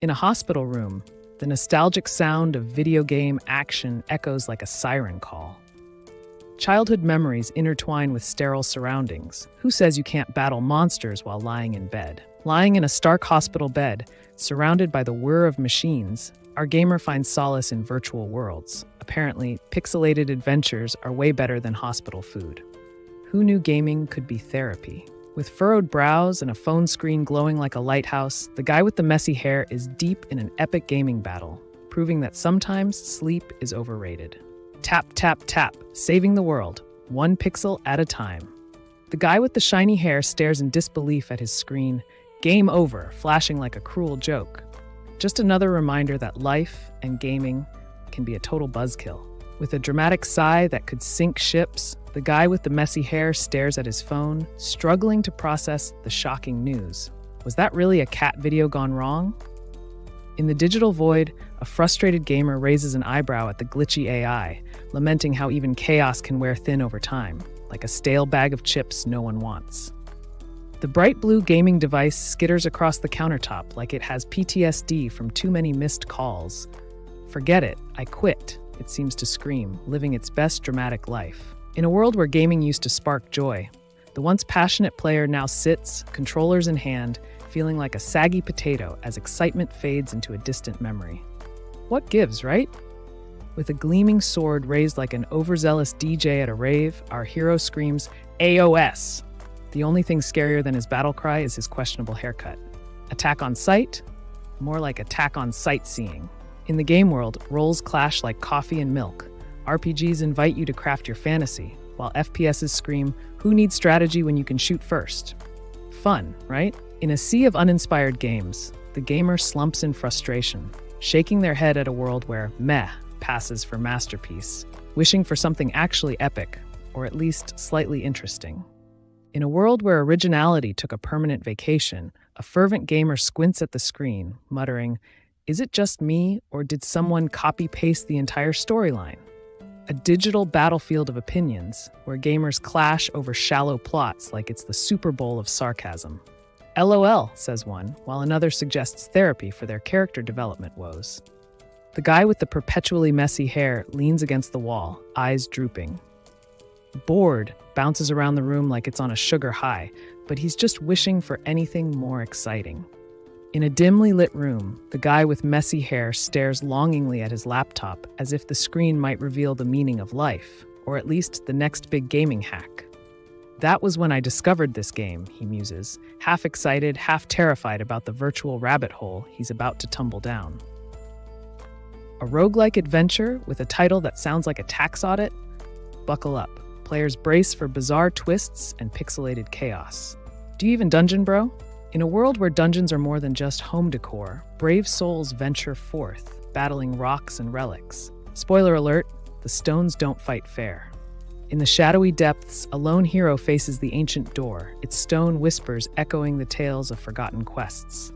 In a hospital room, the nostalgic sound of video game action echoes like a siren call. Childhood memories intertwine with sterile surroundings. Who says you can't battle monsters while lying in bed? Lying in a stark hospital bed, surrounded by the whir of machines, our gamer finds solace in virtual worlds. Apparently, pixelated adventures are way better than hospital food. Who knew gaming could be therapy? With furrowed brows and a phone screen glowing like a lighthouse, the guy with the messy hair is deep in an epic gaming battle, proving that sometimes sleep is overrated. Tap, tap, tap, saving the world, one pixel at a time. The guy with the shiny hair stares in disbelief at his screen, game over, flashing like a cruel joke. Just another reminder that life and gaming can be a total buzzkill. With a dramatic sigh that could sink ships, the guy with the messy hair stares at his phone, struggling to process the shocking news. Was that really a cat video gone wrong? In the digital void, a frustrated gamer raises an eyebrow at the glitchy AI, lamenting how even chaos can wear thin over time, like a stale bag of chips no one wants. The bright blue gaming device skitters across the countertop like it has PTSD from too many missed calls. Forget it, I quit, it seems to scream, living its best dramatic life. In a world where gaming used to spark joy, the once passionate player now sits, controllers in hand, feeling like a saggy potato as excitement fades into a distant memory. What gives, right? With a gleaming sword raised like an overzealous DJ at a rave, our hero screams, AOS! The only thing scarier than his battle cry is his questionable haircut. Attack on sight? More like attack on sightseeing. In the game world, roles clash like coffee and milk. RPGs invite you to craft your fantasy, while FPSs scream, who needs strategy when you can shoot first? Fun, right? In a sea of uninspired games, the gamer slumps in frustration, shaking their head at a world where meh passes for masterpiece, wishing for something actually epic, or at least slightly interesting. In a world where originality took a permanent vacation, a fervent gamer squints at the screen, muttering, is it just me, or did someone copy-paste the entire storyline? A digital battlefield of opinions, where gamers clash over shallow plots like it's the Super Bowl of sarcasm. LOL, says one, while another suggests therapy for their character development woes. The guy with the perpetually messy hair leans against the wall, eyes drooping. Bored, bounces around the room like it's on a sugar high, but he's just wishing for anything more exciting. In a dimly lit room, the guy with messy hair stares longingly at his laptop as if the screen might reveal the meaning of life, or at least the next big gaming hack. That was when I discovered this game, he muses, half excited, half terrified about the virtual rabbit hole he's about to tumble down. A roguelike adventure with a title that sounds like a tax audit? Buckle up. Players brace for bizarre twists and pixelated chaos. Do you even dungeon, bro? In a world where dungeons are more than just home decor, brave souls venture forth, battling rocks and relics. Spoiler alert, the stones don't fight fair. In the shadowy depths, a lone hero faces the ancient door, its stone whispers echoing the tales of forgotten quests.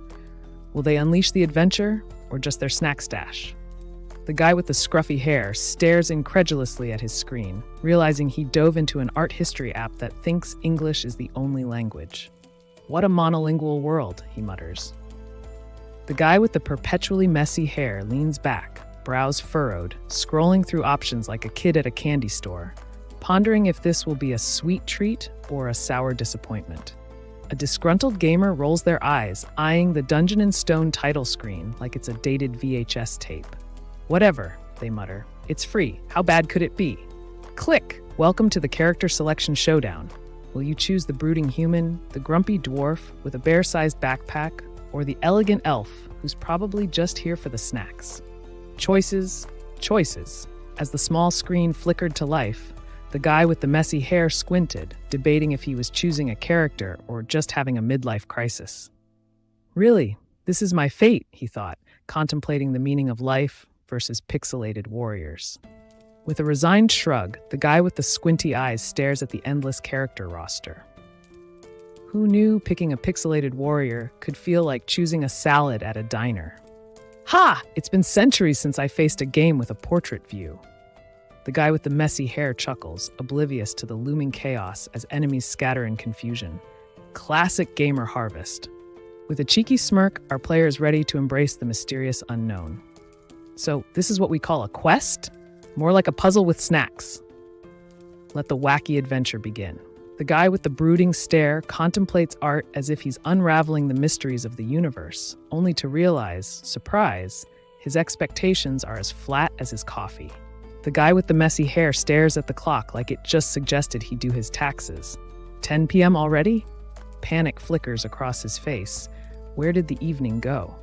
Will they unleash the adventure, or just their snack stash? The guy with the scruffy hair stares incredulously at his screen, realizing he dove into an art history app that thinks English is the only language. What a monolingual world, he mutters. The guy with the perpetually messy hair leans back, brows furrowed, scrolling through options like a kid at a candy store, pondering if this will be a sweet treat or a sour disappointment. A disgruntled gamer rolls their eyes, eyeing the Dungeon & Stone title screen like it's a dated VHS tape. Whatever, they mutter. It's free. How bad could it be? Click! Welcome to the character selection showdown. Will you choose the brooding human, the grumpy dwarf with a bear-sized backpack, or the elegant elf who's probably just here for the snacks? Choices, choices. As the small screen flickered to life, the guy with the messy hair squinted, debating if he was choosing a character or just having a midlife crisis. Really, this is my fate, he thought, contemplating the meaning of life versus pixelated warriors. With a resigned shrug, the guy with the squinty eyes stares at the endless character roster. Who knew picking a pixelated warrior could feel like choosing a salad at a diner? Ha! It's been centuries since I faced a game with a portrait view. The guy with the messy hair chuckles, oblivious to the looming chaos as enemies scatter in confusion. Classic gamer harvest. With a cheeky smirk, our player is ready to embrace the mysterious unknown. So, this is what we call a quest? More like a puzzle with snacks. Let the wacky adventure begin. The guy with the brooding stare contemplates art as if he's unraveling the mysteries of the universe, only to realize, surprise, his expectations are as flat as his coffee. The guy with the messy hair stares at the clock like it just suggested he do his taxes. 10 p.m. already? Panic flickers across his face. Where did the evening go?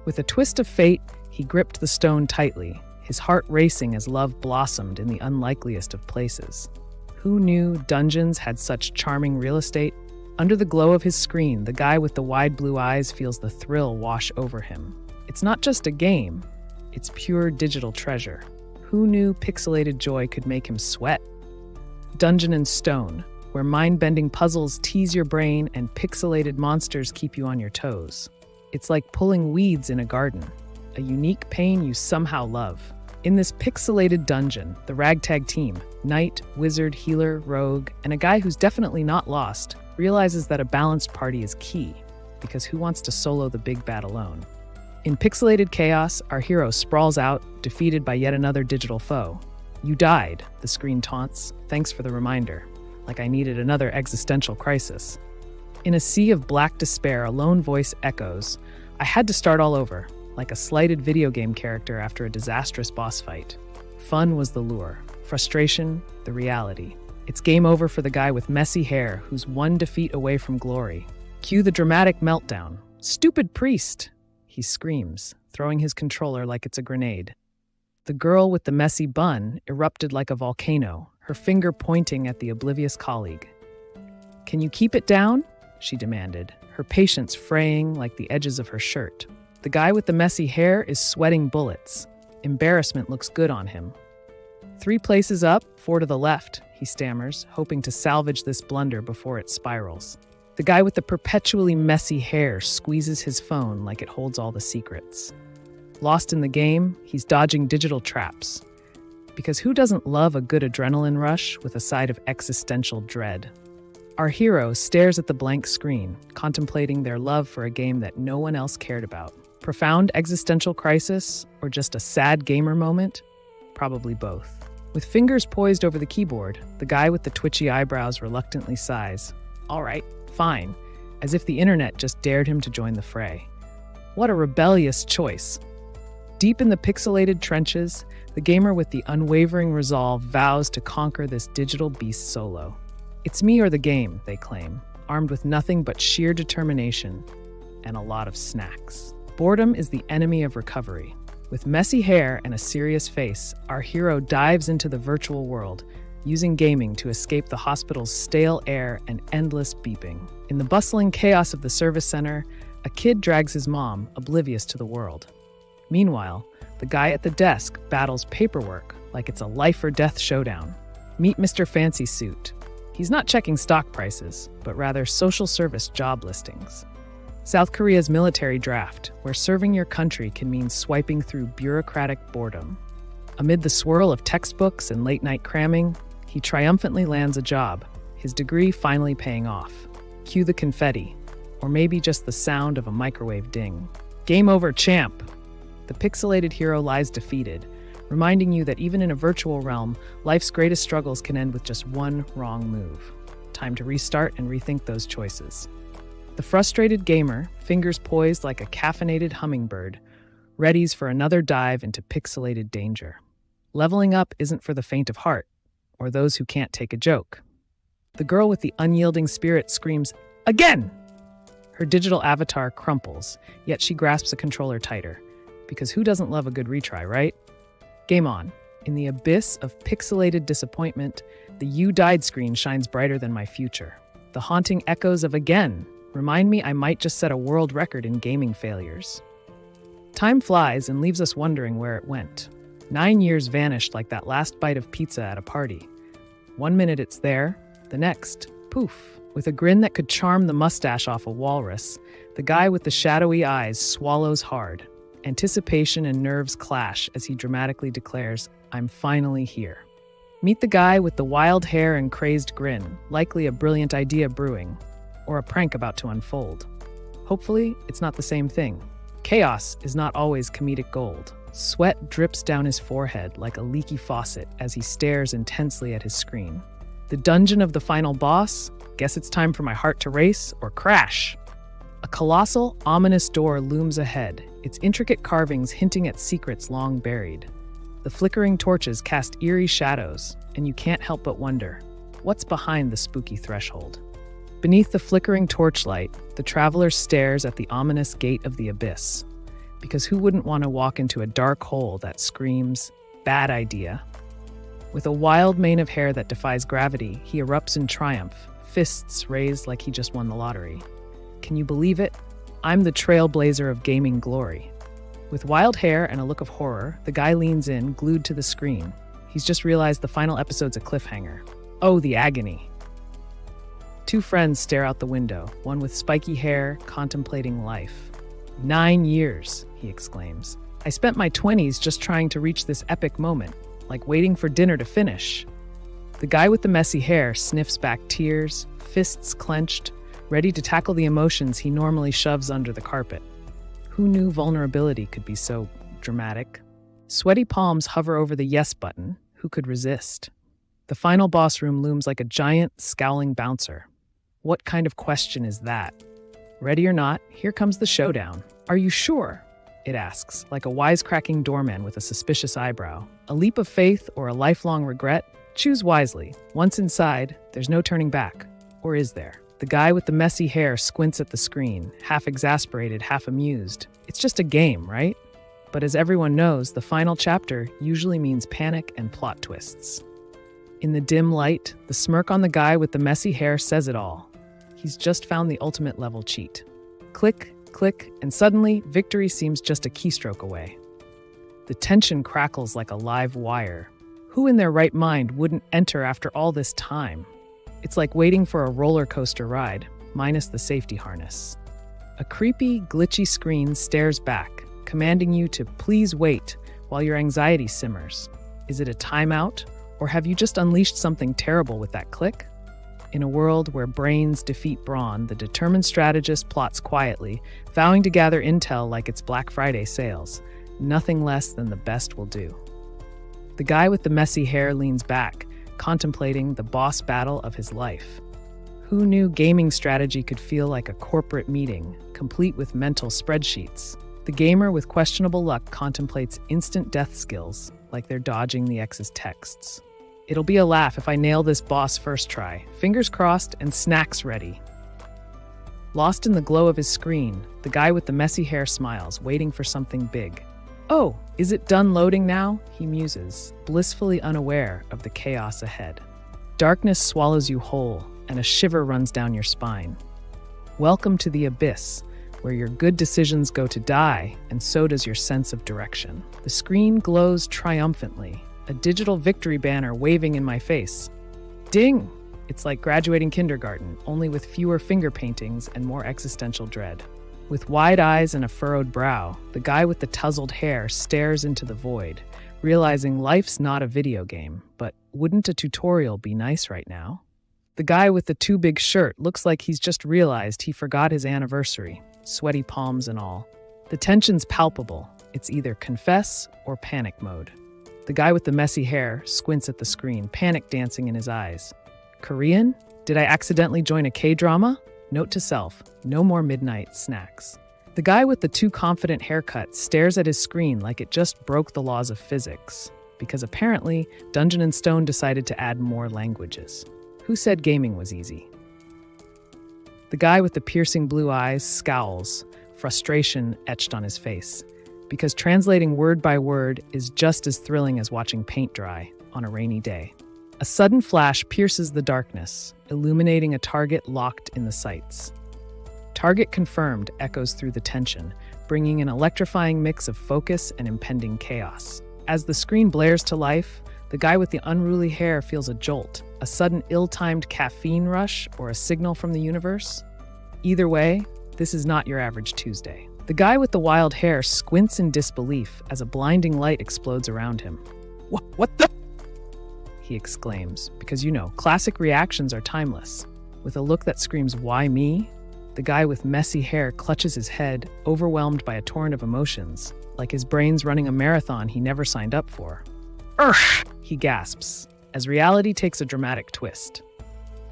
With a twist of fate, he gripped the stone tightly, his heart racing as love blossomed in the unlikeliest of places. Who knew dungeons had such charming real estate? Under the glow of his screen, the guy with the wide blue eyes feels the thrill wash over him. It's not just a game, it's pure digital treasure. Who knew pixelated joy could make him sweat? Dungeon and Stone, where mind-bending puzzles tease your brain and pixelated monsters keep you on your toes. It's like pulling weeds in a garden, a unique pain you somehow love. In this pixelated dungeon, the ragtag team, knight, wizard, healer, rogue, and a guy who's definitely not lost, realizes that a balanced party is key, because who wants to solo the big bad alone? In pixelated chaos, our hero sprawls out, defeated by yet another digital foe. You died, the screen taunts. Thanks for the reminder. Like I needed another existential crisis. In a sea of black despair, a lone voice echoes, I had to start all over, like a slighted video game character after a disastrous boss fight. Fun was the lure, frustration, the reality. It's game over for the guy with messy hair who's one defeat away from glory. Cue the dramatic meltdown. Stupid priest! He screams, throwing his controller like it's a grenade. The girl with the messy bun erupted like a volcano, her finger pointing at the oblivious colleague. Can you keep it down? She demanded, her patience fraying like the edges of her shirt. The guy with the messy hair is sweating bullets. Embarrassment looks good on him. 3 places up, 4 to the left, he stammers, hoping to salvage this blunder before it spirals. The guy with the perpetually messy hair squeezes his phone like it holds all the secrets. Lost in the game, he's dodging digital traps. Because who doesn't love a good adrenaline rush with a side of existential dread? Our hero stares at the blank screen, contemplating their love for a game that no one else cared about. Profound existential crisis, or just a sad gamer moment? Probably both. With fingers poised over the keyboard, the guy with the twitchy eyebrows reluctantly sighs. All right, fine, as if the internet just dared him to join the fray. What a rebellious choice. Deep in the pixelated trenches, the gamer with the unwavering resolve vows to conquer this digital beast solo. It's me or the game, they claim, armed with nothing but sheer determination and a lot of snacks. Boredom is the enemy of recovery. With messy hair and a serious face, our hero dives into the virtual world, using gaming to escape the hospital's stale air and endless beeping. In the bustling chaos of the service center, a kid drags his mom, oblivious to the world. Meanwhile, the guy at the desk battles paperwork like it's a life-or-death showdown. Meet Mr. Fancy Suit. He's not checking stock prices, but rather social service job listings. South Korea's military draft, where serving your country can mean swiping through bureaucratic boredom. Amid the swirl of textbooks and late-night cramming, he triumphantly lands a job, his degree finally paying off. Cue the confetti, or maybe just the sound of a microwave ding. Game over, champ! The pixelated hero lies defeated, reminding you that even in a virtual realm, life's greatest struggles can end with just one wrong move. Time to restart and rethink those choices. The frustrated gamer, fingers poised like a caffeinated hummingbird, readies for another dive into pixelated danger. Leveling up isn't for the faint of heart, or those who can't take a joke. The girl with the unyielding spirit screams, "Again!" Her digital avatar crumples, yet she grasps a controller tighter. Because who doesn't love a good retry, right? Game on. In the abyss of pixelated disappointment, the "You died" screen shines brighter than my future. The haunting echoes of "Again" remind me I might just set a world record in gaming failures. Time flies and leaves us wondering where it went. 9 years vanished like that last bite of pizza at a party. 1 minute it's there, the next, poof. With a grin that could charm the mustache off a walrus, the guy with the shadowy eyes swallows hard. Anticipation and nerves clash as he dramatically declares, "I'm finally here." Meet the guy with the wild hair and crazed grin, likely a brilliant idea brewing, or a prank about to unfold. Hopefully, it's not the same thing. Chaos is not always comedic gold. Sweat drips down his forehead like a leaky faucet as he stares intensely at his screen. The dungeon of the final boss? Guess it's time for my heart to race or crash. A colossal, ominous door looms ahead, its intricate carvings hinting at secrets long buried. The flickering torches cast eerie shadows, and you can't help but wonder, what's behind the spooky threshold? Beneath the flickering torchlight, the traveler stares at the ominous gate of the abyss. Because who wouldn't want to walk into a dark hole that screams, bad idea? With a wild mane of hair that defies gravity, he erupts in triumph, fists raised like he just won the lottery. Can you believe it? I'm the trailblazer of gaming glory. With wild hair and a look of horror, the guy leans in, glued to the screen. He's just realized the final episode's a cliffhanger. Oh, the agony. Two friends stare out the window, one with spiky hair, contemplating life. 9 years, he exclaims. I spent my 20s just trying to reach this epic moment, like waiting for dinner to finish. The guy with the messy hair sniffs back tears, fists clenched, ready to tackle the emotions he normally shoves under the carpet. Who knew vulnerability could be so dramatic? Sweaty palms hover over the yes button. Who could resist? The final boss room looms like a giant, scowling bouncer. What kind of question is that? Ready or not, here comes the showdown. Are you sure? It asks, like a wisecracking doorman with a suspicious eyebrow. A leap of faith or a lifelong regret? Choose wisely. Once inside, there's no turning back. Or is there? The guy with the messy hair squints at the screen, half exasperated, half amused. It's just a game, right? But as everyone knows, the final chapter usually means panic and plot twists. In the dim light, the smirk on the guy with the messy hair says it all. He's just found the ultimate level cheat. Click, click, and suddenly, victory seems just a keystroke away. The tension crackles like a live wire. Who in their right mind wouldn't enter after all this time? It's like waiting for a roller coaster ride, minus the safety harness. A creepy, glitchy screen stares back, commanding you to please wait while your anxiety simmers. Is it a timeout, or have you just unleashed something terrible with that click? In a world where brains defeat brawn, the determined strategist plots quietly, vowing to gather intel like it's Black Friday sales. Nothing less than the best will do. The guy with the messy hair leans back, contemplating the boss battle of his life. Who knew gaming strategy could feel like a corporate meeting, complete with mental spreadsheets? The gamer with questionable luck contemplates instant death skills, like they're dodging the ex's texts. It'll be a laugh if I nail this boss first try. Fingers crossed and snacks ready. Lost in the glow of his screen, the guy with the messy hair smiles, waiting for something big. Oh, is it done loading now? He muses, blissfully unaware of the chaos ahead. Darkness swallows you whole, and a shiver runs down your spine. Welcome to the abyss, where your good decisions go to die, and so does your sense of direction. The screen glows triumphantly, a digital victory banner waving in my face. Ding! It's like graduating kindergarten, only with fewer finger paintings and more existential dread. With wide eyes and a furrowed brow, the guy with the tousled hair stares into the void, realizing life's not a video game, but wouldn't a tutorial be nice right now? The guy with the too big shirt looks like he's just realized he forgot his anniversary, sweaty palms and all. The tension's palpable. It's either confess or panic mode. The guy with the messy hair squints at the screen, panic dancing in his eyes. Korean? Did I accidentally join a K-drama? Note to self, no more midnight snacks. The guy with the too confident haircut stares at his screen like it just broke the laws of physics, because apparently Dungeon & Stone decided to add more languages. Who said gaming was easy? The guy with the piercing blue eyes scowls, frustration etched on his face, because translating word by word is just as thrilling as watching paint dry on a rainy day. A sudden flash pierces the darkness, illuminating a target locked in the sights. Target confirmed echoes through the tension, bringing an electrifying mix of focus and impending chaos. As the screen blares to life, the guy with the unruly hair feels a jolt, a sudden ill-timed caffeine rush, or a signal from the universe. Either way, this is not your average Tuesday. The guy with the wild hair squints in disbelief as a blinding light explodes around him. What the? He exclaims, because classic reactions are timeless. With a look that screams, "Why me?" The guy with messy hair clutches his head, overwhelmed by a torrent of emotions, like his brain's running a marathon he never signed up for. Urgh! He gasps, as reality takes a dramatic twist.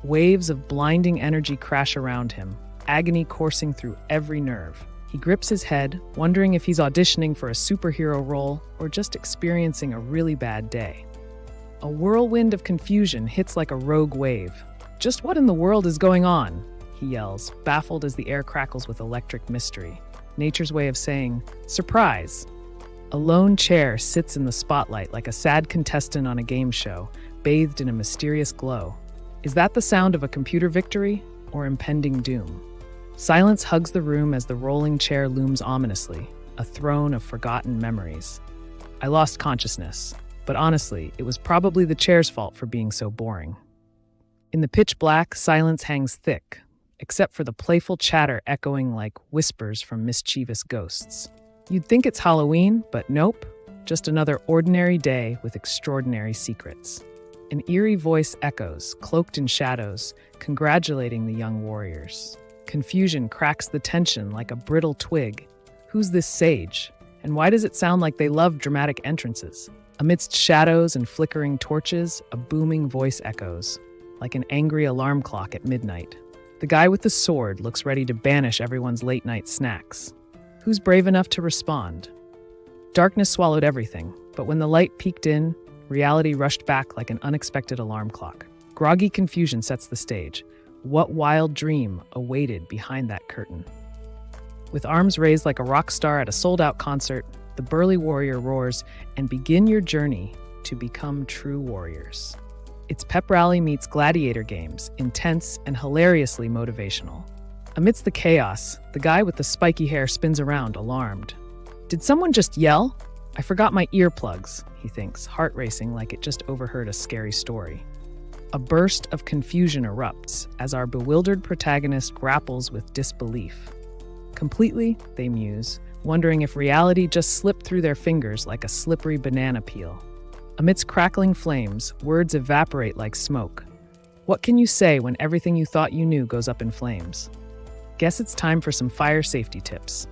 Waves of blinding energy crash around him, agony coursing through every nerve. He grips his head, wondering if he's auditioning for a superhero role or just experiencing a really bad day. A whirlwind of confusion hits like a rogue wave. Just what in the world is going on? He yells, baffled as the air crackles with electric mystery. Nature's way of saying, surprise! A lone chair sits in the spotlight like a sad contestant on a game show, bathed in a mysterious glow. Is that the sound of a computer victory or impending doom? Silence hugs the room as the rolling chair looms ominously, a throne of forgotten memories. I lost consciousness, but honestly, it was probably the chair's fault for being so boring. In the pitch black, silence hangs thick, except for the playful chatter echoing like whispers from mischievous ghosts. You'd think it's Halloween, but nope, just another ordinary day with extraordinary secrets. An eerie voice echoes, cloaked in shadows, congratulating the young warriors. Confusion cracks the tension like a brittle twig. Who's this sage? And why does it sound like they love dramatic entrances? Amidst shadows and flickering torches, a booming voice echoes, like an angry alarm clock at midnight. The guy with the sword looks ready to banish everyone's late-night snacks. Who's brave enough to respond? Darkness swallowed everything, but when the light peeked in, reality rushed back like an unexpected alarm clock. Groggy confusion sets the stage. What wild dream awaited behind that curtain? With arms raised like a rock star at a sold-out concert, the burly warrior roars, and begin your journey to become true warriors. It's pep rally meets gladiator games, intense and hilariously motivational. Amidst the chaos, the guy with the spiky hair spins around, alarmed. Did someone just yell? I forgot my earplugs, he thinks, heart racing like it just overheard a scary story. A burst of confusion erupts as our bewildered protagonist grapples with disbelief. Completely, they muse, wondering if reality just slipped through their fingers like a slippery banana peel. Amidst crackling flames, words evaporate like smoke. What can you say when everything you thought you knew goes up in flames? Guess it's time for some fire safety tips.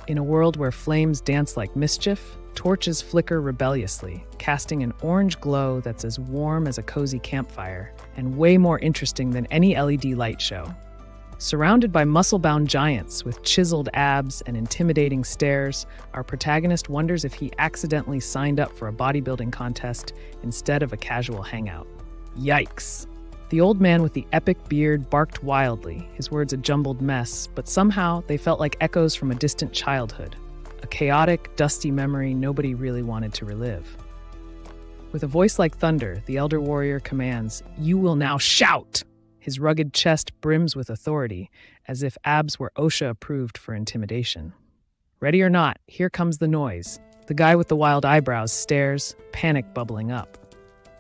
In a world where flames dance like mischief, torches flicker rebelliously, casting an orange glow that's as warm as a cozy campfire and way more interesting than any LED light show. Surrounded by muscle-bound giants with chiseled abs and intimidating stares, our protagonist wonders if he accidentally signed up for a bodybuilding contest instead of a casual hangout. Yikes! The old man with the epic beard barked wildly, his words a jumbled mess, but somehow they felt like echoes from a distant childhood, a chaotic, dusty memory nobody really wanted to relive. With a voice like thunder, the elder warrior commands, "You will now shout!" His rugged chest brims with authority, as if abs were OSHA-approved for intimidation. Ready or not, here comes the noise. The guy with the wild eyebrows stares, panic bubbling up.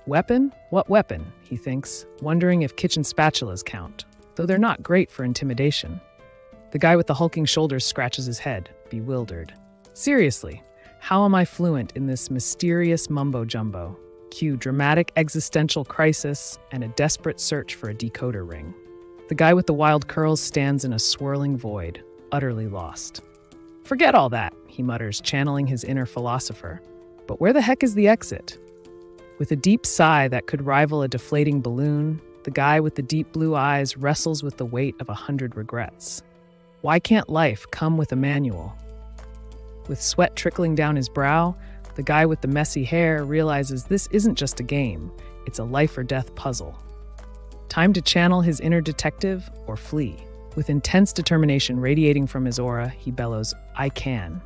Weapon? What weapon? He thinks, wondering if kitchen spatulas count, though they're not great for intimidation. The guy with the hulking shoulders scratches his head, bewildered. Seriously, how am I fluent in this mysterious mumbo-jumbo? Cue dramatic existential crisis and a desperate search for a decoder ring. The guy with the wild curls stands in a swirling void, utterly lost. Forget all that, he mutters, channeling his inner philosopher. But where the heck is the exit? With a deep sigh that could rival a deflating balloon, the guy with the deep blue eyes wrestles with the weight of 100 regrets. Why can't life come with a manual? With sweat trickling down his brow, the guy with the messy hair realizes this isn't just a game, it's a life or death puzzle. Time to channel his inner detective or flee. With intense determination radiating from his aura, he bellows, "I can."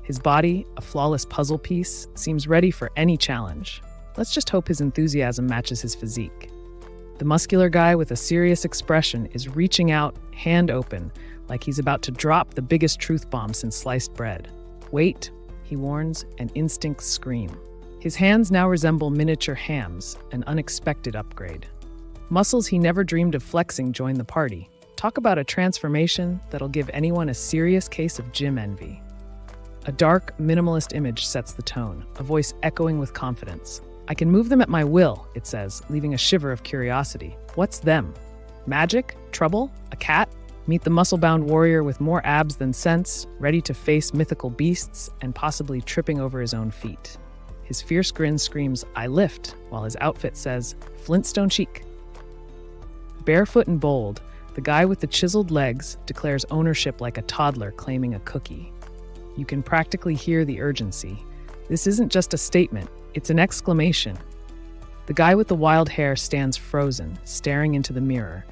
His body, a flawless puzzle piece, seems ready for any challenge. Let's just hope his enthusiasm matches his physique. The muscular guy with a serious expression is reaching out, hand open, like he's about to drop the biggest truth bomb since sliced bread. Wait, he warns, and instincts scream. His hands now resemble miniature hams, an unexpected upgrade. Muscles he never dreamed of flexing join the party. Talk about a transformation that'll give anyone a serious case of gym envy. A dark, minimalist image sets the tone, a voice echoing with confidence. I can move them at my will, it says, leaving a shiver of curiosity. What's them? Magic? Trouble? A cat? Meet the muscle-bound warrior with more abs than sense, ready to face mythical beasts and possibly tripping over his own feet. His fierce grin screams, "I lift," while his outfit says, "Flintstone chic." Barefoot and bold, the guy with the chiseled legs declares ownership like a toddler claiming a cookie. You can practically hear the urgency. This isn't just a statement, it's an exclamation. The guy with the wild hair stands frozen, staring into the mirror,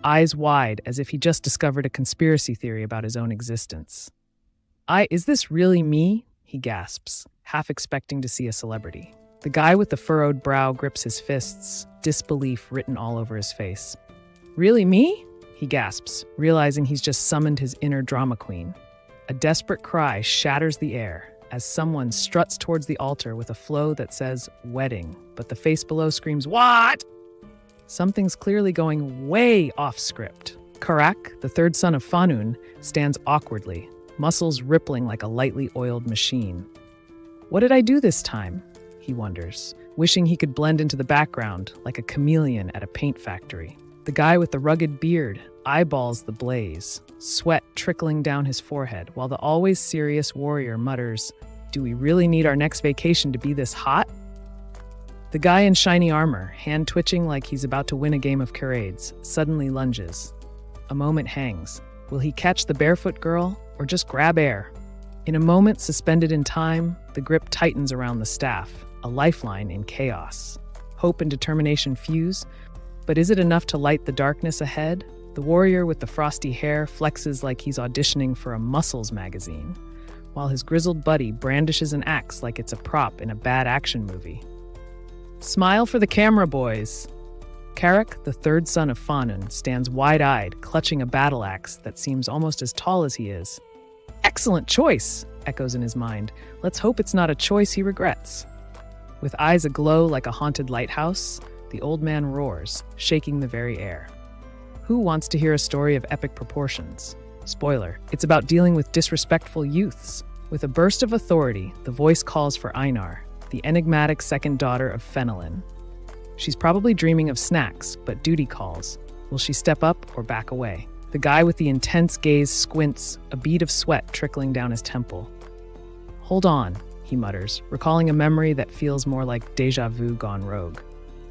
eyes wide as if he just discovered a conspiracy theory about his own existence. Is this really me?" he gasps, half expecting to see a celebrity. The guy with the furrowed brow grips his fists, disbelief written all over his face. "Really me?" he gasps, realizing he's just summoned his inner drama queen. A desperate cry shatters the air as someone struts towards the altar with a flow that says wedding, but the face below screams, "What?" Something's clearly going way off script. Karak, the third son of Fanun, stands awkwardly, muscles rippling like a lightly oiled machine. "What did I do this time?" he wonders, wishing he could blend into the background like a chameleon at a paint factory. The guy with the rugged beard eyeballs the blaze, sweat trickling down his forehead, while the always serious warrior mutters, "Do we really need our next vacation to be this hot?" The guy in shiny armor, hand twitching like he's about to win a game of charades, suddenly lunges. A moment hangs. Will he catch the barefoot girl or just grab air? In a moment suspended in time, the grip tightens around the staff, a lifeline in chaos. Hope and determination fuse, but is it enough to light the darkness ahead? The warrior with the frosty hair flexes like he's auditioning for a Muscles magazine, while his grizzled buddy brandishes an axe like it's a prop in a bad action movie. "Smile for the camera, boys." Karak, the third son of Fanun, stands wide-eyed, clutching a battle axe that seems almost as tall as he is. "Excellent choice," echoes in his mind. Let's hope it's not a choice he regrets. With eyes aglow like a haunted lighthouse, the old man roars, shaking the very air. Who wants to hear a story of epic proportions? Spoiler, it's about dealing with disrespectful youths. With a burst of authority, the voice calls for Einar, the enigmatic second daughter of Fenelin. She's probably dreaming of snacks, but duty calls. Will she step up or back away? The guy with the intense gaze squints, a bead of sweat trickling down his temple. "Hold on," he mutters, recalling a memory that feels more like déjà vu gone rogue.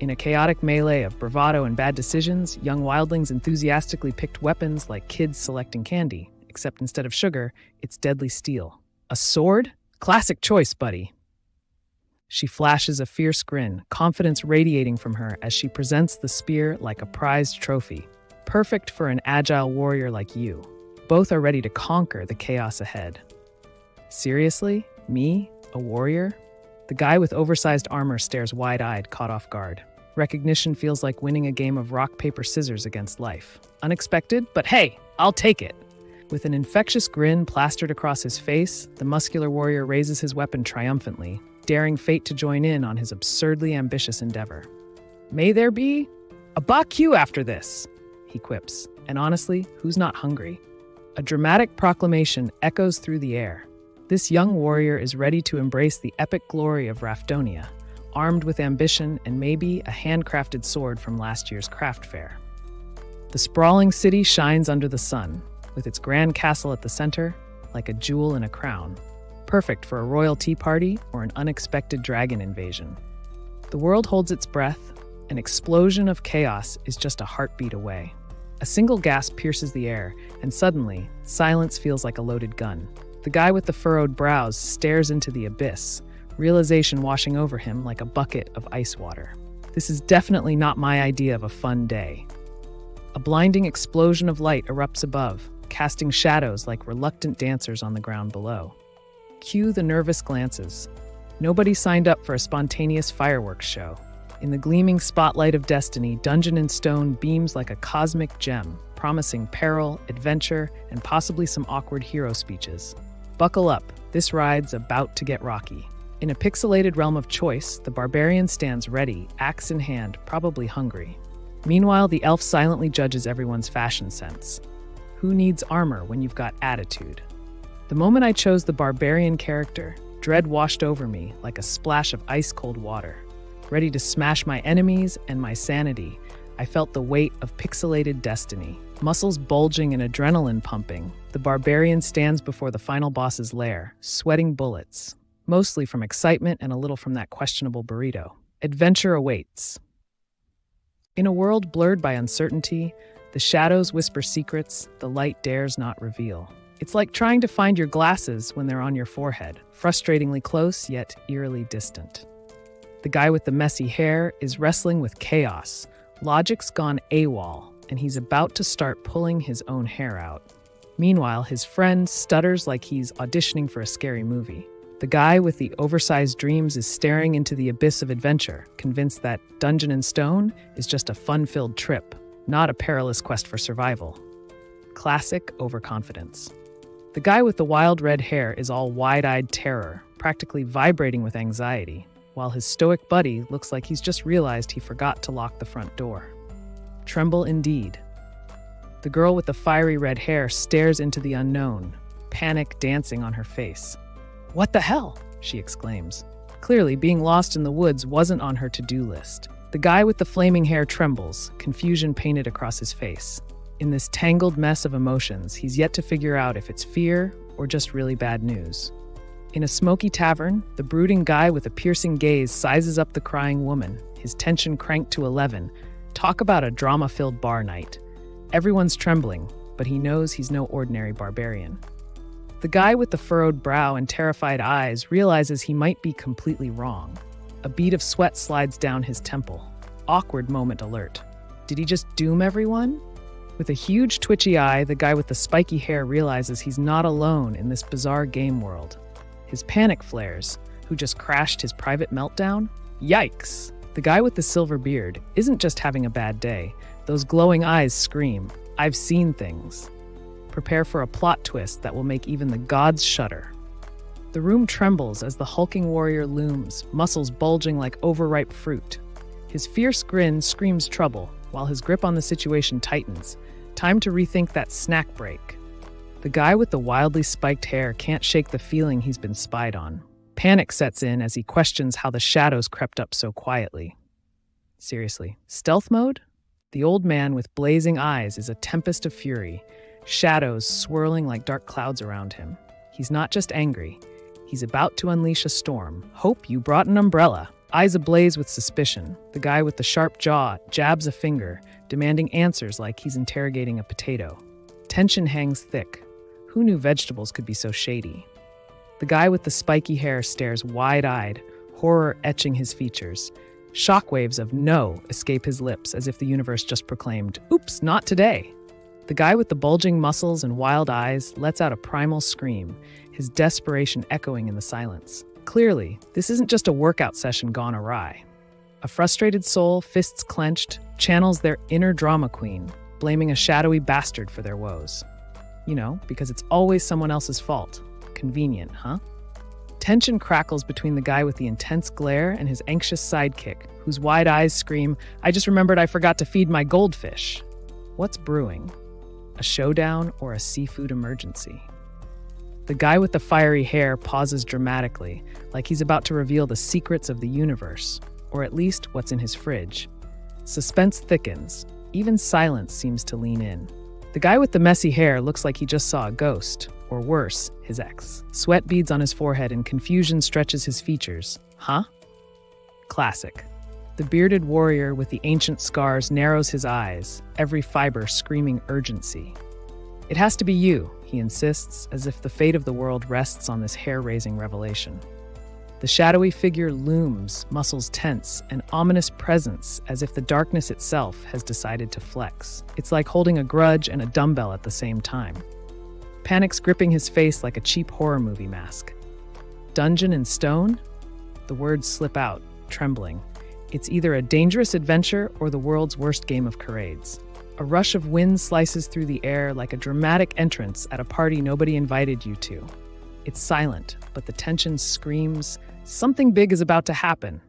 In a chaotic melee of bravado and bad decisions, young wildlings enthusiastically picked weapons like kids selecting candy, except instead of sugar, it's deadly steel. A sword? Classic choice, buddy. She flashes a fierce grin, confidence radiating from her as she presents the spear like a prized trophy. Perfect for an agile warrior like you. Both are ready to conquer the chaos ahead. Seriously? Me? A warrior? The guy with oversized armor stares wide-eyed, caught off guard. Recognition feels like winning a game of rock, paper, scissors against life. Unexpected, but hey, I'll take it. With an infectious grin plastered across his face, the muscular warrior raises his weapon triumphantly, daring fate to join in on his absurdly ambitious endeavor. "May there be a Baku after this," he quips. And honestly, who's not hungry? A dramatic proclamation echoes through the air. This young warrior is ready to embrace the epic glory of Rafdonia, armed with ambition and maybe a handcrafted sword from last year's craft fair. The sprawling city shines under the sun, with its grand castle at the center, like a jewel in a crown. Perfect for a royal tea party or an unexpected dragon invasion. The world holds its breath. An explosion of chaos is just a heartbeat away. A single gasp pierces the air, and suddenly, silence feels like a loaded gun. The guy with the furrowed brows stares into the abyss, realization washing over him like a bucket of ice water. This is definitely not my idea of a fun day. A blinding explosion of light erupts above, casting shadows like reluctant dancers on the ground below. Cue the nervous glances. Nobody signed up for a spontaneous fireworks show. In the gleaming spotlight of destiny, Dungeon and Stone beams like a cosmic gem, promising peril, adventure, and possibly some awkward hero speeches. Buckle up, this ride's about to get rocky. In a pixelated realm of choice, the Barbarian stands ready, axe in hand, probably hungry. Meanwhile, the elf silently judges everyone's fashion sense. Who needs armor when you've got attitude? The moment I chose the Barbarian character, dread washed over me like a splash of ice-cold water. Ready to smash my enemies and my sanity, I felt the weight of pixelated destiny. Muscles bulging and adrenaline pumping, the barbarian stands before the final boss's lair, sweating bullets, mostly from excitement and a little from that questionable burrito. Adventure awaits. In a world blurred by uncertainty, the shadows whisper secrets the light dares not reveal. It's like trying to find your glasses when they're on your forehead, frustratingly close yet eerily distant. The guy with the messy hair is wrestling with chaos. Logic's gone AWOL, and he's about to start pulling his own hair out. Meanwhile, his friend stutters like he's auditioning for a scary movie. The guy with the oversized dreams is staring into the abyss of adventure, convinced that Dungeon and Stone is just a fun-filled trip, not a perilous quest for survival. Classic overconfidence. The guy with the wild red hair is all wide-eyed terror, practically vibrating with anxiety, while his stoic buddy looks like he's just realized he forgot to lock the front door. Tremble indeed. The girl with the fiery red hair stares into the unknown, panic dancing on her face. "What the hell?" she exclaims. Clearly, being lost in the woods wasn't on her to-do list. The guy with the flaming hair trembles, confusion painted across his face. In this tangled mess of emotions, he's yet to figure out if it's fear or just really bad news. In a smoky tavern, the brooding guy with a piercing gaze sizes up the crying woman, his tension cranked to 11. Talk about a drama-filled bar night. Everyone's trembling, but he knows he's no ordinary barbarian. The guy with the furrowed brow and terrified eyes realizes he might be completely wrong. A bead of sweat slides down his temple. Awkward moment alert. Did he just doom everyone? With a huge twitchy eye, the guy with the spiky hair realizes he's not alone in this bizarre game world. His panic flares. Who just crashed his private meltdown? Yikes! The guy with the silver beard isn't just having a bad day. Those glowing eyes scream, "I've seen things." Prepare for a plot twist that will make even the gods shudder. The room trembles as the hulking warrior looms, muscles bulging like overripe fruit. His fierce grin screams trouble, while his grip on the situation tightens. Time to rethink that snack break. The guy with the wildly spiked hair can't shake the feeling he's been spied on. Panic sets in as he questions how the shadows crept up so quietly. Seriously, stealth mode? The old man with blazing eyes is a tempest of fury, shadows swirling like dark clouds around him. He's not just angry, he's about to unleash a storm. Hope you brought an umbrella. Eyes ablaze with suspicion, the guy with the sharp jaw jabs a finger, demanding answers like he's interrogating a potato. Tension hangs thick. Who knew vegetables could be so shady? The guy with the spiky hair stares wide-eyed, horror etching his features. Shockwaves of no escape his lips as if the universe just proclaimed, "Oops, not today." The guy with the bulging muscles and wild eyes lets out a primal scream, his desperation echoing in the silence. Clearly, this isn't just a workout session gone awry. A frustrated soul, fists clenched, channels their inner drama queen, blaming a shadowy bastard for their woes. You know, because it's always someone else's fault. Convenient, huh? Tension crackles between the guy with the intense glare and his anxious sidekick, whose wide eyes scream, "I just remembered I forgot to feed my goldfish." What's brewing? A showdown or a seafood emergency? The guy with the fiery hair pauses dramatically, like he's about to reveal the secrets of the universe, or at least what's in his fridge. Suspense thickens. Even silence seems to lean in. The guy with the messy hair looks like he just saw a ghost, or worse, his ex. Sweat beads on his forehead and confusion stretches his features. Huh? Classic. The bearded warrior with the ancient scars narrows his eyes, every fiber screaming urgency. "It has to be you," he insists, as if the fate of the world rests on this hair-raising revelation. The shadowy figure looms, muscles tense, an ominous presence as if the darkness itself has decided to flex. It's like holding a grudge and a dumbbell at the same time. Panic's gripping his face like a cheap horror movie mask. Dungeon and Stone? The words slip out, trembling. It's either a dangerous adventure or the world's worst game of charades. A rush of wind slices through the air like a dramatic entrance at a party nobody invited you to. It's silent, but the tension screams, something big is about to happen.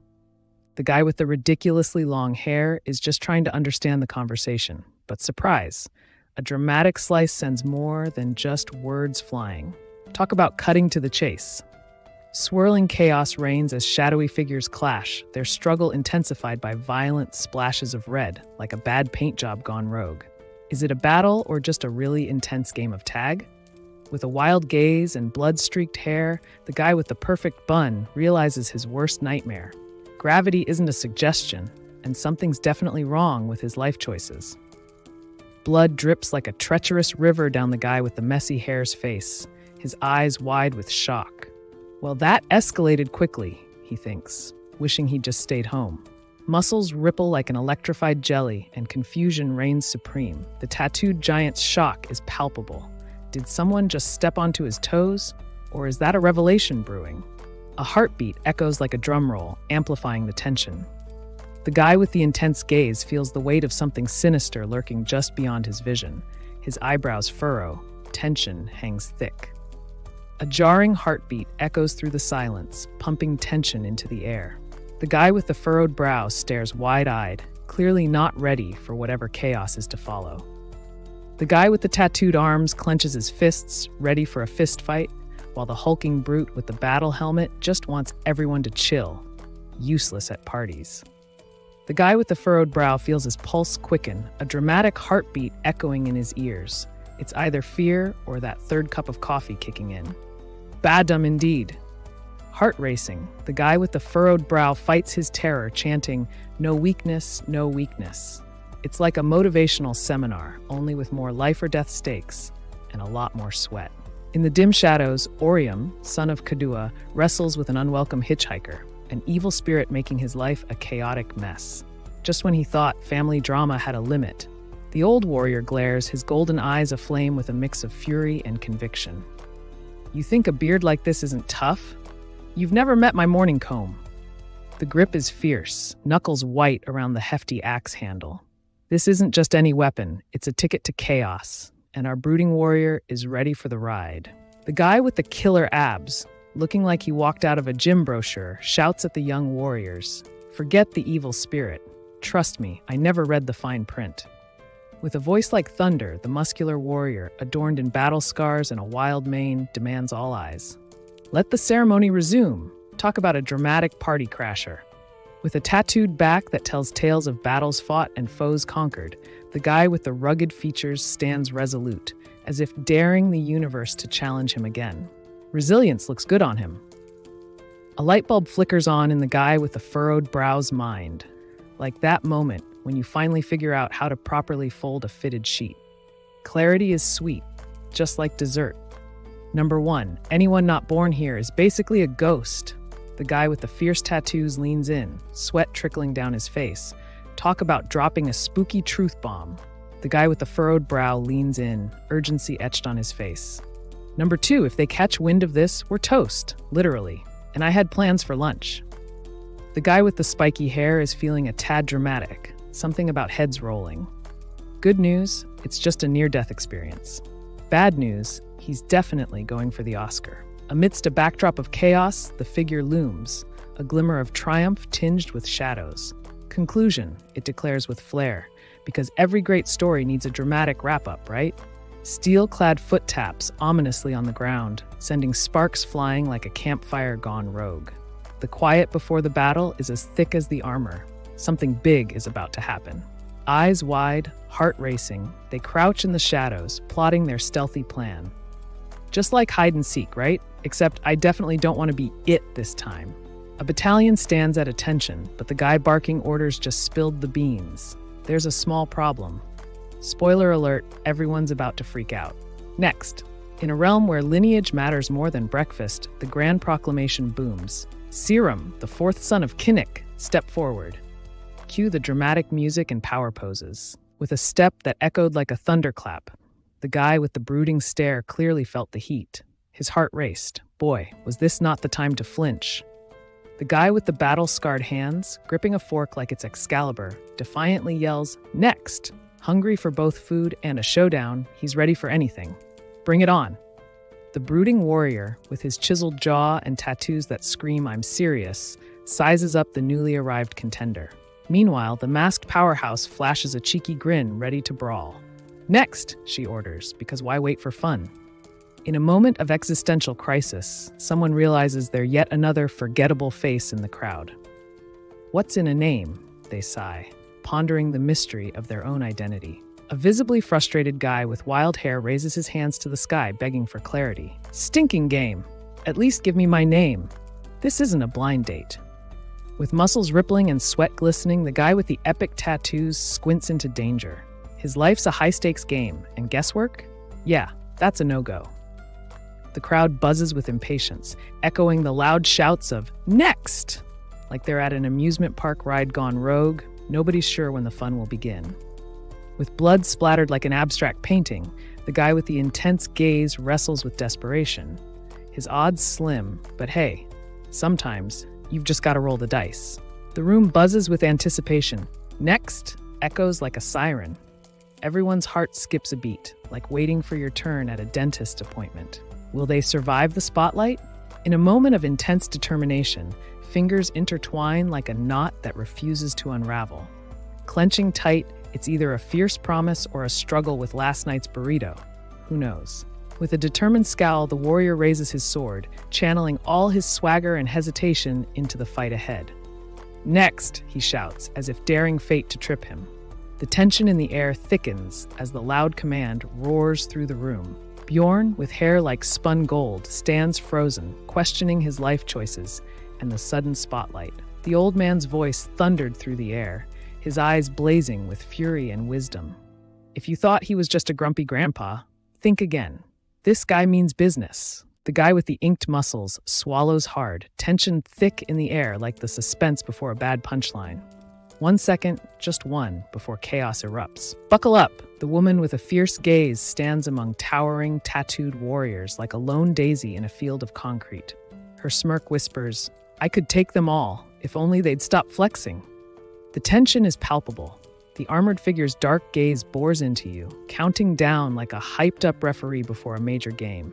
The guy with the ridiculously long hair is just trying to understand the conversation. But surprise, a dramatic slice sends more than just words flying. Talk about cutting to the chase. Swirling chaos reigns as shadowy figures clash, their struggle intensified by violent splashes of red, like a bad paint job gone rogue. Is it a battle or just a really intense game of tag? With a wild gaze and blood-streaked hair, the guy with the perfect bun realizes his worst nightmare. Gravity isn't a suggestion, and something's definitely wrong with his life choices. Blood drips like a treacherous river down the guy with the messy hair's face, his eyes wide with shock. Well, that escalated quickly, he thinks, wishing he'd just stayed home. Muscles ripple like an electrified jelly, and confusion reigns supreme. The tattooed giant's shock is palpable. Did someone just step onto his toes? Or is that a revelation brewing? A heartbeat echoes like a drum roll, amplifying the tension. The guy with the intense gaze feels the weight of something sinister lurking just beyond his vision. His eyebrows furrow, tension hangs thick. A jarring heartbeat echoes through the silence, pumping tension into the air. The guy with the furrowed brow stares wide-eyed, clearly not ready for whatever chaos is to follow. The guy with the tattooed arms clenches his fists, ready for a fist fight, while the hulking brute with the battle helmet just wants everyone to chill, useless at parties. The guy with the furrowed brow feels his pulse quicken, a dramatic heartbeat echoing in his ears. It's either fear or that third cup of coffee kicking in. Baddom indeed. Heart racing, the guy with the furrowed brow fights his terror, chanting, "No weakness, no weakness." It's like a motivational seminar, only with more life or death stakes and a lot more sweat. In the dim shadows, Orium, son of Kadua, wrestles with an unwelcome hitchhiker, an evil spirit making his life a chaotic mess. Just when he thought family drama had a limit, the old warrior glares, his golden eyes aflame with a mix of fury and conviction. You think a beard like this isn't tough? You've never met my morning comb. The grip is fierce, knuckles white around the hefty axe handle. This isn't just any weapon, it's a ticket to chaos, and our brooding warrior is ready for the ride. The guy with the killer abs, looking like he walked out of a gym brochure, shouts at the young warriors, "Forget the evil spirit. Trust me, I never read the fine print." With a voice like thunder, the muscular warrior, adorned in battle scars and a wild mane, demands all eyes. Let the ceremony resume. Talk about a dramatic party crasher. With a tattooed back that tells tales of battles fought and foes conquered, the guy with the rugged features stands resolute, as if daring the universe to challenge him again. Resilience looks good on him. A light bulb flickers on in the guy with the furrowed brow's mind, like that moment when you finally figure out how to properly fold a fitted sheet. Clarity is sweet, just like dessert. Number 1, anyone not born here is basically a ghost. The guy with the fierce tattoos leans in, sweat trickling down his face. Talk about dropping a spooky truth bomb. The guy with the furrowed brow leans in, urgency etched on his face. Number 2, if they catch wind of this, we're toast, literally. And I had plans for lunch. The guy with the spiky hair is feeling a tad dramatic, something about heads rolling. Good news, it's just a near-death experience. Bad news, he's definitely going for the Oscar. Amidst a backdrop of chaos, the figure looms, a glimmer of triumph tinged with shadows. Conclusion, it declares with flair, because every great story needs a dramatic wrap-up, right? Steel-clad foot taps ominously on the ground, sending sparks flying like a campfire gone rogue. The quiet before the battle is as thick as the armor. Something big is about to happen. Eyes wide, heart racing, they crouch in the shadows, plotting their stealthy plan. Just like hide and seek, right? Except I definitely don't want to be it this time. A battalion stands at attention, but the guy barking orders just spilled the beans. There's a small problem. Spoiler alert, everyone's about to freak out. Next, in a realm where lineage matters more than breakfast, the grand proclamation booms. Serum, the fourth son of Kinnick, step forward. Cue the dramatic music and power poses. With a step that echoed like a thunderclap, the guy with the brooding stare clearly felt the heat. His heart raced. Boy, was this not the time to flinch. The guy with the battle-scarred hands, gripping a fork like it's Excalibur, defiantly yells, "Next!" Hungry for both food and a showdown, he's ready for anything. Bring it on. The brooding warrior, with his chiseled jaw and tattoos that scream "I'm serious," sizes up the newly arrived contender. Meanwhile, the masked powerhouse flashes a cheeky grin, ready to brawl. "Next," she orders, because why wait for fun? In a moment of existential crisis, someone realizes they're yet another forgettable face in the crowd. What's in a name? They sigh, pondering the mystery of their own identity. A visibly frustrated guy with wild hair raises his hands to the sky, begging for clarity. Stinking game. At least give me my name. This isn't a blind date. With muscles rippling and sweat glistening, the guy with the epic tattoos squints into danger. His life's a high-stakes game, and guesswork? Yeah, that's a no-go. The crowd buzzes with impatience, echoing the loud shouts of, "Next!" Like they're at an amusement park ride gone rogue, nobody's sure when the fun will begin. With blood splattered like an abstract painting, the guy with the intense gaze wrestles with desperation. His odds slim, but hey, sometimes you've just got to roll the dice. The room buzzes with anticipation. Next echoes like a siren. Everyone's heart skips a beat, like waiting for your turn at a dentist appointment. Will they survive the spotlight? In a moment of intense determination, fingers intertwine like a knot that refuses to unravel. Clenching tight, it's either a fierce promise or a struggle with last night's burrito. Who knows? With a determined scowl, the warrior raises his sword, channeling all his swagger and hesitation into the fight ahead. Next, he shouts, as if daring fate to trip him. The tension in the air thickens as the loud command roars through the room. Bjorn, with hair like spun gold, stands frozen, questioning his life choices and the sudden spotlight. The old man's voice thundered through the air, his eyes blazing with fury and wisdom. If you thought he was just a grumpy grandpa, think again. This guy means business. The guy with the inked muscles swallows hard, tension thick in the air like the suspense before a bad punchline. 1 second, just one, before chaos erupts. Buckle up! The woman with a fierce gaze stands among towering, tattooed warriors like a lone daisy in a field of concrete. Her smirk whispers, "I could take them all, if only they'd stop flexing." The tension is palpable. The armored figure's dark gaze bores into you, counting down like a hyped-up referee before a major game.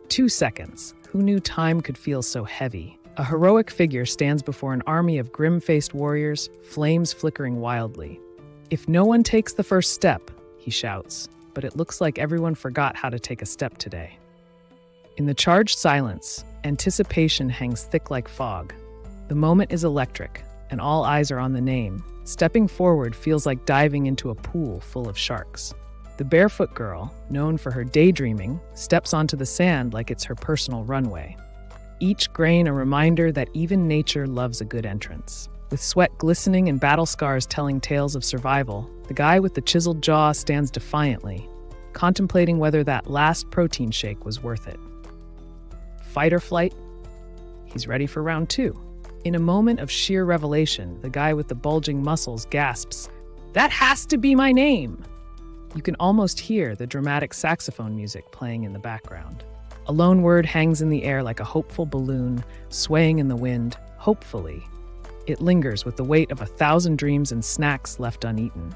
2 seconds. Who knew time could feel so heavy? A heroic figure stands before an army of grim-faced warriors, flames flickering wildly. "If no one takes the first step," he shouts, but it looks like everyone forgot how to take a step today. In the charged silence, anticipation hangs thick like fog. The moment is electric, and all eyes are on the name. Stepping forward feels like diving into a pool full of sharks. The barefoot girl, known for her daydreaming, steps onto the sand like it's her personal runway. Each grain a reminder that even nature loves a good entrance. With sweat glistening and battle scars telling tales of survival, the guy with the chiseled jaw stands defiantly, contemplating whether that last protein shake was worth it. Fight or flight? He's ready for round 2. In a moment of sheer revelation, the guy with the bulging muscles gasps, "That has to be my name!" You can almost hear the dramatic saxophone music playing in the background. A lone word hangs in the air like a hopeful balloon, swaying in the wind, hopefully. It lingers with the weight of 1,000 dreams and snacks left uneaten.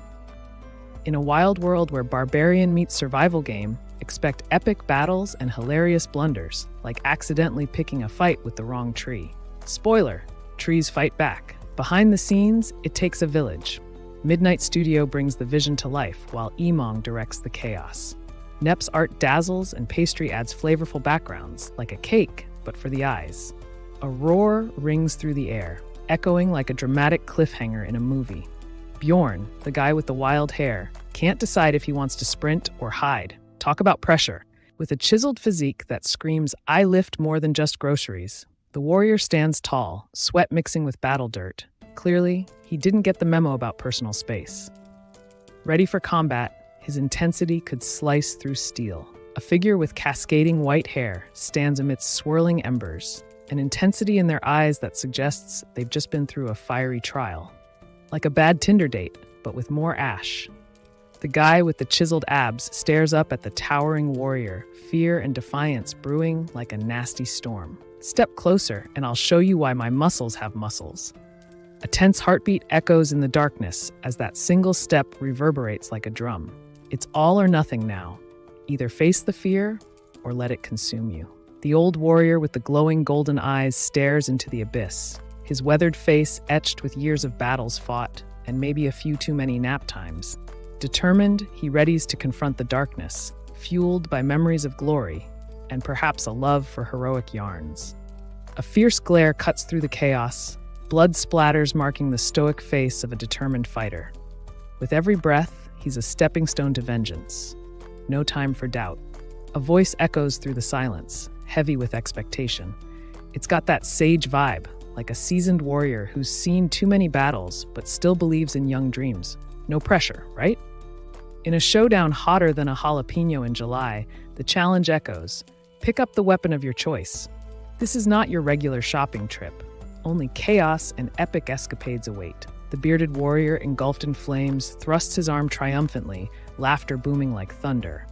In a wild world where Barbarian meets survival game, expect epic battles and hilarious blunders, like accidentally picking a fight with the wrong tree. Spoiler, trees fight back. Behind the scenes, it takes a village. Midnight Studio brings the vision to life, while Emong directs the chaos. Nep's art dazzles and pastry adds flavorful backgrounds, like a cake, but for the eyes. A roar rings through the air, echoing like a dramatic cliffhanger in a movie. Bjorn, the guy with the wild hair, can't decide if he wants to sprint or hide. Talk about pressure. With a chiseled physique that screams, "I lift more than just groceries," the warrior stands tall, sweat mixing with battle dirt. Clearly, he didn't get the memo about personal space. Ready for combat, his intensity could slice through steel. A figure with cascading white hair stands amidst swirling embers, an intensity in their eyes that suggests they've just been through a fiery trial. Like a bad Tinder date, but with more ash. The guy with the chiseled abs stares up at the towering warrior, fear and defiance brewing like a nasty storm. Step closer, and I'll show you why my muscles have muscles. A tense heartbeat echoes in the darkness as that single step reverberates like a drum. It's all or nothing now. Either face the fear or let it consume you. The old warrior with the glowing golden eyes stares into the abyss, his weathered face etched with years of battles fought and maybe a few too many nap times. Determined, he readies to confront the darkness, fueled by memories of glory. and perhaps a love for heroic yarns. A fierce glare cuts through the chaos, blood splatters marking the stoic face of a determined fighter. With every breath, he's a stepping stone to vengeance. No time for doubt. A voice echoes through the silence, heavy with expectation. It's got that sage vibe, like a seasoned warrior who's seen too many battles but still believes in young dreams. No pressure, right? In a showdown hotter than a jalapeno in July, the challenge echoes. Pick up the weapon of your choice. This is not your regular shopping trip. Only chaos and epic escapades await. The bearded warrior, engulfed in flames, thrusts his arm triumphantly, laughter booming like thunder.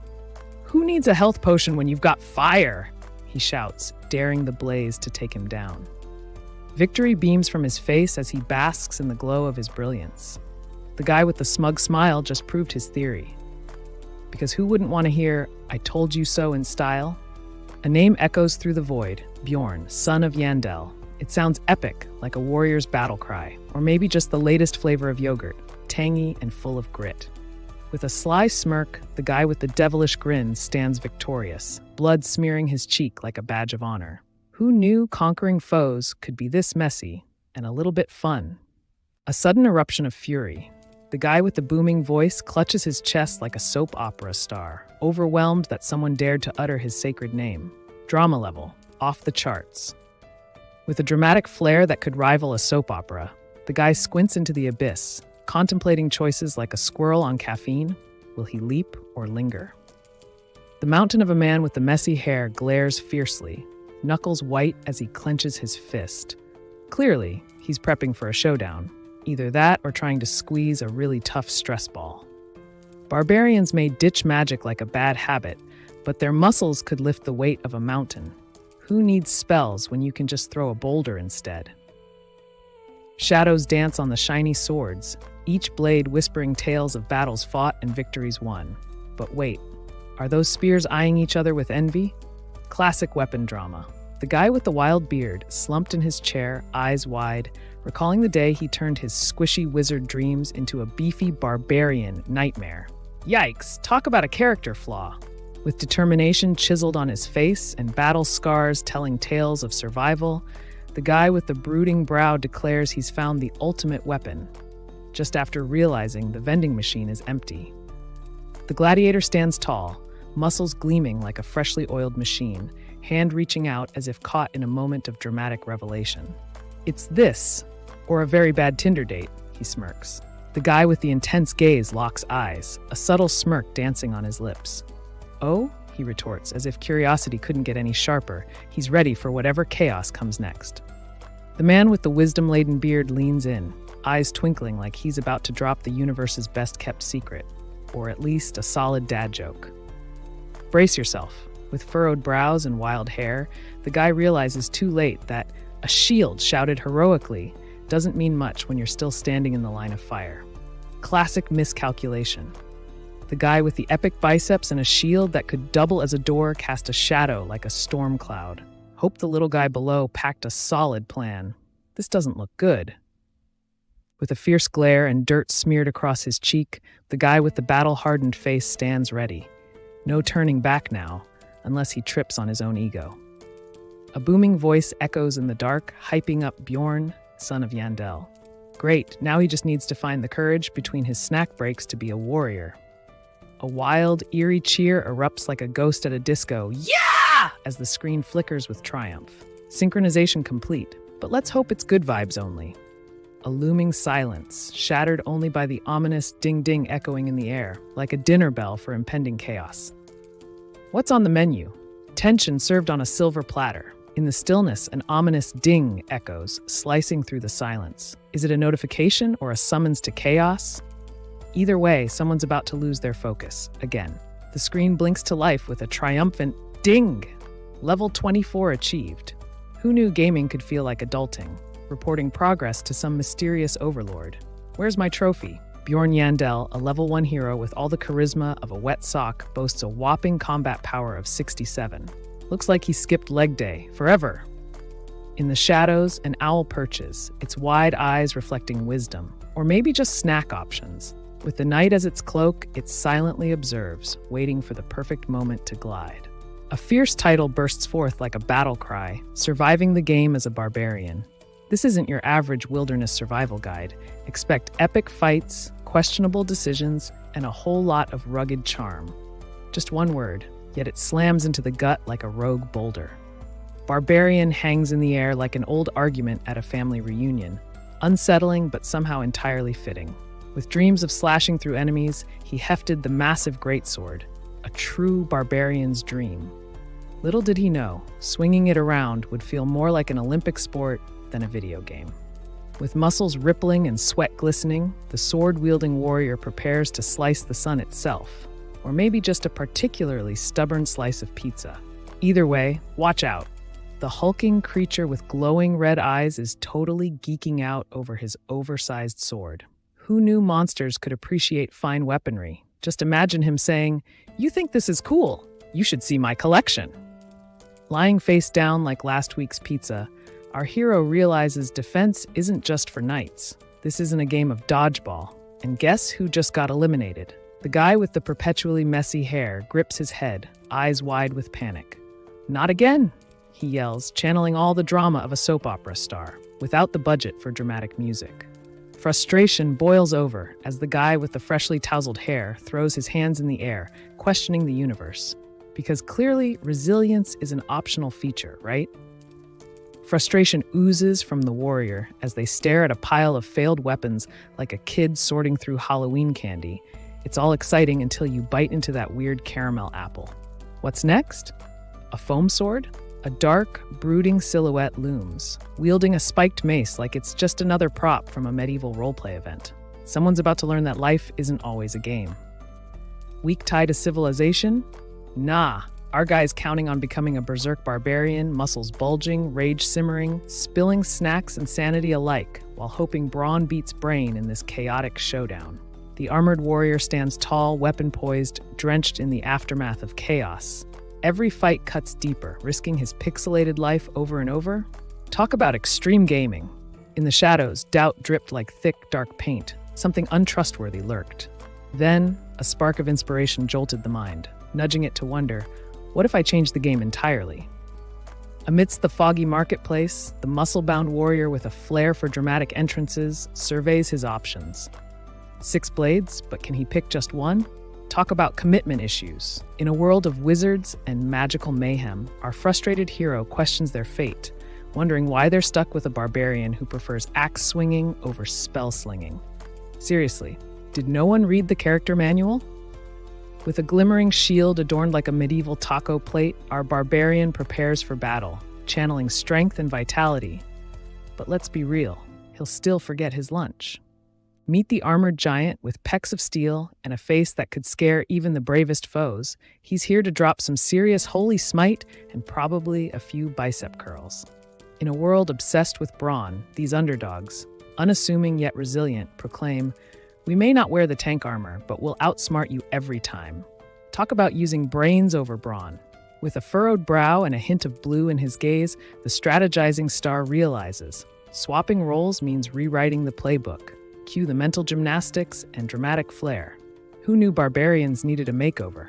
"Who needs a health potion when you've got fire?" he shouts, daring the blaze to take him down. Victory beams from his face as he basks in the glow of his brilliance. The guy with the smug smile just proved his theory. Because who wouldn't want to hear, "I told you so" in style? A name echoes through the void, Bjorn, son of Yandel. It sounds epic, like a warrior's battle cry, or maybe just the latest flavor of yogurt, tangy and full of grit. With a sly smirk, the guy with the devilish grin stands victorious, blood smearing his cheek like a badge of honor. Who knew conquering foes could be this messy and a little bit fun? A sudden eruption of fury. The guy with the booming voice clutches his chest like a soap opera star, overwhelmed that someone dared to utter his sacred name. Drama level, off the charts. With a dramatic flair that could rival a soap opera, the guy squints into the abyss, contemplating choices like a squirrel on caffeine. Will he leap or linger? The mountain of a man with the messy hair glares fiercely, knuckles white as he clenches his fist. Clearly, he's prepping for a showdown. Either that or trying to squeeze a really tough stress ball. Barbarians may ditch magic like a bad habit, but their muscles could lift the weight of a mountain. Who needs spells when you can just throw a boulder instead? Shadows dance on the shiny swords, each blade whispering tales of battles fought and victories won. But wait, are those spears eyeing each other with envy? Classic weapon drama. The guy with the wild beard, slumped in his chair, eyes wide, recalling the day he turned his squishy wizard dreams into a beefy barbarian nightmare. Yikes, talk about a character flaw. With determination chiseled on his face and battle scars telling tales of survival, the guy with the brooding brow declares he's found the ultimate weapon, just after realizing the vending machine is empty. The gladiator stands tall, muscles gleaming like a freshly oiled machine, hand reaching out as if caught in a moment of dramatic revelation. "It's this, or a very bad Tinder date," he smirks. The guy with the intense gaze locks eyes, a subtle smirk dancing on his lips. "Oh?" he retorts, as if curiosity couldn't get any sharper. He's ready for whatever chaos comes next. The man with the wisdom-laden beard leans in, eyes twinkling like he's about to drop the universe's best-kept secret, or at least a solid dad joke. Brace yourself. With furrowed brows and wild hair, the guy realizes too late that a shield shouted heroically doesn't mean much when you're still standing in the line of fire. Classic miscalculation. The guy with the epic biceps and a shield that could double as a door cast a shadow like a storm cloud. Hope the little guy below packed a solid plan. This doesn't look good. With a fierce glare and dirt smeared across his cheek, the guy with the battle-hardened face stands ready. No turning back now, unless he trips on his own ego. A booming voice echoes in the dark, hyping up Bjorn, son of Yandel. Great, now he just needs to find the courage between his snack breaks to be a warrior. A wild, eerie cheer erupts like a ghost at a disco, "Yeah!" as the screen flickers with triumph. Synchronization complete, but let's hope it's good vibes only. A looming silence, shattered only by the ominous ding-ding echoing in the air, like a dinner bell for impending chaos. What's on the menu? Tension served on a silver platter. In the stillness, an ominous ding echoes, slicing through the silence. Is it a notification or a summons to chaos? Either way, someone's about to lose their focus, again. The screen blinks to life with a triumphant ding! Level 24 achieved. Who knew gaming could feel like adulting? Reporting progress to some mysterious overlord. Where's my trophy? Bjorn Yandel, a level 1 hero with all the charisma of a wet sock, boasts a whopping combat power of 67. Looks like he skipped leg day, forever. In the shadows, an owl perches, its wide eyes reflecting wisdom, or maybe just snack options. With the night as its cloak, it silently observes, waiting for the perfect moment to glide. A fierce title bursts forth like a battle cry, surviving the game as a barbarian. This isn't your average wilderness survival guide. Expect epic fights, questionable decisions, and a whole lot of rugged charm. Just one word, yet it slams into the gut like a rogue boulder. Barbarian hangs in the air like an old argument at a family reunion, unsettling but somehow entirely fitting. With dreams of slashing through enemies, he hefted the massive greatsword, a true barbarian's dream. Little did he know, swinging it around would feel more like an Olympic sport than a video game. With muscles rippling and sweat glistening, the sword-wielding warrior prepares to slice the sun itself, or maybe just a particularly stubborn slice of pizza. Either way, watch out. The hulking creature with glowing red eyes is totally geeking out over his oversized sword. Who knew monsters could appreciate fine weaponry? Just imagine him saying, "You think this is cool? You should see my collection." Lying face down like last week's pizza, our hero realizes defense isn't just for knights. This isn't a game of dodgeball. And guess who just got eliminated? The guy with the perpetually messy hair grips his head, eyes wide with panic. "Not again," he yells, channeling all the drama of a soap opera star, without the budget for dramatic music. Frustration boils over as the guy with the freshly tousled hair throws his hands in the air, questioning the universe. Because clearly, resilience is an optional feature, right? Frustration oozes from the warrior as they stare at a pile of failed weapons like a kid sorting through Halloween candy. It's all exciting until you bite into that weird caramel apple. What's next? A foam sword? A dark, brooding silhouette looms, wielding a spiked mace like it's just another prop from a medieval roleplay event. Someone's about to learn that life isn't always a game. Weak tie to civilization? Nah, our guy's counting on becoming a berserk barbarian, muscles bulging, rage simmering, spilling snacks and sanity alike, while hoping brawn beats brain in this chaotic showdown. The armored warrior stands tall, weapon poised, drenched in the aftermath of chaos. Every fight cuts deeper, risking his pixelated life over and over. Talk about extreme gaming. In the shadows, doubt dripped like thick, dark paint. Something untrustworthy lurked. Then, a spark of inspiration jolted the mind, nudging it to wonder, what if I changed the game entirely? Amidst the foggy marketplace, the muscle-bound warrior with a flair for dramatic entrances surveys his options. 6 blades, but can he pick just one? Talk about commitment issues. In a world of wizards and magical mayhem, our frustrated hero questions their fate, wondering why they're stuck with a barbarian who prefers axe swinging over spell slinging. Seriously, did no one read the character manual? With a glimmering shield adorned like a medieval taco plate, our barbarian prepares for battle, channeling strength and vitality. But let's be real, he'll still forget his lunch. Meet the armored giant with pecs of steel and a face that could scare even the bravest foes. He's here to drop some serious holy smite and probably a few bicep curls. In a world obsessed with brawn, these underdogs, unassuming yet resilient, proclaim, "We may not wear the tank armor, but we'll outsmart you every time." Talk about using brains over brawn. With a furrowed brow and a hint of blue in his gaze, the strategizing star realizes, swapping roles means rewriting the playbook. Cue the mental gymnastics and dramatic flair. Who knew barbarians needed a makeover?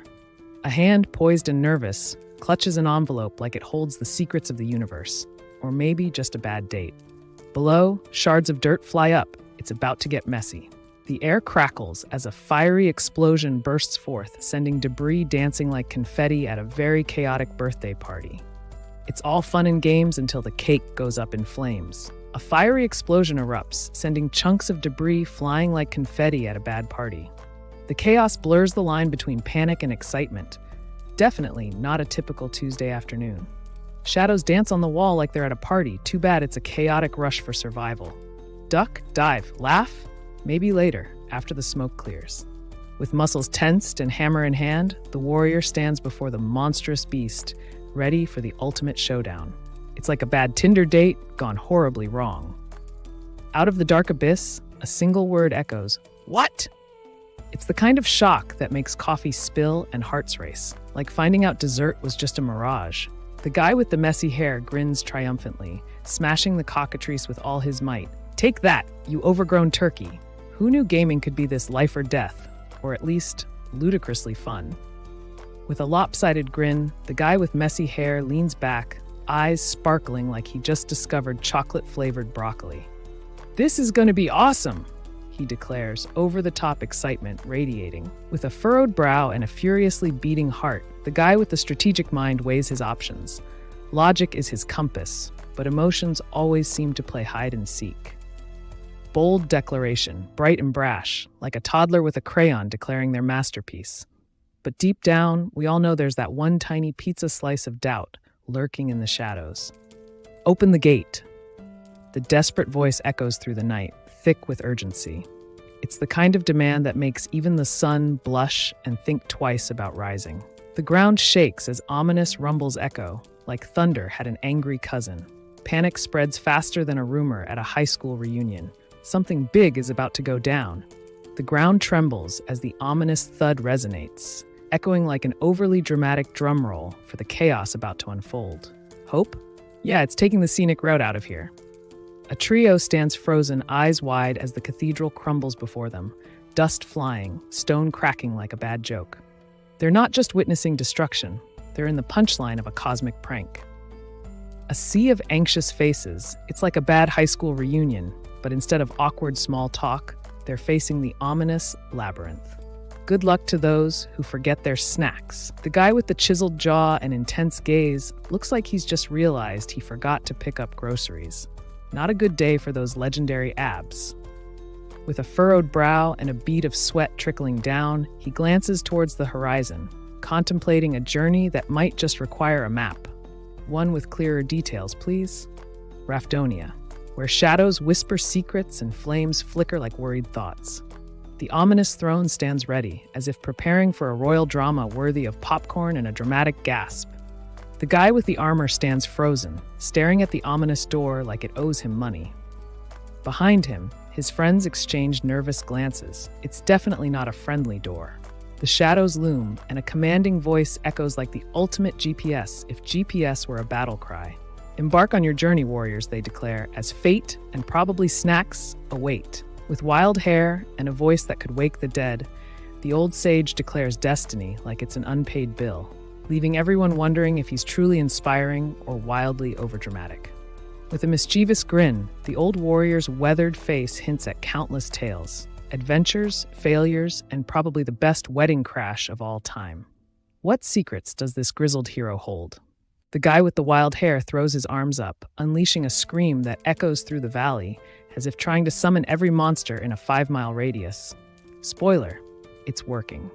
A hand, poised and nervous, clutches an envelope like it holds the secrets of the universe. Or maybe just a bad date. Below, shards of dirt fly up. It's about to get messy. The air crackles as a fiery explosion bursts forth, sending debris dancing like confetti at a very chaotic birthday party. It's all fun and games until the cake goes up in flames. A fiery explosion erupts, sending chunks of debris flying like confetti at a bad party. The chaos blurs the line between panic and excitement. Definitely not a typical Tuesday afternoon. Shadows dance on the wall like they're at a party. Too bad it's a chaotic rush for survival. Duck, dive, laugh? Maybe later, after the smoke clears. With muscles tensed and hammer in hand, the warrior stands before the monstrous beast, ready for the ultimate showdown. It's like a bad Tinder date gone horribly wrong. Out of the dark abyss, a single word echoes, "What?" It's the kind of shock that makes coffee spill and hearts race, like finding out dessert was just a mirage. The guy with the messy hair grins triumphantly, smashing the cockatrice with all his might. "Take that, you overgrown turkey." Who knew gaming could be this life or death, or at least ludicrously fun? With a lopsided grin, the guy with messy hair leans back, eyes sparkling like he just discovered chocolate-flavored broccoli. "This is going to be awesome," he declares, over-the-top excitement radiating. With a furrowed brow and a furiously beating heart, the guy with the strategic mind weighs his options. Logic is his compass, but emotions always seem to play hide-and-seek. Bold declaration, bright and brash, like a toddler with a crayon declaring their masterpiece. But deep down, we all know there's that one tiny pizza slice of doubt lurking in the shadows. "Open the gate." The desperate voice echoes through the night, thick with urgency. It's the kind of demand that makes even the sun blush and think twice about rising. The ground shakes as ominous rumbles echo, like thunder had an angry cousin. Panic spreads faster than a rumor at a high school reunion. Something big is about to go down. The ground trembles as the ominous thud resonates, echoing like an overly dramatic drum roll for the chaos about to unfold. Hope? Yeah, it's taking the scenic route out of here. A trio stands frozen, eyes wide as the cathedral crumbles before them, dust flying, stone cracking like a bad joke. They're not just witnessing destruction, they're in the punchline of a cosmic prank. A sea of anxious faces, it's like a bad high school reunion, but instead of awkward small talk, they're facing the ominous labyrinth. Good luck to those who forget their snacks. The guy with the chiseled jaw and intense gaze looks like he's just realized he forgot to pick up groceries. Not a good day for those legendary abs. With a furrowed brow and a bead of sweat trickling down, he glances towards the horizon, contemplating a journey that might just require a map. One with clearer details, please. Rafdonia, where shadows whisper secrets and flames flicker like worried thoughts. The ominous throne stands ready, as if preparing for a royal drama worthy of popcorn and a dramatic gasp. The guy with the armor stands frozen, staring at the ominous door like it owes him money. Behind him, his friends exchange nervous glances. It's definitely not a friendly door. The shadows loom, and a commanding voice echoes like the ultimate GPS if GPS were a battle cry. Embark on your journey, warriors, they declare, as fate and probably snacks await. With wild hair and a voice that could wake the dead, the old sage declares destiny like it's an unpaid bill, leaving everyone wondering if he's truly inspiring or wildly overdramatic. With a mischievous grin, the old warrior's weathered face hints at countless tales, adventures, failures, and probably the best wedding crash of all time. What secrets does this grizzled hero hold? The guy with the wild hair throws his arms up, unleashing a scream that echoes through the valley, as if trying to summon every monster in a 5-mile radius. Spoiler, it's working.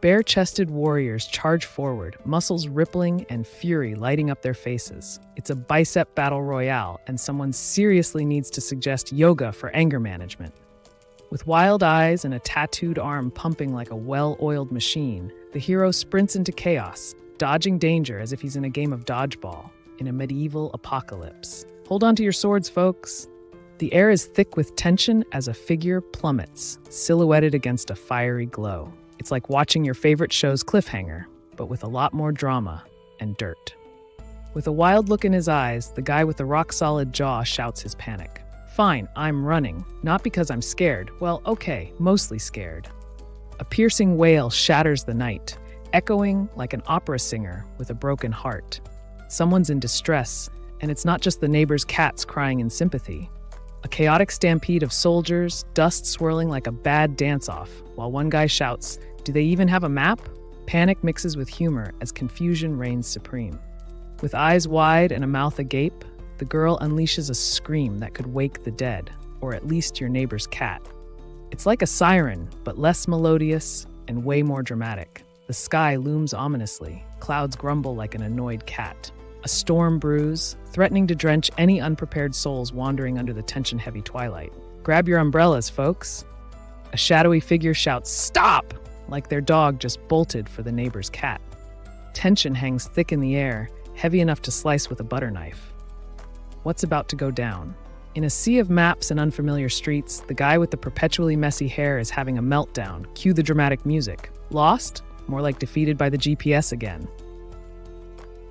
Bare-chested warriors charge forward, muscles rippling and fury lighting up their faces. It's a bicep battle royale, and someone seriously needs to suggest yoga for anger management. With wild eyes and a tattooed arm pumping like a well-oiled machine, the hero sprints into chaos, dodging danger as if he's in a game of dodgeball in a medieval apocalypse. Hold on to your swords, folks. The air is thick with tension as a figure plummets, silhouetted against a fiery glow. It's like watching your favorite show's cliffhanger, but with a lot more drama and dirt. With a wild look in his eyes, the guy with the rock-solid jaw shouts his panic. Fine, I'm running. Not because I'm scared. Well, okay, mostly scared. A piercing wail shatters the night, echoing like an opera singer with a broken heart. Someone's in distress, and it's not just the neighbor's cats crying in sympathy. A chaotic stampede of soldiers, dust swirling like a bad dance-off, while one guy shouts, "Do they even have a map?" Panic mixes with humor as confusion reigns supreme. With eyes wide and a mouth agape, the girl unleashes a scream that could wake the dead, or at least your neighbor's cat. It's like a siren, but less melodious and way more dramatic. The sky looms ominously, clouds grumble like an annoyed cat. A storm brews, threatening to drench any unprepared souls wandering under the tension-heavy twilight. Grab your umbrellas, folks. A shadowy figure shouts, "Stop!" like their dog just bolted for the neighbor's cat. Tension hangs thick in the air, heavy enough to slice with a butter knife. What's about to go down? In a sea of maps and unfamiliar streets, the guy with the perpetually messy hair is having a meltdown. Cue the dramatic music. Lost? More like defeated by the GPS again.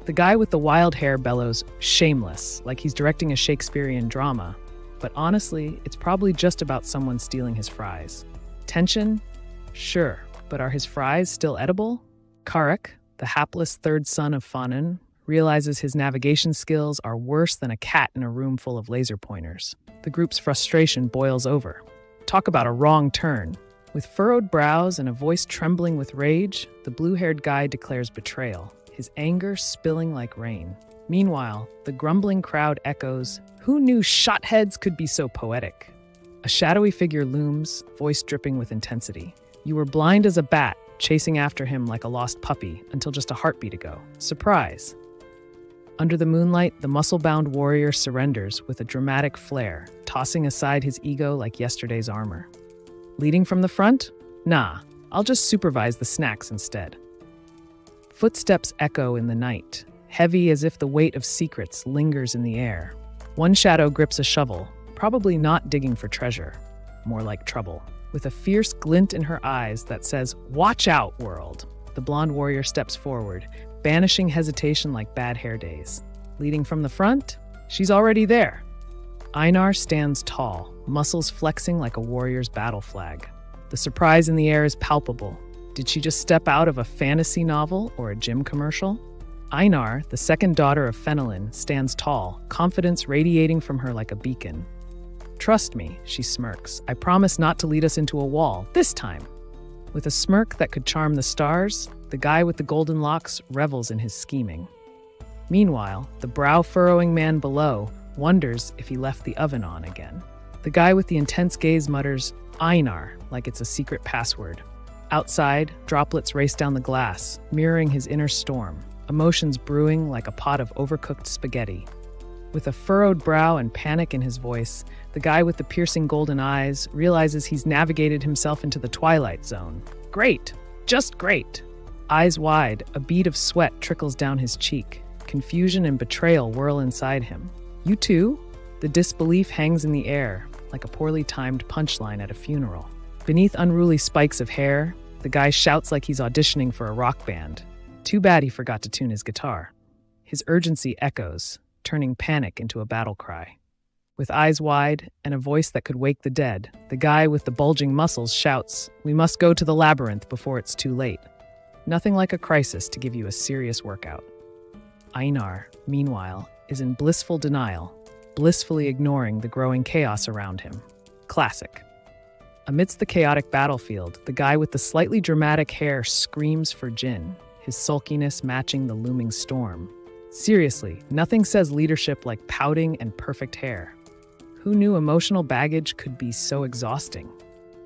The guy with the wild hair bellows, "Shameless," like he's directing a Shakespearean drama. But honestly, it's probably just about someone stealing his fries. Tension? Sure, but are his fries still edible? Karek, the hapless third son of Fanon, realizes his navigation skills are worse than a cat in a room full of laser pointers. The group's frustration boils over. Talk about a wrong turn. With furrowed brows and a voice trembling with rage, the blue-haired guy declares betrayal, his anger spilling like rain. Meanwhile, the grumbling crowd echoes, "Who knew shotheads could be so poetic?" A shadowy figure looms, voice dripping with intensity. You were blind as a bat, chasing after him like a lost puppy until just a heartbeat ago. Surprise! Under the moonlight, the muscle-bound warrior surrenders with a dramatic flair, tossing aside his ego like yesterday's armor. Leading from the front? Nah, I'll just supervise the snacks instead. Footsteps echo in the night, heavy as if the weight of secrets lingers in the air. One shadow grips a shovel, probably not digging for treasure, more like trouble. With a fierce glint in her eyes that says, "Watch out, world," the blonde warrior steps forward, banishing hesitation like bad hair days. Leading from the front? She's already there. Einar stands tall, muscles flexing like a warrior's battle flag. The surprise in the air is palpable. Did she just step out of a fantasy novel or a gym commercial? Einar, the second daughter of Fenelon, stands tall, confidence radiating from her like a beacon. "Trust me," she smirks. "I promise not to lead us into a wall, this time." With a smirk that could charm the stars, the guy with the golden locks revels in his scheming. Meanwhile, the brow-furrowing man below wonders if he left the oven on again. The guy with the intense gaze mutters, "Einar," like it's a secret password. Outside, droplets race down the glass, mirroring his inner storm, emotions brewing like a pot of overcooked spaghetti. With a furrowed brow and panic in his voice, the guy with the piercing golden eyes realizes he's navigated himself into the twilight zone. Great! Just great! Eyes wide, a bead of sweat trickles down his cheek. Confusion and betrayal whirl inside him. "You too?" The disbelief hangs in the air, like a poorly timed punchline at a funeral. Beneath unruly spikes of hair, the guy shouts like he's auditioning for a rock band. Too bad he forgot to tune his guitar. His urgency echoes, turning panic into a battle cry. With eyes wide and a voice that could wake the dead, the guy with the bulging muscles shouts, "We must go to the labyrinth before it's too late." Nothing like a crisis to give you a serious workout. Einar, meanwhile, is in blissful denial, blissfully ignoring the growing chaos around him. Classic. Amidst the chaotic battlefield, the guy with the slightly dramatic hair screams for Jin, his sulkiness matching the looming storm. Seriously, nothing says leadership like pouting and perfect hair. Who knew emotional baggage could be so exhausting?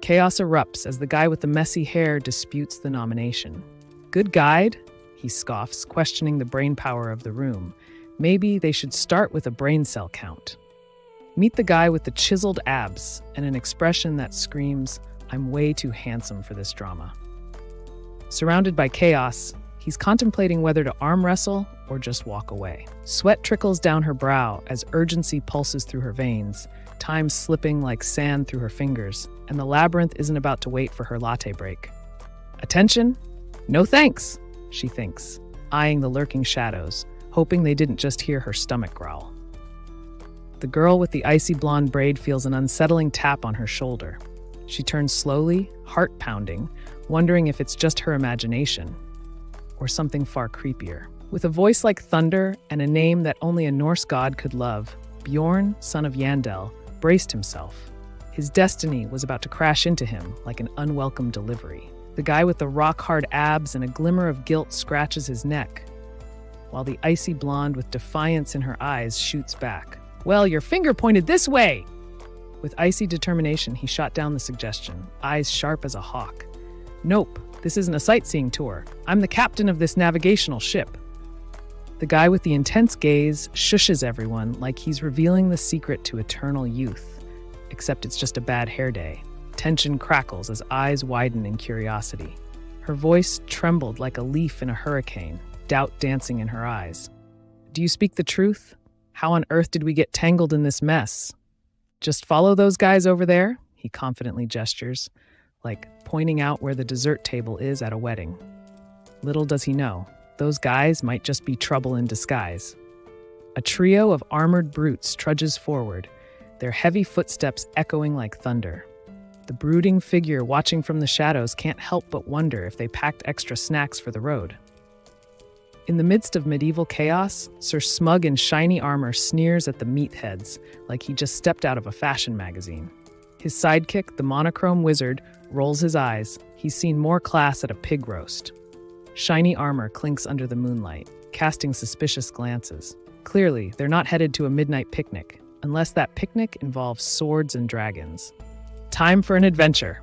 Chaos erupts as the guy with the messy hair disputes the nomination. "Good guide?" he scoffs, questioning the brain power of the room. Maybe they should start with a brain cell count. Meet the guy with the chiseled abs and an expression that screams, "I'm way too handsome for this drama." Surrounded by chaos, he's contemplating whether to arm wrestle or just walk away. Sweat trickles down her brow as urgency pulses through her veins, time slipping like sand through her fingers, and the labyrinth isn't about to wait for her latte break. "Attention? No thanks," she thinks, eyeing the lurking shadows, hoping they didn't just hear her stomach growl. The girl with the icy blonde braid feels an unsettling tap on her shoulder. She turns slowly, heart pounding, wondering if it's just her imagination or something far creepier. With a voice like thunder and a name that only a Norse god could love, Bjorn, son of Yandel, braced himself. His destiny was about to crash into him like an unwelcome delivery. The guy with the rock-hard abs and a glimmer of guilt scratches his neck, while the icy blonde with defiance in her eyes shoots back. "Well, your finger pointed this way!" With icy determination, he shot down the suggestion, eyes sharp as a hawk. "Nope, this isn't a sightseeing tour. I'm the captain of this navigational ship." The guy with the intense gaze shushes everyone like he's revealing the secret to eternal youth, except it's just a bad hair day. Tension crackles as eyes widen in curiosity. Her voice trembled like a leaf in a hurricane, doubt dancing in her eyes. "Do you speak the truth? How on earth did we get tangled in this mess?" "Just follow those guys over there," he confidently gestures, like pointing out where the dessert table is at a wedding. Little does he know, those guys might just be trouble in disguise. A trio of armored brutes trudges forward, their heavy footsteps echoing like thunder. The brooding figure watching from the shadows can't help but wonder if they packed extra snacks for the road. In the midst of medieval chaos, Sir Smug in shiny armor sneers at the meatheads like he just stepped out of a fashion magazine. His sidekick, the monochrome wizard, rolls his eyes. He's seen more class at a pig roast. Shiny armor clinks under the moonlight, casting suspicious glances. Clearly, they're not headed to a midnight picnic, unless that picnic involves swords and dragons. Time for an adventure.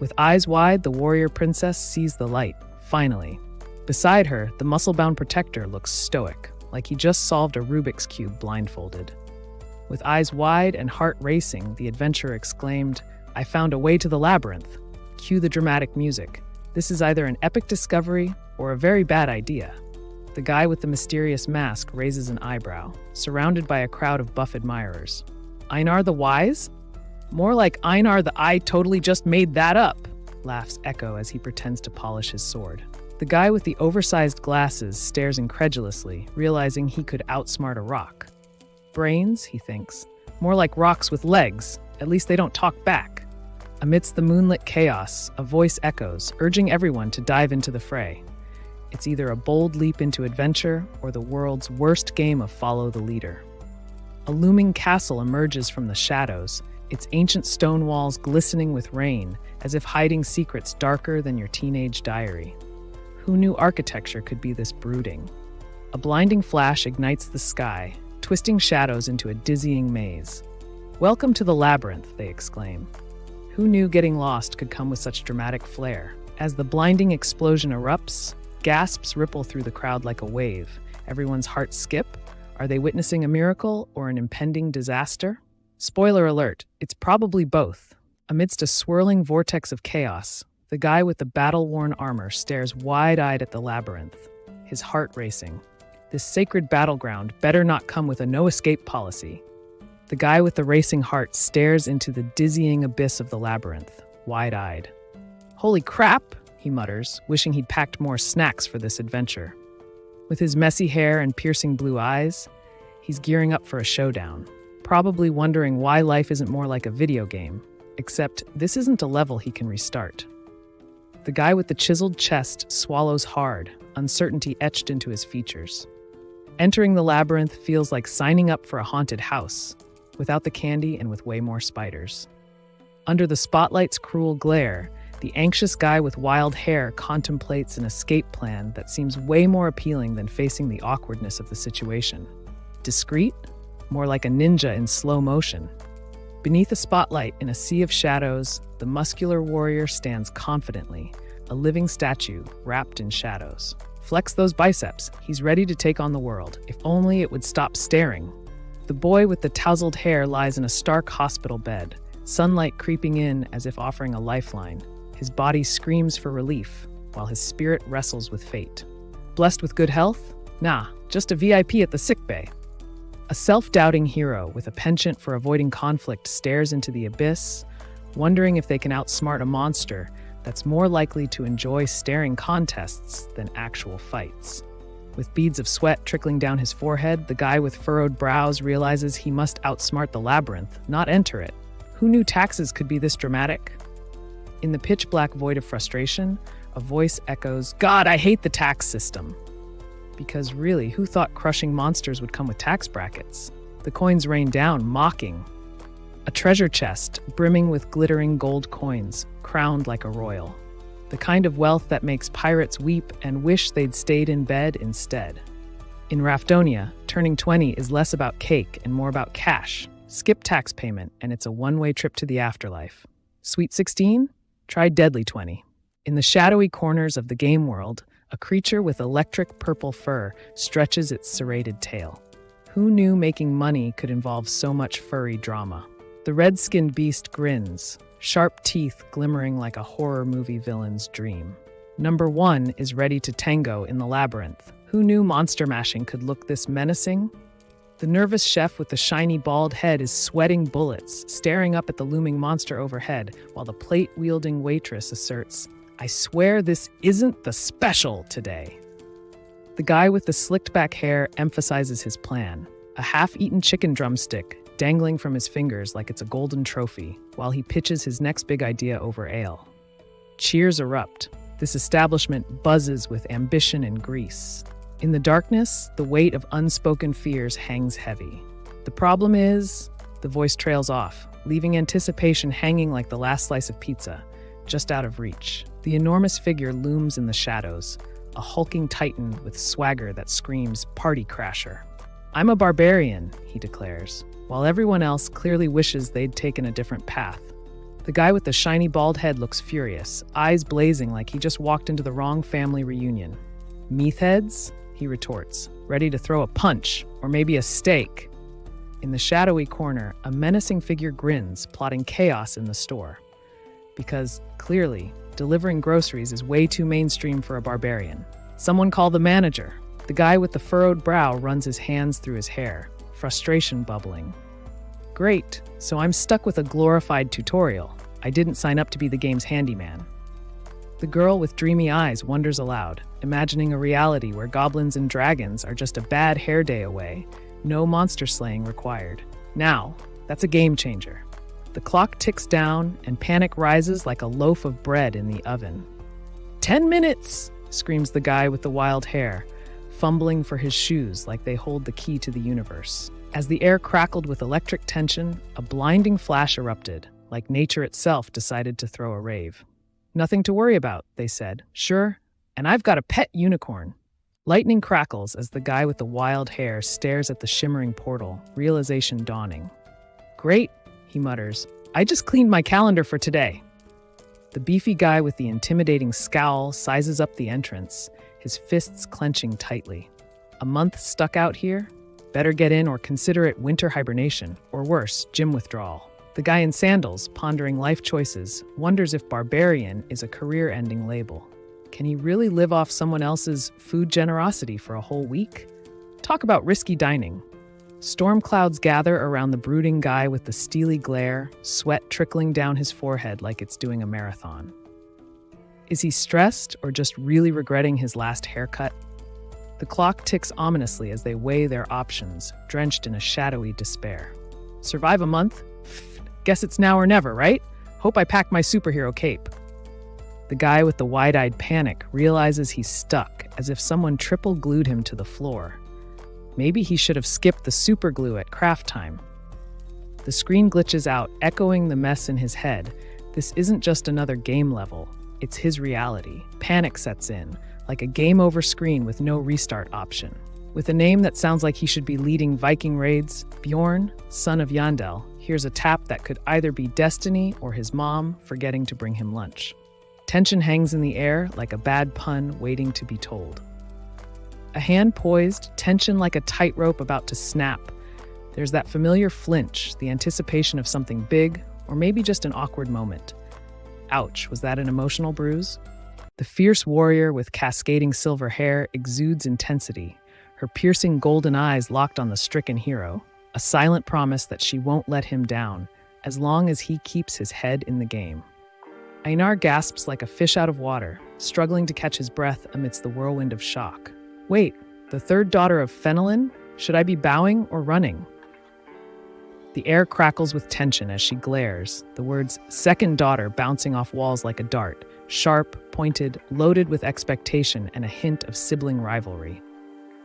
With eyes wide, the warrior princess sees the light, finally. Beside her, the muscle-bound protector looks stoic, like he just solved a Rubik's Cube blindfolded. With eyes wide and heart racing, the adventurer exclaimed, "I found a way to the labyrinth." Cue the dramatic music. This is either an epic discovery or a very bad idea. The guy with the mysterious mask raises an eyebrow, surrounded by a crowd of buff admirers. Einar the Wise? More like Einar the I totally just made that up, laughs Echo as he pretends to polish his sword. The guy with the oversized glasses stares incredulously, realizing he could outsmart a rock. Brains, he thinks. More like rocks with legs. At least they don't talk back. Amidst the moonlit chaos, a voice echoes, urging everyone to dive into the fray. It's either a bold leap into adventure or the world's worst game of follow the leader. A looming castle emerges from the shadows, its ancient stone walls glistening with rain, as if hiding secrets darker than your teenage diary. Who knew architecture could be this brooding? A blinding flash ignites the sky, twisting shadows into a dizzying maze. "Welcome to the labyrinth," they exclaim. Who knew getting lost could come with such dramatic flair? As the blinding explosion erupts, gasps ripple through the crowd like a wave. Everyone's hearts skip. Are they witnessing a miracle or an impending disaster? Spoiler alert, it's probably both. Amidst a swirling vortex of chaos, the guy with the battle-worn armor stares wide-eyed at the labyrinth, his heart racing. This sacred battleground better not come with a no-escape policy. The guy with the racing heart stares into the dizzying abyss of the labyrinth, wide-eyed. "Holy crap," he mutters, wishing he'd packed more snacks for this adventure. With his messy hair and piercing blue eyes, he's gearing up for a showdown, probably wondering why life isn't more like a video game, except this isn't a level he can restart. The guy with the chiseled chest swallows hard, uncertainty etched into his features. Entering the labyrinth feels like signing up for a haunted house, without the candy and with way more spiders. Under the spotlight's cruel glare, the anxious guy with wild hair contemplates an escape plan that seems way more appealing than facing the awkwardness of the situation. Discreet? More like a ninja in slow motion. Beneath a spotlight in a sea of shadows, the muscular warrior stands confidently, a living statue wrapped in shadows. Flex those biceps, he's ready to take on the world, if only it would stop staring. The boy with the tousled hair lies in a stark hospital bed, sunlight creeping in as if offering a lifeline. His body screams for relief, while his spirit wrestles with fate. Blessed with good health? Nah, just a VIP at the sickbay. A self-doubting hero with a penchant for avoiding conflict stares into the abyss, wondering if they can outsmart a monster that's more likely to enjoy staring contests than actual fights. With beads of sweat trickling down his forehead, the guy with furrowed brows realizes he must outsmart the labyrinth, not enter it. Who knew taxes could be this dramatic? In the pitch-black void of frustration, a voice echoes, "God, I hate the tax system." Because really, who thought crushing monsters would come with tax brackets? The coins rain down, mocking. A treasure chest, brimming with glittering gold coins, crowned like a royal. The kind of wealth that makes pirates weep and wish they'd stayed in bed instead. In Rafdonia, turning 20 is less about cake and more about cash. Skip tax payment, and it's a one-way trip to the afterlife. Sweet 16? Try Deadly 20. In the shadowy corners of the game world, a creature with electric purple fur stretches its serrated tail. Who knew making money could involve so much furry drama? The red-skinned beast grins, sharp teeth glimmering like a horror movie villain's dream. Number 1 is ready to tango in the labyrinth. Who knew monster mashing could look this menacing? The nervous chef with the shiny bald head is sweating bullets, staring up at the looming monster overhead, while the plate-wielding waitress asserts, "I swear this isn't the special today." The guy with the slicked-back hair emphasizes his plan. A half-eaten chicken drumstick, dangling from his fingers like it's a golden trophy, while he pitches his next big idea over ale. Cheers erupt. This establishment buzzes with ambition and grease. In the darkness, the weight of unspoken fears hangs heavy. The problem is, the voice trails off, leaving anticipation hanging like the last slice of pizza, just out of reach. The enormous figure looms in the shadows, a hulking titan with swagger that screams party crasher. "I'm a barbarian," he declares, while everyone else clearly wishes they'd taken a different path. The guy with the shiny bald head looks furious, eyes blazing like he just walked into the wrong family reunion. "Meatheads?" he retorts, ready to throw a punch, or maybe a steak. In the shadowy corner, a menacing figure grins, plotting chaos in the store. Because, clearly, delivering groceries is way too mainstream for a barbarian. "Someone call the manager." The guy with the furrowed brow runs his hands through his hair, frustration bubbling. "Great, so I'm stuck with a glorified tutorial. I didn't sign up to be the game's handyman." The girl with dreamy eyes wonders aloud, imagining a reality where goblins and dragons are just a bad hair day away, no monster slaying required. Now, that's a game changer. The clock ticks down, and panic rises like a loaf of bread in the oven. 10 minutes, screams the guy with the wild hair, fumbling for his shoes like they hold the key to the universe. As the air crackled with electric tension, a blinding flash erupted, like nature itself decided to throw a rave. "Nothing to worry about," they said. "Sure, and I've got a pet unicorn." Lightning crackles as the guy with the wild hair stares at the shimmering portal, realization dawning. "Great," he mutters. "I just cleaned my calendar for today." The beefy guy with the intimidating scowl sizes up the entrance, his fists clenching tightly. "A month stuck out here? Better get in or consider it winter hibernation, or worse, gym withdrawal." The guy in sandals, pondering life choices, wonders if barbarian is a career-ending label. Can he really live off someone else's food generosity for a whole week? Talk about risky dining. Storm clouds gather around the brooding guy with the steely glare, sweat trickling down his forehead like it's doing a marathon. Is he stressed or just really regretting his last haircut? The clock ticks ominously as they weigh their options, drenched in a shadowy despair. Survive a month? Guess it's now or never, right? Hope I packed my superhero cape. The guy with the wide-eyed panic realizes he's stuck, as if someone triple glued him to the floor. Maybe he should have skipped the super glue at craft time. The screen glitches out, echoing the mess in his head. This isn't just another game level, it's his reality. Panic sets in, like a game over screen with no restart option. With a name that sounds like he should be leading Viking raids, Bjorn, son of Yandel, hears a tap that could either be destiny or his mom forgetting to bring him lunch. Tension hangs in the air like a bad pun waiting to be told. A hand poised, tension like a tightrope about to snap. There's that familiar flinch, the anticipation of something big, or maybe just an awkward moment. Ouch, was that an emotional bruise? The fierce warrior with cascading silver hair exudes intensity, her piercing golden eyes locked on the stricken hero, a silent promise that she won't let him down, as long as he keeps his head in the game. Einar gasps like a fish out of water, struggling to catch his breath amidst the whirlwind of shock. Wait, the third daughter of Fenelon? Should I be bowing or running? The air crackles with tension as she glares, the words second daughter bouncing off walls like a dart, sharp, pointed, loaded with expectation and a hint of sibling rivalry.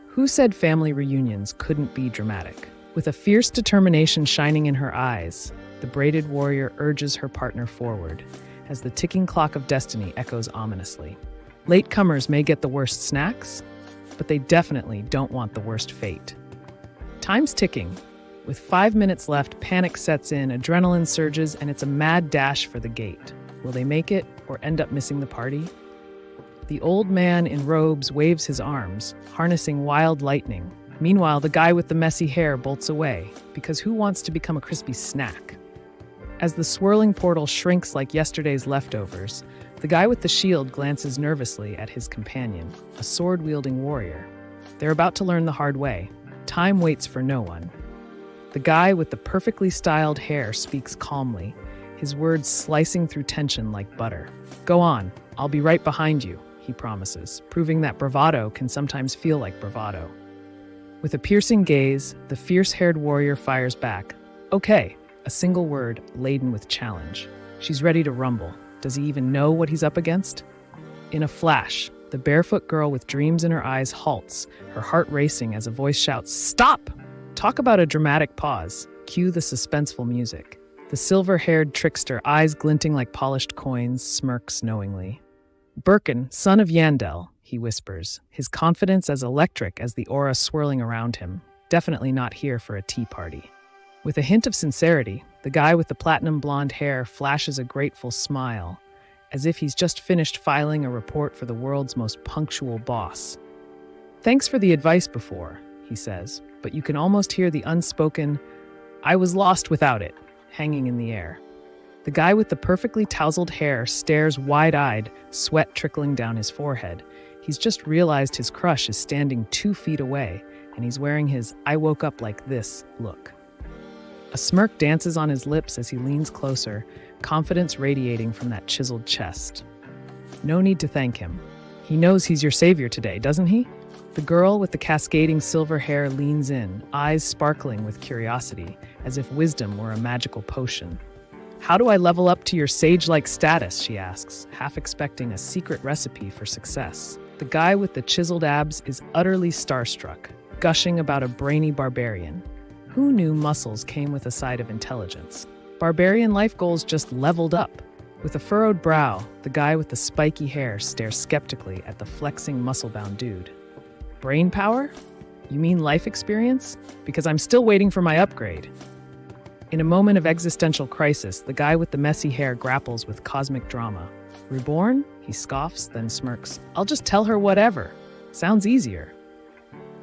Who said family reunions couldn't be dramatic? With a fierce determination shining in her eyes, the braided warrior urges her partner forward, as the ticking clock of destiny echoes ominously. Latecomers may get the worst snacks, but they definitely don't want the worst fate. Time's ticking. With 5 minutes left, panic sets in, adrenaline surges, and it's a mad dash for the gate. Will they make it or end up missing the party? The old man in robes waves his arms, harnessing wild lightning. Meanwhile, the guy with the messy hair bolts away, because who wants to become a crispy snack? As the swirling portal shrinks like yesterday's leftovers, the guy with the shield glances nervously at his companion, a sword-wielding warrior. They're about to learn the hard way. Time waits for no one. The guy with the perfectly styled hair speaks calmly, his words slicing through tension like butter. "Go on, I'll be right behind you," he promises, proving that bravado can sometimes feel like bravado. With a piercing gaze, the fierce-haired warrior fires back, Okay, a single word laden with challenge. She's ready to rumble. Does he even know what he's up against? In a flash, the barefoot girl with dreams in her eyes halts, her heart racing as a voice shouts, "Stop!" Talk about a dramatic pause. Cue the suspenseful music. The silver-haired trickster, eyes glinting like polished coins, smirks knowingly. "Birkin, son of Yandel," he whispers, his confidence as electric as the aura swirling around him. Definitely not here for a tea party. With a hint of sincerity, the guy with the platinum blonde hair flashes a grateful smile, as if he's just finished filing a report for the world's most punctual boss. "Thanks for the advice before," he says, but you can almost hear the unspoken, "I was lost without it," hanging in the air. The guy with the perfectly tousled hair stares wide-eyed, sweat trickling down his forehead. He's just realized his crush is standing 2 feet away, and he's wearing his "I woke up like this" look. A smirk dances on his lips as he leans closer, confidence radiating from that chiseled chest. No need to thank him. He knows he's your savior today, doesn't he? The girl with the cascading silver hair leans in, eyes sparkling with curiosity, as if wisdom were a magical potion. "How do I level up to your sage-like status?" she asks, half expecting a secret recipe for success. The guy with the chiseled abs is utterly starstruck, gushing about a brainy barbarian. Who knew muscles came with a side of intelligence? Barbarian life goals just leveled up. With a furrowed brow, the guy with the spiky hair stares skeptically at the flexing muscle-bound dude. "Brain power? You mean life experience? Because I'm still waiting for my upgrade." In a moment of existential crisis, the guy with the messy hair grapples with cosmic drama. "Reborn?" He scoffs, then smirks. "I'll just tell her whatever. Sounds easier."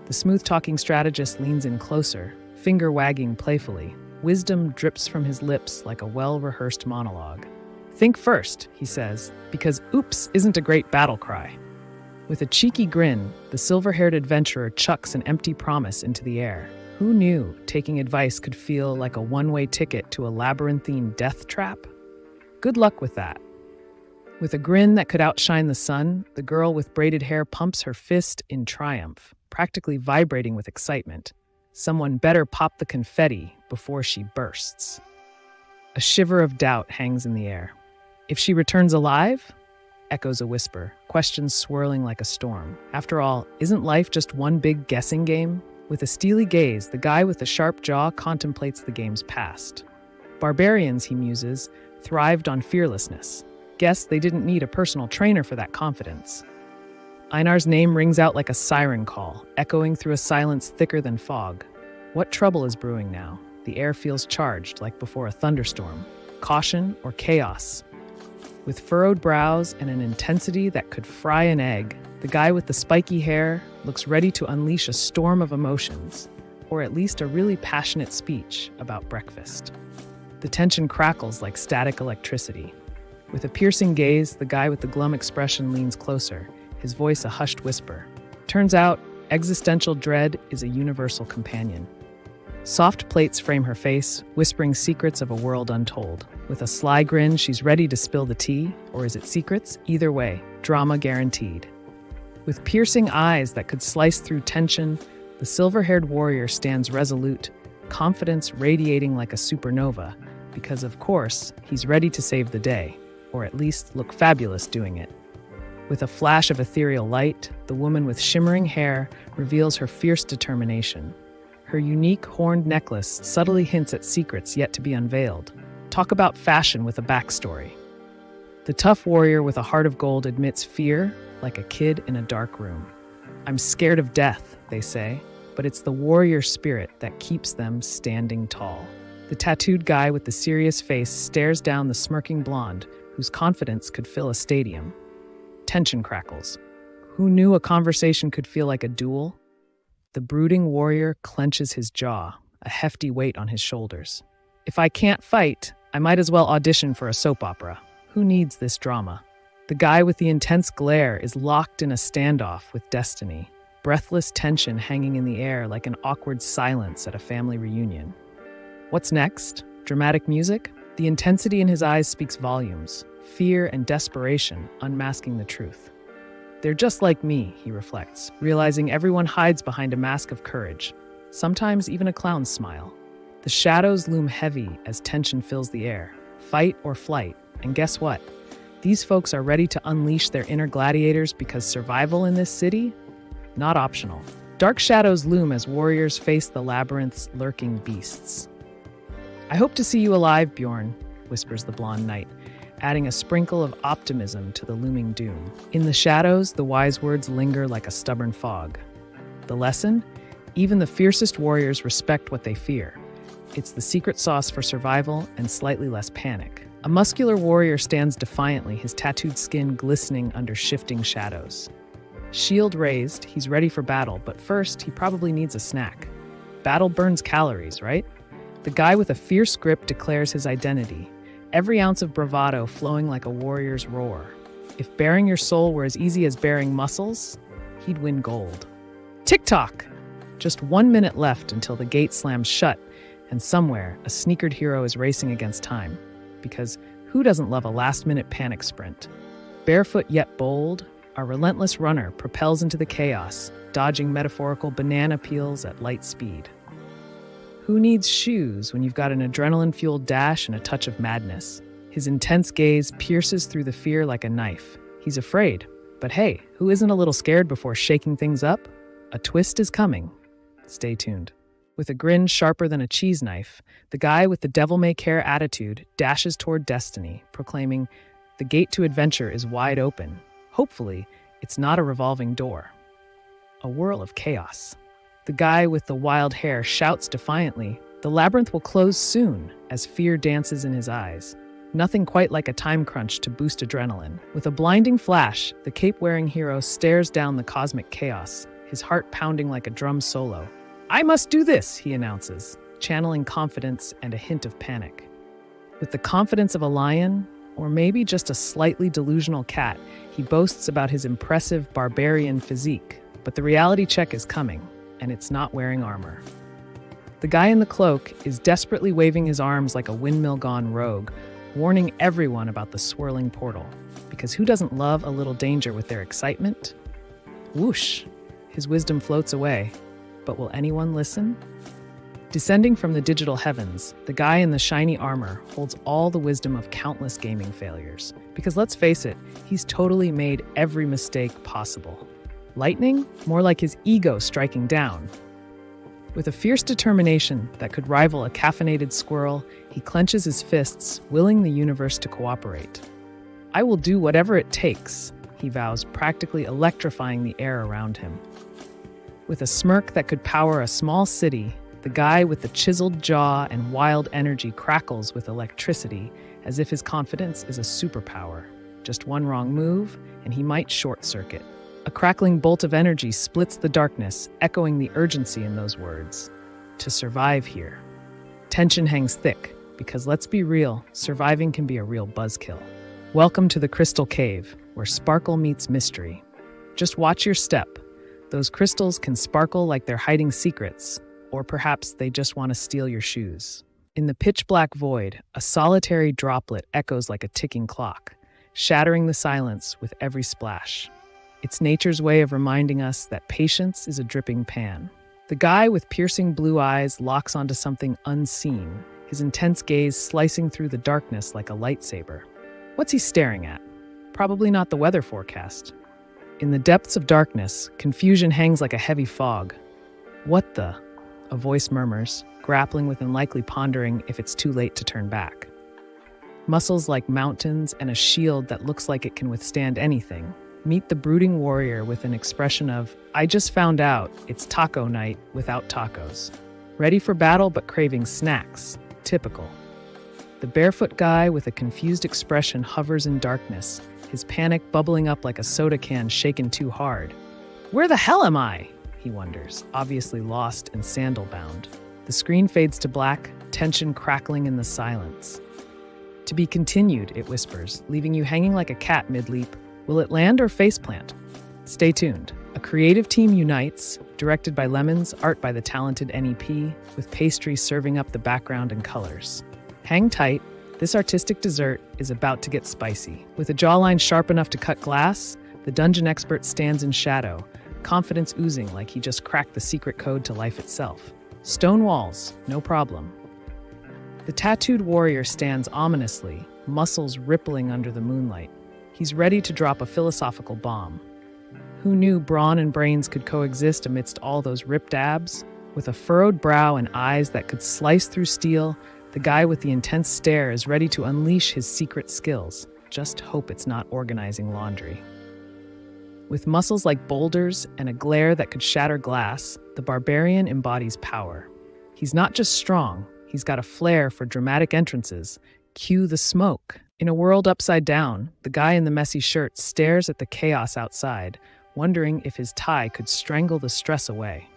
The smooth-talking strategist leans in closer, finger wagging playfully. Wisdom drips from his lips like a well-rehearsed monologue. "Think first," he says, because oops isn't a great battle cry. With a cheeky grin, the silver-haired adventurer chucks an empty promise into the air. Who knew taking advice could feel like a one-way ticket to a labyrinthine death trap? Good luck with that. With a grin that could outshine the sun, the girl with braided hair pumps her fist in triumph, practically vibrating with excitement. Someone better pop the confetti before she bursts. A shiver of doubt hangs in the air. "If she returns alive?" echoes a whisper, questions swirling like a storm. After all, isn't life just one big guessing game? With a steely gaze, the guy with the sharp jaw contemplates the game's past. Barbarians, he muses, thrived on fearlessness. Guess they didn't need a personal trainer for that confidence. Einar's name rings out like a siren call, echoing through a silence thicker than fog. What trouble is brewing now? The air feels charged, like before a thunderstorm. Caution or chaos? With furrowed brows and an intensity that could fry an egg, the guy with the spiky hair looks ready to unleash a storm of emotions, or at least a really passionate speech about breakfast. The tension crackles like static electricity. With a piercing gaze, the guy with the glum expression leans closer, his voice a hushed whisper. Turns out, existential dread is a universal companion. Soft plates frame her face, whispering secrets of a world untold. With a sly grin, she's ready to spill the tea, or is it secrets? Either way, drama guaranteed. With piercing eyes that could slice through tension, the silver-haired warrior stands resolute, confidence radiating like a supernova, because of course, he's ready to save the day, or at least look fabulous doing it. With a flash of ethereal light, the woman with shimmering hair reveals her fierce determination. Her unique horned necklace subtly hints at secrets yet to be unveiled. Talk about fashion with a backstory. The tough warrior with a heart of gold admits fear like a kid in a dark room. "I'm scared of death," they say, but it's the warrior spirit that keeps them standing tall. The tattooed guy with the serious face stares down the smirking blonde, whose confidence could fill a stadium. Tension crackles. Who knew a conversation could feel like a duel? The brooding warrior clenches his jaw, a hefty weight on his shoulders. "If I can't fight, I might as well audition for a soap opera. Who needs this drama?" The guy with the intense glare is locked in a standoff with destiny, breathless tension hanging in the air like an awkward silence at a family reunion. What's next? Dramatic music? The intensity in his eyes speaks volumes, fear and desperation unmasking the truth. "They're just like me," he reflects, realizing everyone hides behind a mask of courage, sometimes even a clown's smile. The shadows loom heavy as tension fills the air. Fight or flight. And guess what? These folks are ready to unleash their inner gladiators because survival in this city? Not optional. Dark shadows loom as warriors face the labyrinth's lurking beasts. "I hope to see you alive, Bjorn," whispers the blonde knight, adding a sprinkle of optimism to the looming doom. In the shadows, the wise words linger like a stubborn fog. The lesson? Even the fiercest warriors respect what they fear. It's the secret sauce for survival and slightly less panic. A muscular warrior stands defiantly, his tattooed skin glistening under shifting shadows. Shield raised, he's ready for battle, but first, he probably needs a snack. Battle burns calories, right? The guy with a fierce grip declares his identity, every ounce of bravado flowing like a warrior's roar. If baring your soul were as easy as baring muscles, he'd win gold. Tick-tock! Just 1 minute left until the gate slams shut, and somewhere, a sneakered hero is racing against time. Because who doesn't love a last-minute panic sprint? Barefoot yet bold, our relentless runner propels into the chaos, dodging metaphorical banana peels at light speed. Who needs shoes when you've got an adrenaline-fueled dash and a touch of madness? His intense gaze pierces through the fear like a knife. He's afraid, but hey, who isn't a little scared before shaking things up? A twist is coming. Stay tuned. With a grin sharper than a cheese knife, the guy with the devil-may-care attitude dashes toward destiny, proclaiming, "The gate to adventure is wide open." Hopefully, it's not a revolving door. A whirl of chaos. The guy with the wild hair shouts defiantly, "The labyrinth will close soon," as fear dances in his eyes. Nothing quite like a time crunch to boost adrenaline. With a blinding flash, the cape-wearing hero stares down the cosmic chaos, his heart pounding like a drum solo. "I must do this," he announces, channeling confidence and a hint of panic. With the confidence of a lion, or maybe just a slightly delusional cat, he boasts about his impressive barbarian physique. But the reality check is coming, and it's not wearing armor. The guy in the cloak is desperately waving his arms like a windmill gone rogue, warning everyone about the swirling portal. Because who doesn't love a little danger with their excitement? Whoosh! His wisdom floats away. But will anyone listen? Descending from the digital heavens, the guy in the shiny armor holds all the wisdom of countless gaming failures. Because let's face it, he's totally made every mistake possible. Lightning? More like his ego striking down. With a fierce determination that could rival a caffeinated squirrel, he clenches his fists, willing the universe to cooperate. "I will do whatever it takes," he vows, practically electrifying the air around him. With a smirk that could power a small city, the guy with the chiseled jaw and wild energy crackles with electricity, as if his confidence is a superpower. Just one wrong move, and he might short-circuit. A crackling bolt of energy splits the darkness, echoing the urgency in those words. To survive here. Tension hangs thick, because let's be real, surviving can be a real buzzkill. Welcome to the Crystal Cave, where sparkle meets mystery. Just watch your step. Those crystals can sparkle like they're hiding secrets, or perhaps they just want to steal your shoes. In the pitch-black void, a solitary droplet echoes like a ticking clock, shattering the silence with every splash. It's nature's way of reminding us that patience is a dripping pan. The guy with piercing blue eyes locks onto something unseen, his intense gaze slicing through the darkness like a lightsaber. What's he staring at? Probably not the weather forecast. In the depths of darkness, confusion hangs like a heavy fog. "What the?" a voice murmurs, grappling with unlikely pondering if it's too late to turn back. Muscles like mountains and a shield that looks like it can withstand anything. Meet the brooding warrior with an expression of, "I just found out it's taco night without tacos." Ready for battle but craving snacks. Typical. The barefoot guy with a confused expression hovers in darkness, his panic bubbling up like a soda can shaken too hard. "Where the hell am I?" he wonders, obviously lost and sandal-bound. The screen fades to black, tension crackling in the silence. "To be continued," it whispers, leaving you hanging like a cat mid-leap. Will it land or faceplant? Stay tuned. A creative team unites, directed by Lemons, art by the talented NEP, with pastry serving up the background and colors. Hang tight. This artistic dessert is about to get spicy. With a jawline sharp enough to cut glass, the dungeon expert stands in shadow, confidence oozing like he just cracked the secret code to life itself. Stone walls, no problem. The tattooed warrior stands ominously, muscles rippling under the moonlight. He's ready to drop a philosophical bomb. Who knew brawn and brains could coexist amidst all those ripped abs? With a furrowed brow and eyes that could slice through steel, the guy with the intense stare is ready to unleash his secret skills. Just hope it's not organizing laundry. With muscles like boulders and a glare that could shatter glass, the barbarian embodies power. He's not just strong, he's got a flair for dramatic entrances. Cue the smoke. In a world upside down, the guy in the messy shirt stares at the chaos outside, wondering if his tie could strangle the stress away.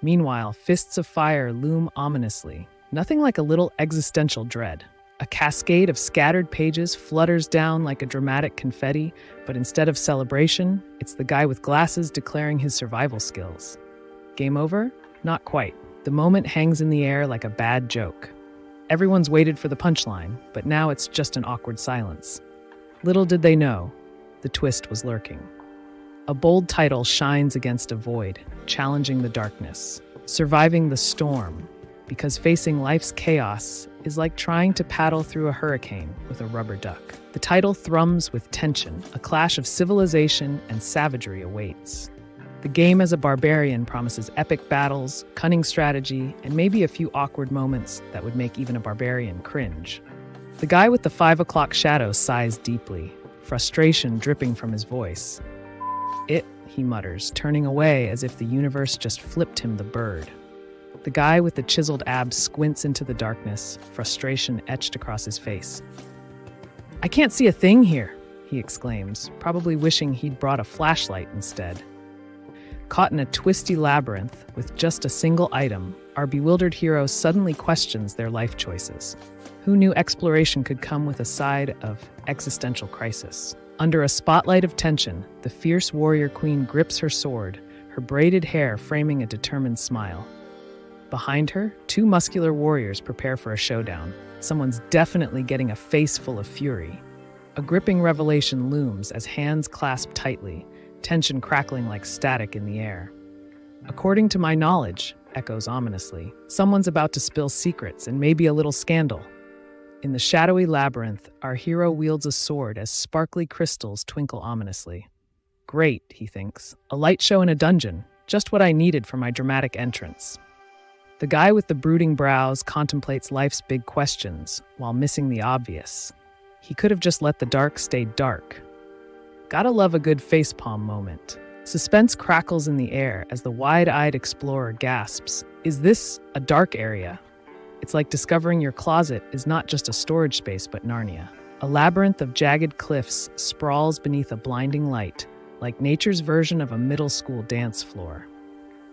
Meanwhile, fists of fire loom ominously, nothing like a little existential dread. A cascade of scattered pages flutters down like a dramatic confetti, but instead of celebration, it's the guy with glasses declaring his survival skills. Game over? Not quite. The moment hangs in the air like a bad joke. Everyone's waited for the punchline, but now it's just an awkward silence. Little did they know, the twist was lurking. A bold title shines against a void, challenging the darkness, surviving the storm, because facing life's chaos is like trying to paddle through a hurricane with a rubber duck. The title thrums with tension, a clash of civilization and savagery awaits. The game as a barbarian promises epic battles, cunning strategy, and maybe a few awkward moments that would make even a barbarian cringe. The guy with the 5 o'clock shadow sighs deeply, frustration dripping from his voice. He mutters, turning away as if the universe just flipped him the bird. The guy with the chiseled abs squints into the darkness, frustration etched across his face. "I can't see a thing here," he exclaims, probably wishing he'd brought a flashlight instead. Caught in a twisty labyrinth with just a single item, our bewildered hero suddenly questions their life choices. Who knew exploration could come with a side of existential crisis? Under a spotlight of tension, the fierce warrior queen grips her sword, her braided hair framing a determined smile. Behind her, 2 muscular warriors prepare for a showdown. Someone's definitely getting a face full of fury. A gripping revelation looms as hands clasp tightly, tension crackling like static in the air. "According to my knowledge," echoes ominously, "someone's about to spill secrets and maybe a little scandal." In the shadowy labyrinth, our hero wields a sword as sparkly crystals twinkle ominously. Great, he thinks. A light show in a dungeon. Just what I needed for my dramatic entrance. The guy with the brooding brows contemplates life's big questions while missing the obvious. He could have just let the dark stay dark. Gotta love a good facepalm moment. Suspense crackles in the air as the wide-eyed explorer gasps. Is this a dark area? It's like discovering your closet is not just a storage space but Narnia. A labyrinth of jagged cliffs sprawls beneath a blinding light, like nature's version of a middle school dance floor.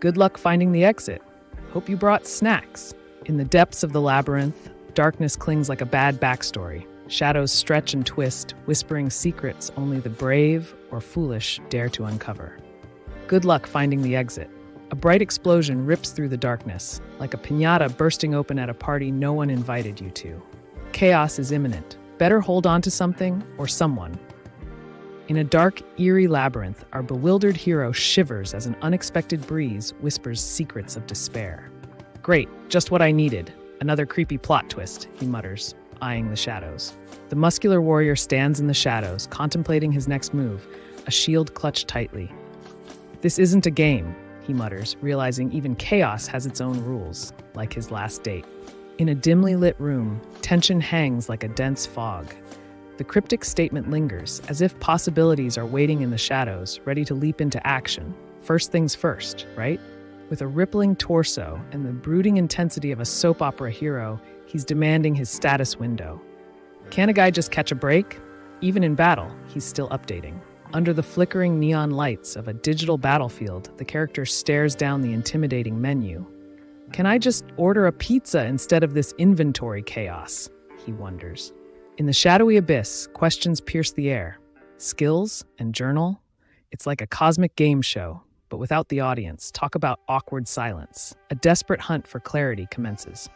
Good luck finding the exit. Hope you brought snacks. In the depths of the labyrinth, darkness clings like a bad backstory. Shadows stretch and twist, whispering secrets only the brave or foolish dare to uncover. Good luck finding the exit. A bright explosion rips through the darkness, like a piñata bursting open at a party no one invited you to. Chaos is imminent. Better hold on to something or someone. In a dark, eerie labyrinth, our bewildered hero shivers as an unexpected breeze whispers secrets of despair. Great, just what I needed. Another creepy plot twist, he mutters, eyeing the shadows. The muscular warrior stands in the shadows, contemplating his next move, a shield clutched tightly. This isn't a game, he mutters, realizing even chaos has its own rules, like his last date. In a dimly lit room, tension hangs like a dense fog. The cryptic statement lingers, as if possibilities are waiting in the shadows, ready to leap into action. First things first, right? With a rippling torso and the brooding intensity of a soap opera hero, he's demanding his status window. Can a guy just catch a break? Even in battle, he's still updating. Under the flickering neon lights of a digital battlefield, the character stares down the intimidating menu. Can I just order a pizza instead of this inventory chaos? He wonders. In the shadowy abyss, questions pierce the air. Skills and journal? It's like a cosmic game show, but without the audience. Talk about awkward silence. A desperate hunt for clarity commences.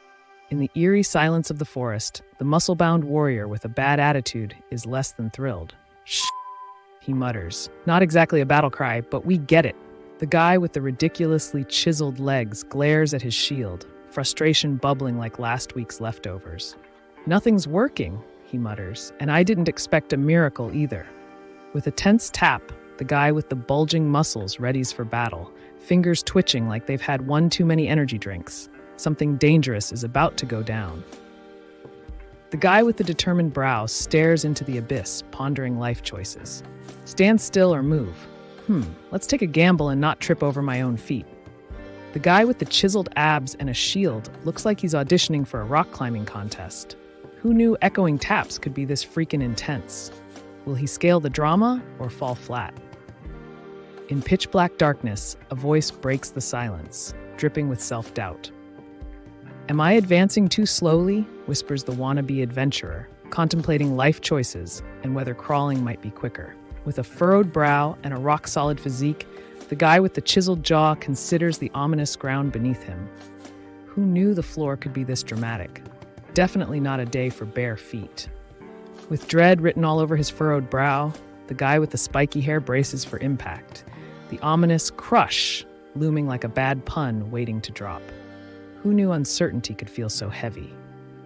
In the eerie silence of the forest, the muscle-bound warrior with a bad attitude is less than thrilled. Shh, he mutters. Not exactly a battle cry, but we get it. The guy with the ridiculously chiseled legs glares at his shield, frustration bubbling like last week's leftovers. "Nothing's working," he mutters, "and I didn't expect a miracle either." With a tense tap, the guy with the bulging muscles readies for battle, fingers twitching like they've had one too many energy drinks. Something dangerous is about to go down. The guy with the determined brow stares into the abyss, pondering life choices. Stand still or move. Let's take a gamble and not trip over my own feet. The guy with the chiseled abs and a shield looks like he's auditioning for a rock climbing contest. Who knew echoing taps could be this freaking intense? Will he scale the drama or fall flat? In pitch black darkness, a voice breaks the silence, dripping with self-doubt. "Am I advancing too slowly?" whispers the wannabe adventurer, contemplating life choices and whether crawling might be quicker. With a furrowed brow and a rock-solid physique, the guy with the chiseled jaw considers the ominous ground beneath him. Who knew the floor could be this dramatic? Definitely not a day for bare feet. With dread written all over his furrowed brow, the guy with the spiky hair braces for impact, the ominous crush looming like a bad pun waiting to drop. Who knew uncertainty could feel so heavy?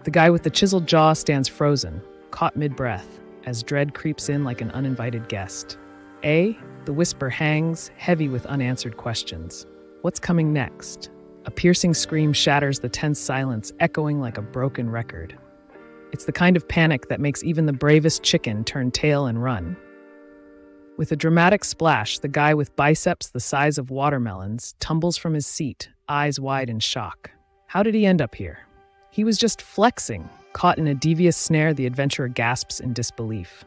The guy with the chiseled jaw stands frozen, caught mid-breath, as dread creeps in like an uninvited guest. The whisper hangs, heavy with unanswered questions. What's coming next? A piercing scream shatters the tense silence, echoing like a broken record. It's the kind of panic that makes even the bravest chicken turn tail and run. With a dramatic splash, the guy with biceps the size of watermelons tumbles from his seat, eyes wide in shock. How did he end up here? He was just flexing. Caught in a devious snare, the adventurer gasps in disbelief.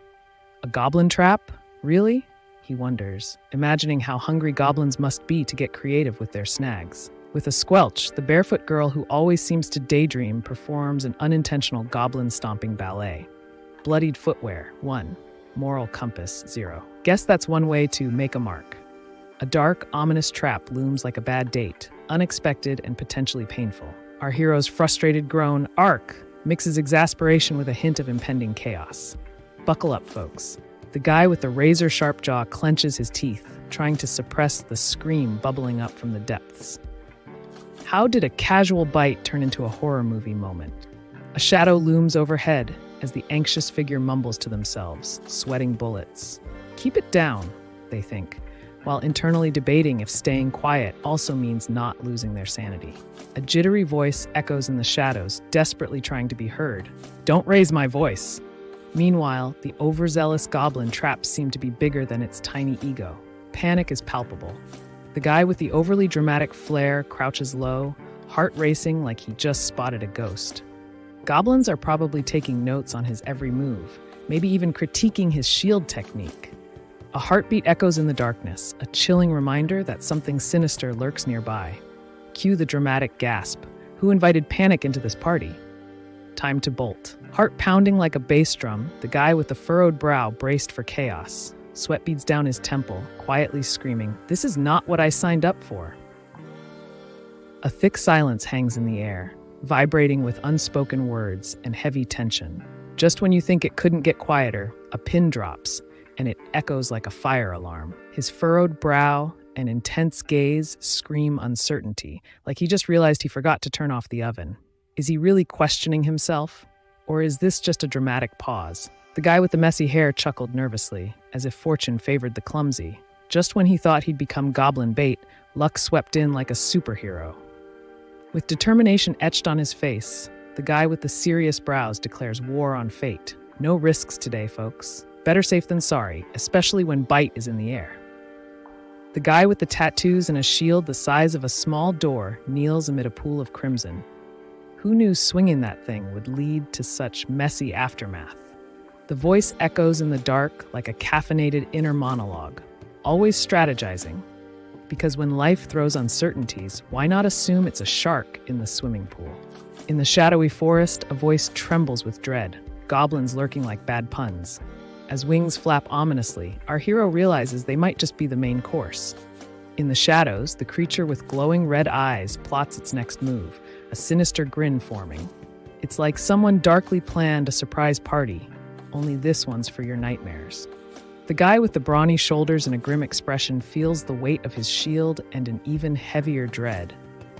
A goblin trap? Really? He wonders, imagining how hungry goblins must be to get creative with their snags. With a squelch, the barefoot girl who always seems to daydream performs an unintentional goblin-stomping ballet. Bloodied footwear, 1. Moral compass, 0. Guess that's one way to make a mark. A dark, ominous trap looms like a bad date, unexpected and potentially painful. Our hero's frustrated groan, "Ark!" mixes exasperation with a hint of impending chaos. Buckle up, folks. The guy with the razor-sharp jaw clenches his teeth, trying to suppress the scream bubbling up from the depths. How did a casual bite turn into a horror movie moment? A shadow looms overhead as the anxious figure mumbles to themselves, sweating bullets. Keep it down, they think, while internally debating if staying quiet also means not losing their sanity. A jittery voice echoes in the shadows, desperately trying to be heard. "Don't raise my voice." Meanwhile, the overzealous goblin traps seem to be bigger than its tiny ego. Panic is palpable. The guy with the overly dramatic flair crouches low, heart racing like he just spotted a ghost. Goblins are probably taking notes on his every move, maybe even critiquing his shield technique. A heartbeat echoes in the darkness, a chilling reminder that something sinister lurks nearby. Cue the dramatic gasp. Who invited panic into this party? Time to bolt. Heart pounding like a bass drum, the guy with the furrowed brow braced for chaos. Sweat beads down his temple, quietly screaming, "This is not what I signed up for." A thick silence hangs in the air, vibrating with unspoken words and heavy tension. Just when you think it couldn't get quieter, a pin drops, and it echoes like a fire alarm. His furrowed brow and intense gaze scream uncertainty, like he just realized he forgot to turn off the oven. Is he really questioning himself? Or is this just a dramatic pause? The guy with the messy hair chuckled nervously, as if fortune favored the clumsy. Just when he thought he'd become goblin bait, luck swept in like a superhero. With determination etched on his face, the guy with the serious brows declares war on fate. No risks today, folks. Better safe than sorry, especially when bite is in the air. The guy with the tattoos and a shield the size of a small door kneels amid a pool of crimson. Who knew swinging that thing would lead to such messy aftermath? The voice echoes in the dark like a caffeinated inner monologue, always strategizing. Because when life throws uncertainties, why not assume it's a shark in the swimming pool? In the shadowy forest, a voice trembles with dread, goblins lurking like bad puns. As wings flap ominously, our hero realizes they might just be the main course. In the shadows, the creature with glowing red eyes plots its next move, a sinister grin forming. It's like someone darkly planned a surprise party, only this one's for your nightmares. The guy with the brawny shoulders and a grim expression feels the weight of his shield and an even heavier dread.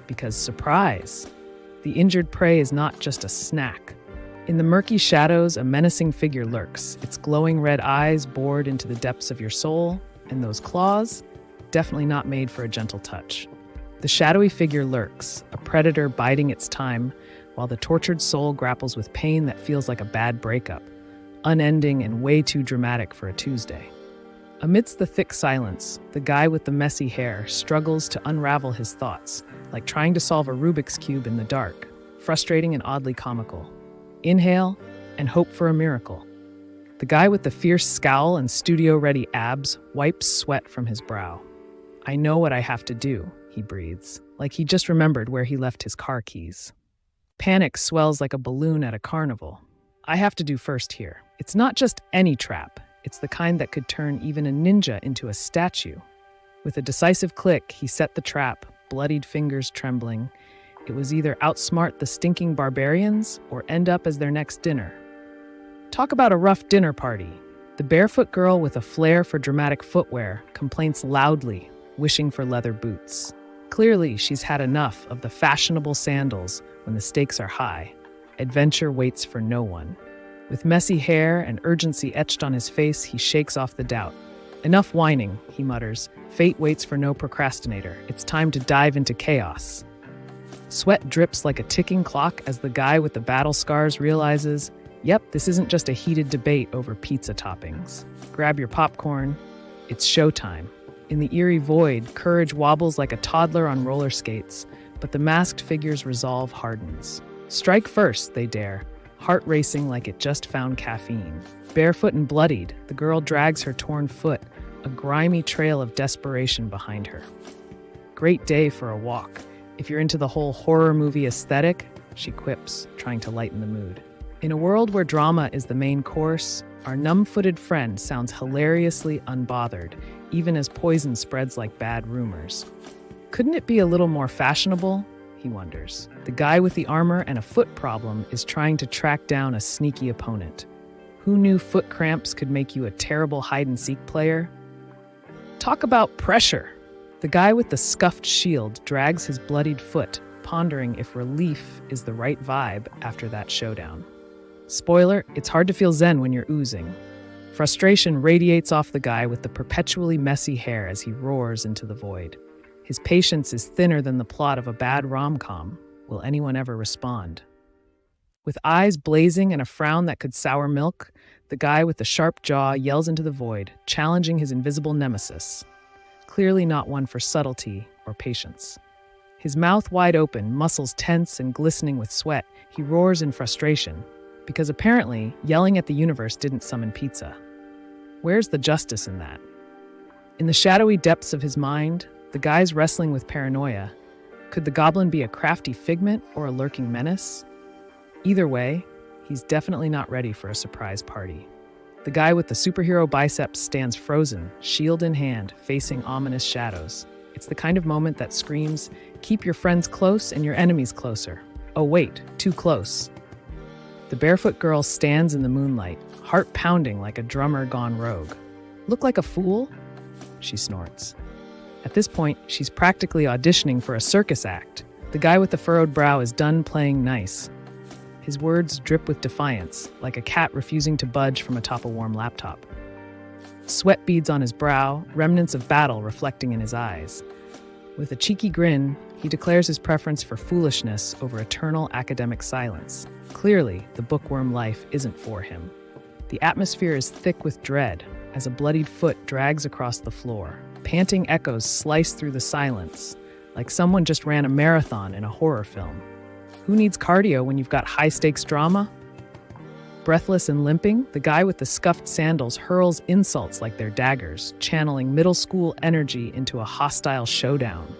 Because surprise! The injured prey is not just a snack. In the murky shadows, a menacing figure lurks, its glowing red eyes bored into the depths of your soul, and those claws, definitely not made for a gentle touch. The shadowy figure lurks, a predator biding its time, while the tortured soul grapples with pain that feels like a bad breakup, unending and way too dramatic for a Tuesday. Amidst the thick silence, the guy with the messy hair struggles to unravel his thoughts, like trying to solve a Rubik's Cube in the dark, frustrating and oddly comical. Inhale and hope for a miracle. The guy with the fierce scowl and studio-ready abs wipes sweat from his brow. I know what I have to do, he breathes, like he just remembered where he left his car keys. Panic swells like a balloon at a carnival. I have to do first here. It's not just any trap. It's the kind that could turn even a ninja into a statue. With a decisive click, he set the trap, bloodied fingers trembling. It was either outsmart the stinking barbarians or end up as their next dinner. Talk about a rough dinner party. The barefoot girl with a flair for dramatic footwear complains loudly, wishing for leather boots. Clearly, she's had enough of the fashionable sandals when the stakes are high. Adventure waits for no one. With messy hair and urgency etched on his face, he shakes off the doubt. Enough whining, he mutters. Fate waits for no procrastinator. It's time to dive into chaos. Sweat drips like a ticking clock as the guy with the battle scars realizes, yep, this isn't just a heated debate over pizza toppings. Grab your popcorn. It's showtime. In the eerie void, courage wobbles like a toddler on roller skates, but the masked figure's resolve hardens. Strike first, they dare, heart racing like it just found caffeine. Barefoot and bloodied, the girl drags her torn foot, a grimy trail of desperation behind her. Great day for a walk. If you're into the whole horror movie aesthetic, she quips, trying to lighten the mood. In a world where drama is the main course, our numb-footed friend sounds hilariously unbothered, even as poison spreads like bad rumors. Couldn't it be a little more fashionable? He wonders. The guy with the armor and a foot problem is trying to track down a sneaky opponent. Who knew foot cramps could make you a terrible hide-and-seek player? Talk about pressure! The guy with the scuffed shield drags his bloodied foot, pondering if relief is the right vibe after that showdown. Spoiler, it's hard to feel zen when you're oozing. Frustration radiates off the guy with the perpetually messy hair as he roars into the void. His patience is thinner than the plot of a bad rom-com. Will anyone ever respond? With eyes blazing and a frown that could sour milk, the guy with the sharp jaw yells into the void, challenging his invisible nemesis. Clearly not one for subtlety or patience. His mouth wide open, muscles tense and glistening with sweat, he roars in frustration, because apparently yelling at the universe didn't summon pizza. Where's the justice in that? In the shadowy depths of his mind, the guy's wrestling with paranoia. Could the goblin be a crafty figment or a lurking menace? Either way, he's definitely not ready for a surprise party. The guy with the superhero biceps stands frozen, shield in hand, facing ominous shadows. It's the kind of moment that screams, keep your friends close and your enemies closer. Oh wait, too close. The barefoot girl stands in the moonlight, heart pounding like a drummer gone rogue. Look like a fool? She snorts. At this point, she's practically auditioning for a circus act. The guy with the furrowed brow is done playing nice. His words drip with defiance, like a cat refusing to budge from atop a warm laptop. Sweat beads on his brow, remnants of battle reflecting in his eyes. With a cheeky grin, he declares his preference for foolishness over eternal academic silence. Clearly, the bookworm life isn't for him. The atmosphere is thick with dread as a bloodied foot drags across the floor. Panting echoes slice through the silence, like someone just ran a marathon in a horror film. Who needs cardio when you've got high-stakes drama? Breathless and limping, the guy with the scuffed sandals hurls insults like they're daggers, channeling middle school energy into a hostile showdown.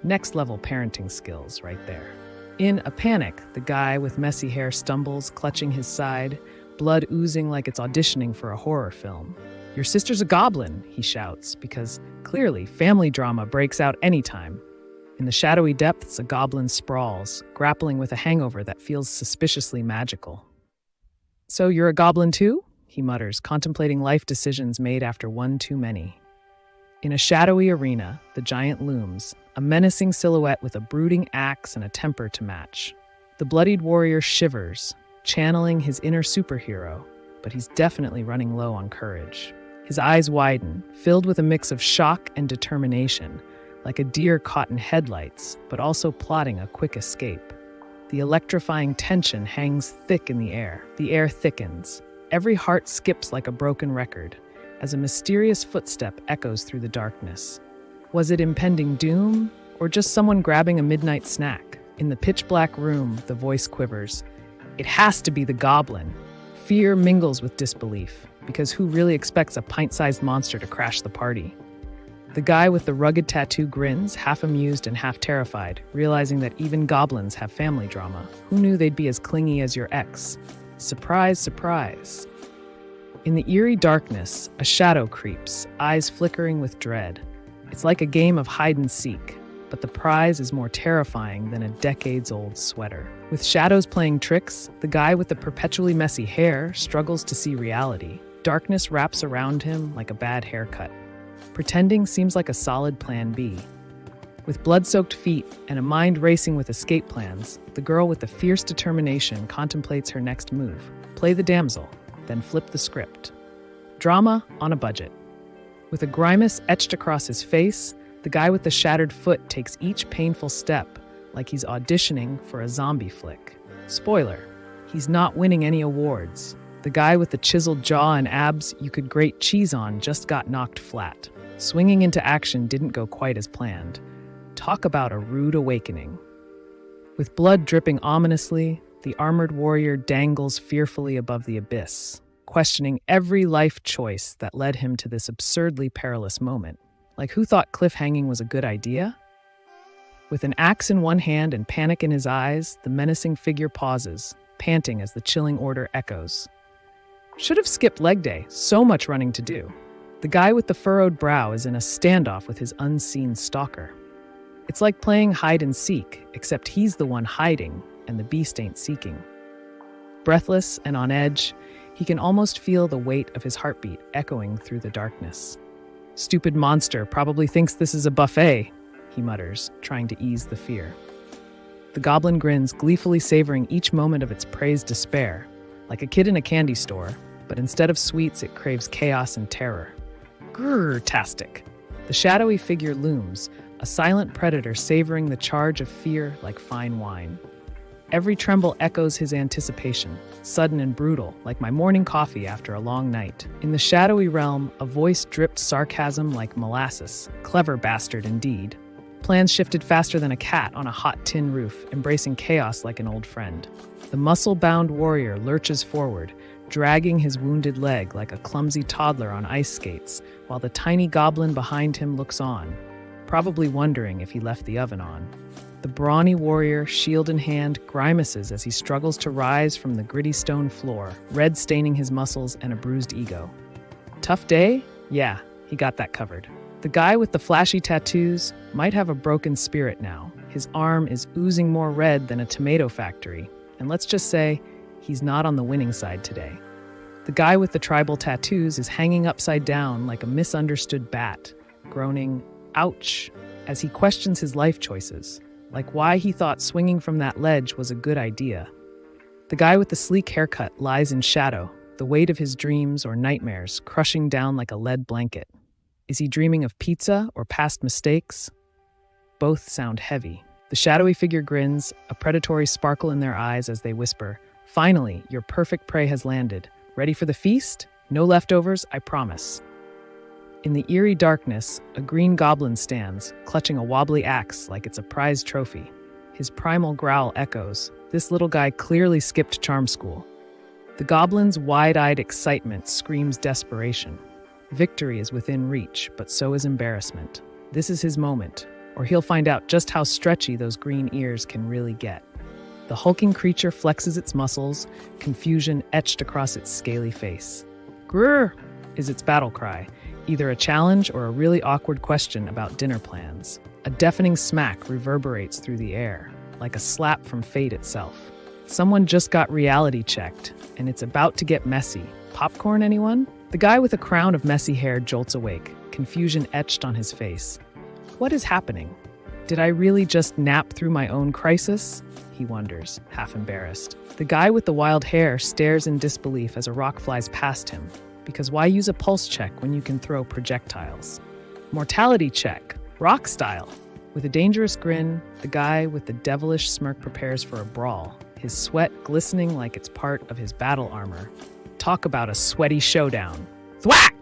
Next-level parenting skills right there. In a panic, the guy with messy hair stumbles, clutching his side, blood oozing like it's auditioning for a horror film. Your sister's a goblin, he shouts, because clearly family drama breaks out anytime. In the shadowy depths, a goblin sprawls, grappling with a hangover that feels suspiciously magical. So you're a goblin too? He mutters, contemplating life decisions made after one too many. In a shadowy arena, the giant looms, a menacing silhouette with a brooding axe and a temper to match. The bloodied warrior shivers, channeling his inner superhero, but he's definitely running low on courage. His eyes widen, filled with a mix of shock and determination, like a deer caught in headlights, but also plotting a quick escape. The electrifying tension hangs thick in the air. The air thickens. Every heart skips like a broken record, as a mysterious footstep echoes through the darkness. Was it impending doom, or just someone grabbing a midnight snack? In the pitch-black room, the voice quivers. It has to be the goblin. Fear mingles with disbelief, because who really expects a pint-sized monster to crash the party? The guy with the rugged tattoo grins, half amused and half terrified, realizing that even goblins have family drama. Who knew they'd be as clingy as your ex? Surprise, surprise. In the eerie darkness, a shadow creeps, eyes flickering with dread. It's like a game of hide and seek, but the prize is more terrifying than a decades-old sweater. With shadows playing tricks, the guy with the perpetually messy hair struggles to see reality. Darkness wraps around him like a bad haircut. Pretending seems like a solid plan B. With blood-soaked feet and a mind racing with escape plans, the girl with the fierce determination contemplates her next move. Play the damsel, then flip the script. Drama on a budget. With a grimace etched across his face, the guy with the shattered foot takes each painful step like he's auditioning for a zombie flick. Spoiler, he's not winning any awards. The guy with the chiseled jaw and abs you could grate cheese on just got knocked flat. Swinging into action didn't go quite as planned. Talk about a rude awakening. With blood dripping ominously, the armored warrior dangles fearfully above the abyss, questioning every life choice that led him to this absurdly perilous moment. Like, who thought cliffhanging was a good idea? With an axe in one hand and panic in his eyes, the menacing figure pauses, panting as the chilling order echoes. Should have skipped leg day, so much running to do. The guy with the furrowed brow is in a standoff with his unseen stalker. It's like playing hide and seek, except he's the one hiding and the beast ain't seeking. Breathless and on edge, he can almost feel the weight of his heartbeat echoing through the darkness. Stupid monster probably thinks this is a buffet, he mutters, trying to ease the fear. The goblin grins, gleefully savoring each moment of its prey's despair, like a kid in a candy store, but instead of sweets, it craves chaos and terror. Grrr-tastic. The shadowy figure looms, a silent predator savoring the charge of fear like fine wine. Every tremble echoes his anticipation, sudden and brutal, like my morning coffee after a long night. In the shadowy realm, a voice dripped sarcasm like molasses. Clever bastard indeed. Plans shifted faster than a cat on a hot tin roof, embracing chaos like an old friend. The muscle-bound warrior lurches forward, dragging his wounded leg like a clumsy toddler on ice skates, while the tiny goblin behind him looks on, probably wondering if he left the oven on. The brawny warrior, shield in hand, grimaces as he struggles to rise from the gritty stone floor, red staining his muscles and a bruised ego. Tough day? Yeah, he got that covered. The guy with the flashy tattoos might have a broken spirit now. His arm is oozing more red than a tomato factory, and let's just say, he's not on the winning side today. The guy with the tribal tattoos is hanging upside down like a misunderstood bat, groaning, ouch, as he questions his life choices, like why he thought swinging from that ledge was a good idea. The guy with the sleek haircut lies in shadow, the weight of his dreams or nightmares crushing down like a lead blanket. Is he dreaming of pizza or past mistakes? Both sound heavy. The shadowy figure grins, a predatory sparkle in their eyes as they whisper, "Finally, your perfect prey has landed. Ready for the feast? No leftovers, I promise." In the eerie darkness, a green goblin stands, clutching a wobbly axe like it's a prized trophy. His primal growl echoes. This little guy clearly skipped charm school. The goblin's wide-eyed excitement screams desperation. Victory is within reach, but so is embarrassment. This is his moment, or he'll find out just how stretchy those green ears can really get. The hulking creature flexes its muscles, confusion etched across its scaly face. Grrr is its battle cry, either a challenge or a really awkward question about dinner plans. A deafening smack reverberates through the air, like a slap from fate itself. Someone just got reality checked, and it's about to get messy. Popcorn, anyone? The guy with a crown of messy hair jolts awake, confusion etched on his face. What is happening? Did I really just nap through my own crisis? He wonders, half embarrassed. The guy with the wild hair stares in disbelief as a rock flies past him, because why use a pulse check when you can throw projectiles? Mortality check, rock style. With a dangerous grin, the guy with the devilish smirk prepares for a brawl, his sweat glistening like it's part of his battle armor. Talk about a sweaty showdown. Thwack!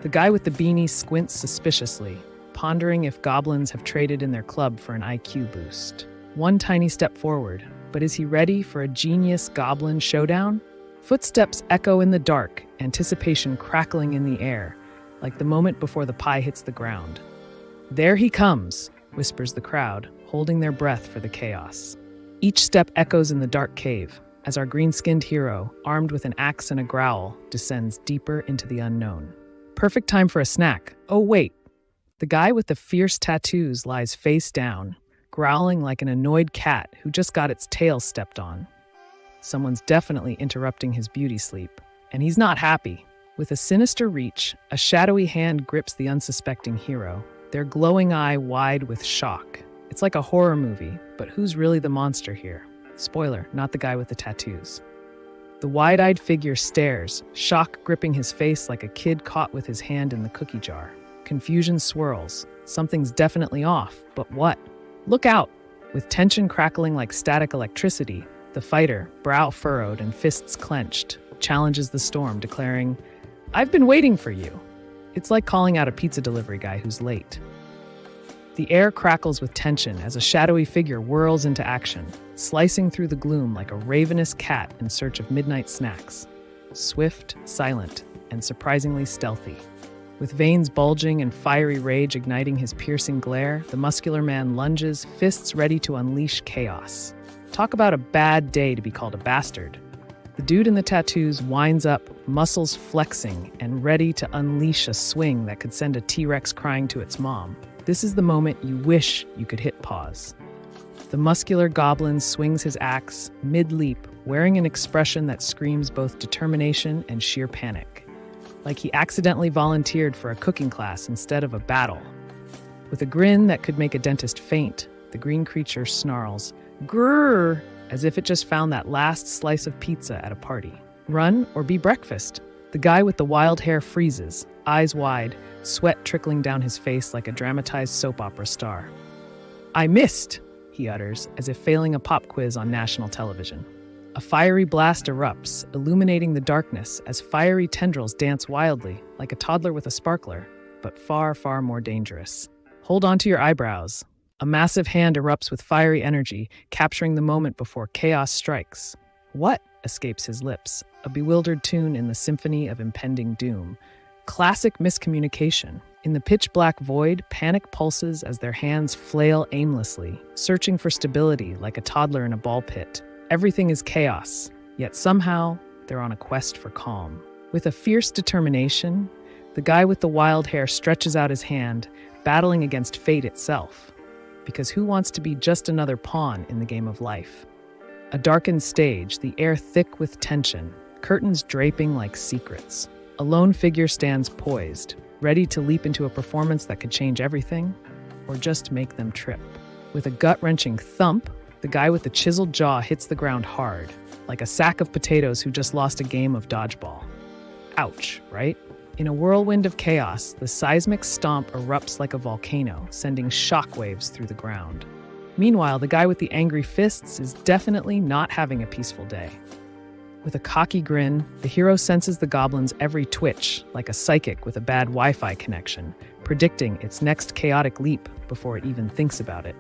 The guy with the beanie squints suspiciously, pondering if goblins have traded in their club for an IQ boost. One tiny step forward, but is he ready for a genius goblin showdown? Footsteps echo in the dark, anticipation crackling in the air, like the moment before the pie hits the ground. There he comes, whispers the crowd, holding their breath for the chaos. Each step echoes in the dark cave, as our green-skinned hero, armed with an axe and a growl, descends deeper into the unknown. Perfect time for a snack. Oh, wait. The guy with the fierce tattoos lies face down, growling like an annoyed cat who just got its tail stepped on. Someone's definitely interrupting his beauty sleep, and he's not happy. With a sinister reach, a shadowy hand grips the unsuspecting hero, their glowing eye wide with shock. It's like a horror movie, but who's really the monster here? Spoiler, not the guy with the tattoos. The wide-eyed figure stares, shock gripping his face like a kid caught with his hand in the cookie jar. Confusion swirls. Something's definitely off, but what? Look out! With tension crackling like static electricity, the fighter, brow furrowed and fists clenched, challenges the storm, declaring, "I've been waiting for you." It's like calling out a pizza delivery guy who's late. The air crackles with tension as a shadowy figure whirls into action, slicing through the gloom like a ravenous cat in search of midnight snacks. Swift, silent, and surprisingly stealthy. With veins bulging and fiery rage igniting his piercing glare, the muscular man lunges, fists ready to unleash chaos. Talk about a bad day to be called a bastard. The dude in the tattoos winds up, muscles flexing, and ready to unleash a swing that could send a T-Rex crying to its mom. This is the moment you wish you could hit pause. The muscular goblin swings his axe, mid-leap, wearing an expression that screams both determination and sheer panic. Like he accidentally volunteered for a cooking class instead of a battle. With a grin that could make a dentist faint, the green creature snarls, "Grrr!" as if it just found that last slice of pizza at a party. Run or be breakfast. The guy with the wild hair freezes, eyes wide, sweat trickling down his face like a dramatized soap opera star. "I missed," he utters, as if failing a pop quiz on national television. A fiery blast erupts, illuminating the darkness as fiery tendrils dance wildly, like a toddler with a sparkler, but far, far more dangerous. Hold on to your eyebrows. A massive hand erupts with fiery energy, capturing the moment before chaos strikes. "What?" escapes his lips, a bewildered tune in the symphony of impending doom. Classic miscommunication. In the pitch-black void, panic pulses as their hands flail aimlessly, searching for stability like a toddler in a ball pit. Everything is chaos, yet somehow they're on a quest for calm. With a fierce determination, the guy with the wild hair stretches out his hand, battling against fate itself. Because who wants to be just another pawn in the game of life? A darkened stage, the air thick with tension, curtains draping like secrets. A lone figure stands poised, ready to leap into a performance that could change everything, or just make them trip. With a gut-wrenching thump, the guy with the chiseled jaw hits the ground hard, like a sack of potatoes who just lost a game of dodgeball. Ouch, right? In a whirlwind of chaos, the seismic stomp erupts like a volcano, sending shockwaves through the ground. Meanwhile, the guy with the angry fists is definitely not having a peaceful day. With a cocky grin, the hero senses the goblin's every twitch, like a psychic with a bad Wi-Fi connection, predicting its next chaotic leap before it even thinks about it.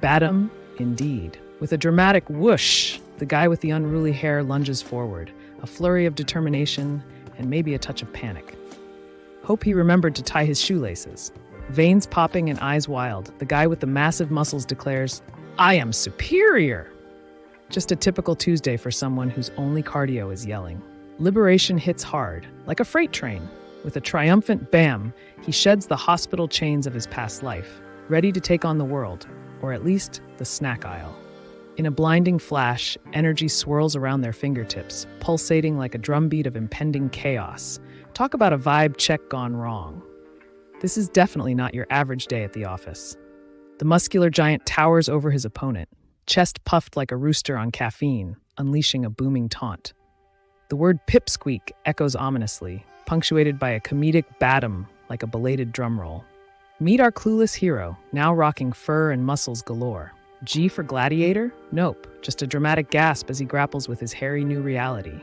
Badum, indeed. With a dramatic whoosh, the guy with the unruly hair lunges forward, a flurry of determination and maybe a touch of panic. Hope he remembered to tie his shoelaces. Veins popping and eyes wild, the guy with the massive muscles declares, "I am superior!" Just a typical Tuesday for someone whose only cardio is yelling. Liberation hits hard, like a freight train. With a triumphant bam, he sheds the hospital chains of his past life, ready to take on the world, or at least the snack aisle. In a blinding flash, energy swirls around their fingertips, pulsating like a drumbeat of impending chaos. Talk about a vibe check gone wrong. This is definitely not your average day at the office. The muscular giant towers over his opponent, chest puffed like a rooster on caffeine, unleashing a booming taunt. The word pipsqueak echoes ominously, punctuated by a comedic badum like a belated drumroll. Meet our clueless hero, now rocking fur and muscles galore. G for gladiator? Nope, just a dramatic gasp as he grapples with his hairy new reality.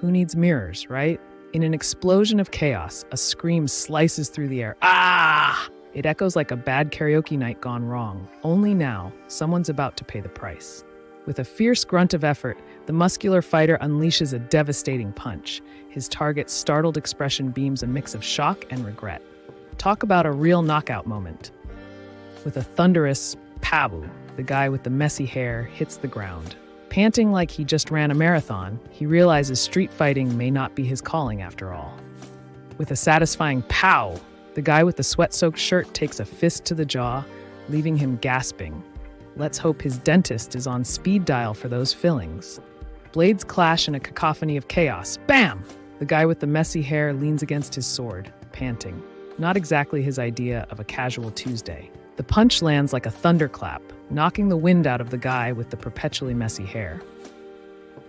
Who needs mirrors, right? In an explosion of chaos, a scream slices through the air. Ah! It echoes like a bad karaoke night gone wrong. Only now, someone's about to pay the price. With a fierce grunt of effort, the muscular fighter unleashes a devastating punch. His target's startled expression beams a mix of shock and regret. Talk about a real knockout moment. With a thunderous pabu, the guy with the messy hair hits the ground. Panting like he just ran a marathon, he realizes street fighting may not be his calling after all. With a satisfying pow, the guy with the sweat-soaked shirt takes a fist to the jaw, leaving him gasping. Let's hope his dentist is on speed dial for those fillings. Blades clash in a cacophony of chaos. Bam! The guy with the messy hair leans against his sword, panting. Not exactly his idea of a casual Tuesday. The punch lands like a thunderclap, knocking the wind out of the guy with the perpetually messy hair.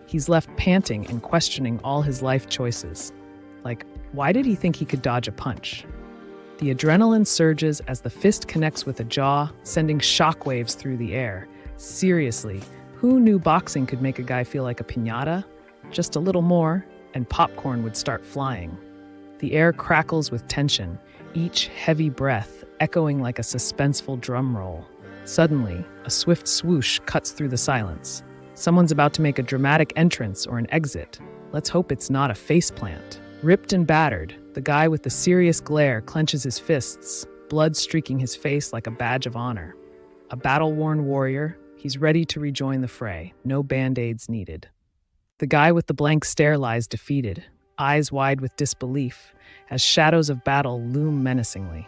He's left panting and questioning all his life choices. Like, why did he think he could dodge a punch? The adrenaline surges as the fist connects with a jaw, sending shockwaves through the air. Seriously, who knew boxing could make a guy feel like a piñata? Just a little more, and popcorn would start flying. The air crackles with tension, each heavy breath echoing like a suspenseful drum roll. Suddenly, a swift swoosh cuts through the silence. Someone's about to make a dramatic entrance or an exit. Let's hope it's not a faceplant. Ripped and battered, the guy with the serious glare clenches his fists, blood streaking his face like a badge of honor. A battle-worn warrior, he's ready to rejoin the fray, no band-aids needed. The guy with the blank stare lies defeated, eyes wide with disbelief, as shadows of battle loom menacingly.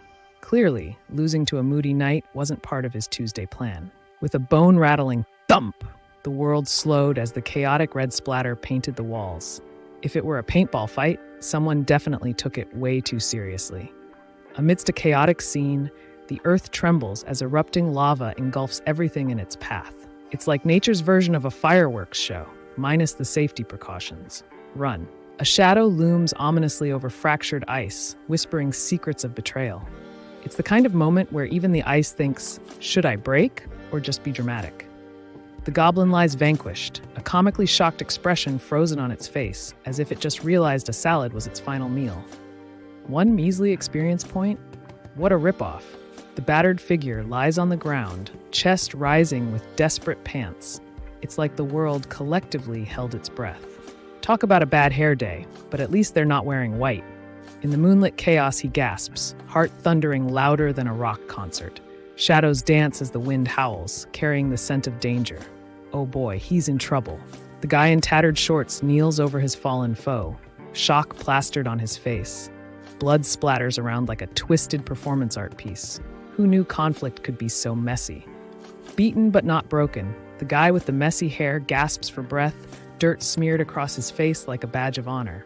Clearly, losing to a moody knight wasn't part of his Tuesday plan. With a bone-rattling thump, the world slowed as the chaotic red splatter painted the walls. If it were a paintball fight, someone definitely took it way too seriously. Amidst a chaotic scene, the earth trembles as erupting lava engulfs everything in its path. It's like nature's version of a fireworks show, minus the safety precautions. Run. A shadow looms ominously over fractured ice, whispering secrets of betrayal. It's the kind of moment where even the ice thinks, should I break or just be dramatic? The goblin lies vanquished, a comically shocked expression frozen on its face, as if it just realized a salad was its final meal. One measly experience point? What a ripoff. The battered figure lies on the ground, chest rising with desperate pants. It's like the world collectively held its breath. Talk about a bad hair day, but at least they're not wearing white. In the moonlit chaos, he gasps, heart thundering louder than a rock concert. Shadows dance as the wind howls, carrying the scent of danger. Oh boy, he's in trouble. The guy in tattered shorts kneels over his fallen foe, shock plastered on his face. Blood splatters around like a twisted performance art piece. Who knew conflict could be so messy? Beaten but not broken, the guy with the messy hair gasps for breath, dirt smeared across his face like a badge of honor.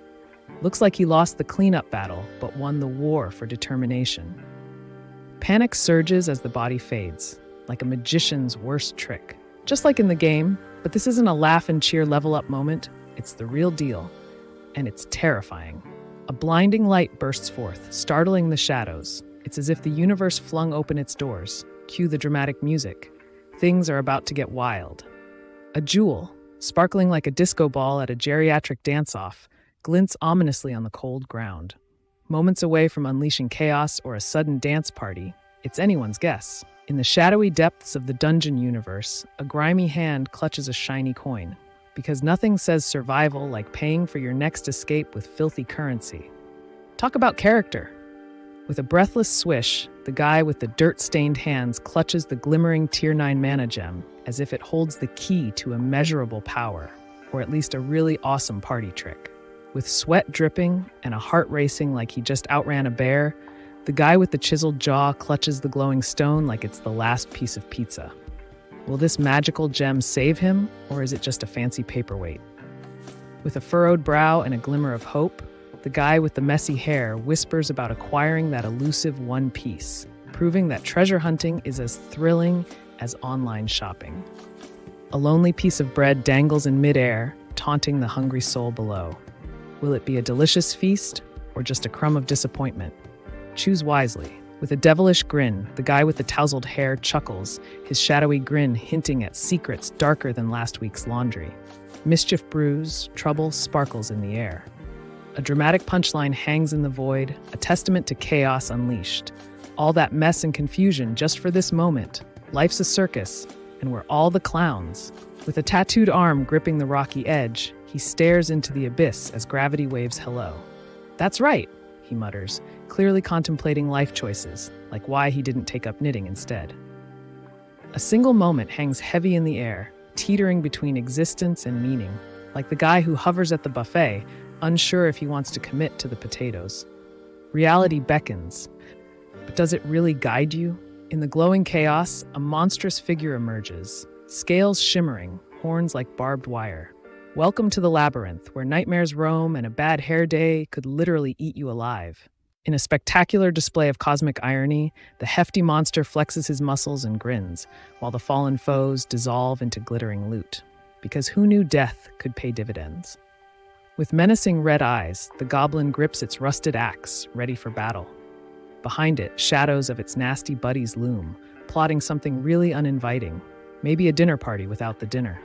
Looks like he lost the cleanup battle, but won the war for determination. Panic surges as the body fades, like a magician's worst trick. Just like in the game, but this isn't a laugh and cheer level up moment, it's the real deal. And it's terrifying. A blinding light bursts forth, startling the shadows. It's as if the universe flung open its doors. Cue the dramatic music. Things are about to get wild. A jewel, sparkling like a disco ball at a geriatric dance-off, glints ominously on the cold ground. Moments away from unleashing chaos or a sudden dance party, it's anyone's guess. In the shadowy depths of the dungeon universe, a grimy hand clutches a shiny coin. Because nothing says survival like paying for your next escape with filthy currency. Talk about character. With a breathless swish, the guy with the dirt-stained hands clutches the glimmering Tier 9 mana gem as if it holds the key to immeasurable power, or at least a really awesome party trick. With sweat dripping and a heart racing like he just outran a bear, the guy with the chiseled jaw clutches the glowing stone like it's the last piece of pizza. Will this magical gem save him, or is it just a fancy paperweight? With a furrowed brow and a glimmer of hope, the guy with the messy hair whispers about acquiring that elusive one piece, proving that treasure hunting is as thrilling as online shopping. A lonely piece of bread dangles in midair, taunting the hungry soul below. Will it be a delicious feast or just a crumb of disappointment? Choose wisely. With a devilish grin, the guy with the tousled hair chuckles, his shadowy grin hinting at secrets darker than last week's laundry. Mischief brews, trouble sparkles in the air. A dramatic punchline hangs in the void, a testament to chaos unleashed. All that mess and confusion just for this moment. Life's a circus, and we're all the clowns. With a tattooed arm gripping the rocky edge, he stares into the abyss as gravity waves hello. That's right, he mutters, clearly contemplating life choices, like why he didn't take up knitting instead. A single moment hangs heavy in the air, teetering between existence and meaning, like the guy who hovers at the buffet, unsure if he wants to commit to the potatoes. Reality beckons, but does it really guide you? In the glowing chaos, a monstrous figure emerges, scales shimmering, horns like barbed wire. Welcome to the labyrinth, where nightmares roam and a bad hair day could literally eat you alive. In a spectacular display of cosmic irony, the hefty monster flexes his muscles and grins, while the fallen foes dissolve into glittering loot. Because who knew death could pay dividends? With menacing red eyes, the goblin grips its rusted axe, ready for battle. Behind it, shadows of its nasty buddies loom, plotting something really uninviting, maybe a dinner party without the dinner.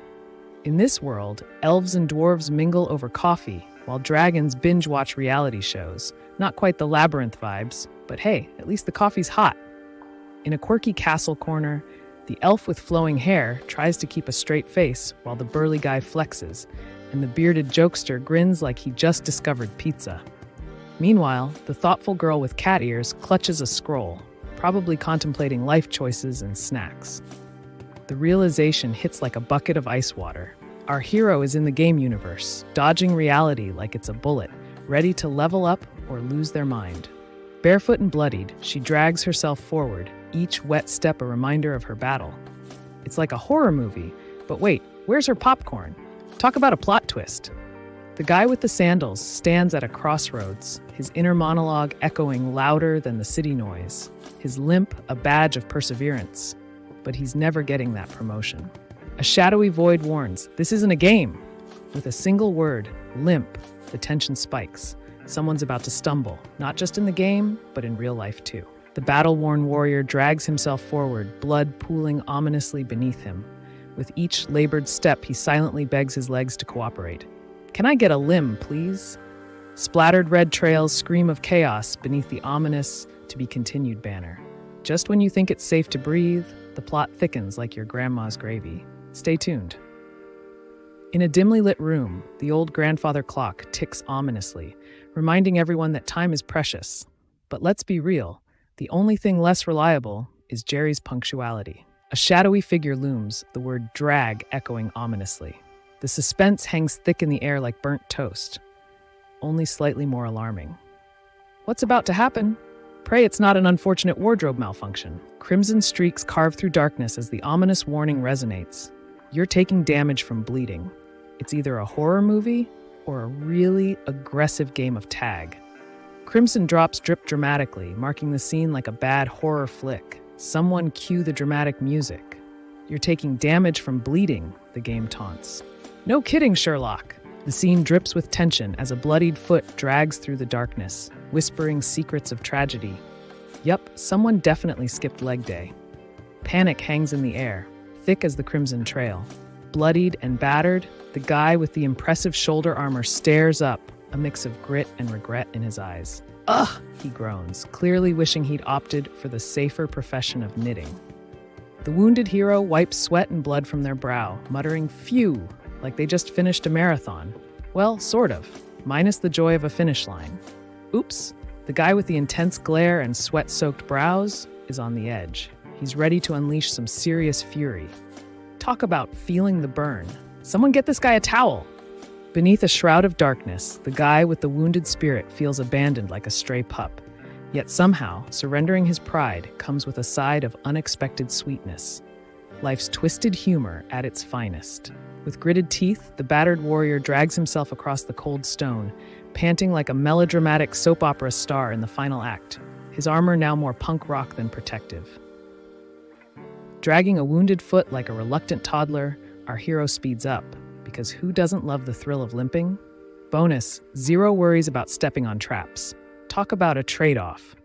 In this world, elves and dwarves mingle over coffee, while dragons binge-watch reality shows. Not quite the labyrinth vibes, but hey, at least the coffee's hot. In a quirky castle corner, the elf with flowing hair tries to keep a straight face while the burly guy flexes, and the bearded jokester grins like he just discovered pizza. Meanwhile, the thoughtful girl with cat ears clutches a scroll, probably contemplating life choices and snacks. The realization hits like a bucket of ice water. Our hero is in the game universe, dodging reality like it's a bullet, ready to level up or lose their mind. Barefoot and bloodied, she drags herself forward, each wet step a reminder of her battle. It's like a horror movie, but wait, where's her popcorn? Talk about a plot twist. The guy with the sandals stands at a crossroads, his inner monologue echoing louder than the city noise, his limp a badge of perseverance. But he's never getting that promotion. A shadowy void warns, this isn't a game. With a single word, limp, the tension spikes. Someone's about to stumble, not just in the game, but in real life too. The battle-worn warrior drags himself forward, blood pooling ominously beneath him. With each labored step, he silently begs his legs to cooperate. Can I get a limb, please? Splattered red trails scream of chaos beneath the ominous to be continued banner. Just when you think it's safe to breathe, the plot thickens like your grandma's gravy. Stay tuned. In a dimly lit room, the old grandfather clock ticks ominously, reminding everyone that time is precious. But let's be real, the only thing less reliable is Jerry's punctuality. A shadowy figure looms, the word drag echoing ominously. The suspense hangs thick in the air like burnt toast, only slightly more alarming. What's about to happen? Pray it's not an unfortunate wardrobe malfunction. Crimson streaks carve through darkness as the ominous warning resonates. You're taking damage from bleeding. It's either a horror movie or a really aggressive game of tag. Crimson drops drip dramatically, marking the scene like a bad horror flick. Someone cue the dramatic music. You're taking damage from bleeding, the game taunts. No kidding, Sherlock. The scene drips with tension as a bloodied foot drags through the darkness, whispering secrets of tragedy. Yup, someone definitely skipped leg day. Panic hangs in the air, thick as the crimson trail. Bloodied and battered, the guy with the impressive shoulder armor stares up, a mix of grit and regret in his eyes. Ugh, he groans, clearly wishing he'd opted for the safer profession of knitting. The wounded hero wipes sweat and blood from their brow, muttering phew, like they just finished a marathon. Well, sort of, minus the joy of a finish line. Oops, the guy with the intense glare and sweat-soaked brows is on the edge. He's ready to unleash some serious fury. Talk about feeling the burn. Someone get this guy a towel. Beneath a shroud of darkness, the guy with the wounded spirit feels abandoned like a stray pup. Yet somehow, surrendering his pride comes with a side of unexpected sweetness. Life's twisted humor at its finest. With gritted teeth, the battered warrior drags himself across the cold stone, panting like a melodramatic soap opera star in the final act, his armor now more punk rock than protective. Dragging a wounded foot like a reluctant toddler, our hero speeds up, because who doesn't love the thrill of limping? Bonus, zero worries about stepping on traps. Talk about a trade-off.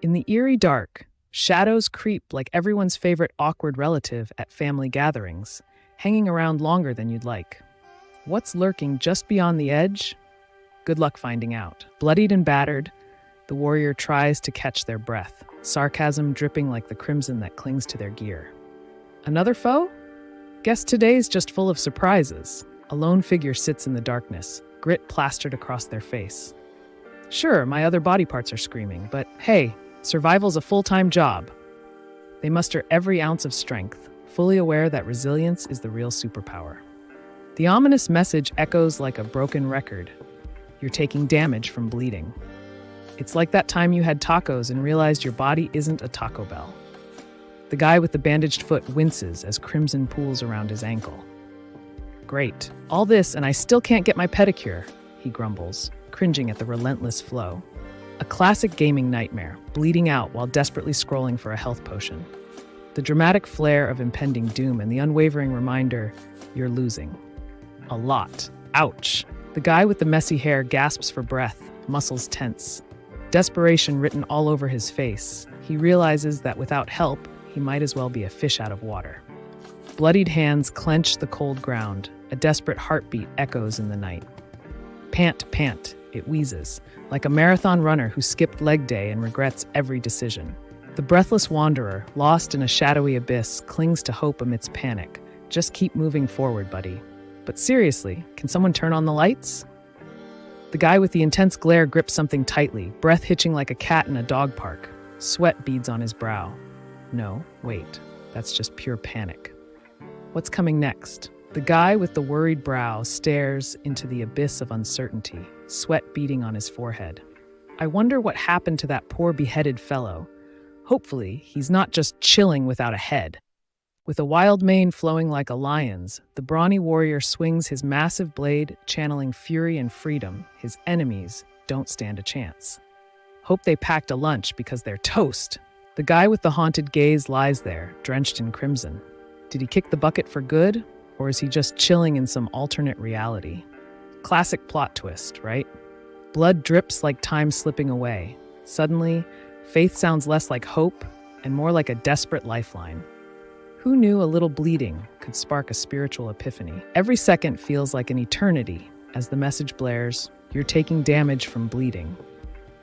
In the eerie dark, shadows creep like everyone's favorite awkward relative at family gatherings, hanging around longer than you'd like. What's lurking just beyond the edge? Good luck finding out. Bloodied and battered, the warrior tries to catch their breath, sarcasm dripping like the crimson that clings to their gear. Another foe? Guess today's just full of surprises. A lone figure sits in the darkness, grit plastered across their face. Sure, my other body parts are screaming, but hey, survival's a full-time job. They muster every ounce of strength, fully aware that resilience is the real superpower. The ominous message echoes like a broken record. You're taking damage from bleeding. It's like that time you had tacos and realized your body isn't a Taco Bell. The guy with the bandaged foot winces as crimson pools around his ankle. Great. All this and I still can't get my pedicure, he grumbles, cringing at the relentless flow. A classic gaming nightmare, bleeding out while desperately scrolling for a health potion. The dramatic flare of impending doom and the unwavering reminder, you're losing. A lot. Ouch. The guy with the messy hair gasps for breath, muscles tense. Desperation written all over his face. He realizes that without help, he might as well be a fish out of water. Bloodied hands clench the cold ground. A desperate heartbeat echoes in the night. Pant, pant, it wheezes, like a marathon runner who skipped leg day and regrets every decision. The breathless wanderer, lost in a shadowy abyss, clings to hope amidst panic. Just keep moving forward, buddy. But seriously, can someone turn on the lights? The guy with the intense glare grips something tightly, breath hitching like a cat in a dog park. Sweat beads on his brow. No, wait, that's just pure panic. What's coming next? The guy with the worried brow stares into the abyss of uncertainty, sweat beading on his forehead. I wonder what happened to that poor beheaded fellow. Hopefully, he's not just chilling without a head. With a wild mane flowing like a lion's, the brawny warrior swings his massive blade, channeling fury and freedom. His enemies don't stand a chance. Hope they packed a lunch because they're toast. The guy with the haunted gaze lies there, drenched in crimson. Did he kick the bucket for good, or is he just chilling in some alternate reality? Classic plot twist, right? Blood drips like time slipping away. Suddenly, faith sounds less like hope and more like a desperate lifeline. Who knew a little bleeding could spark a spiritual epiphany? Every second feels like an eternity as the message blares, you're taking damage from bleeding.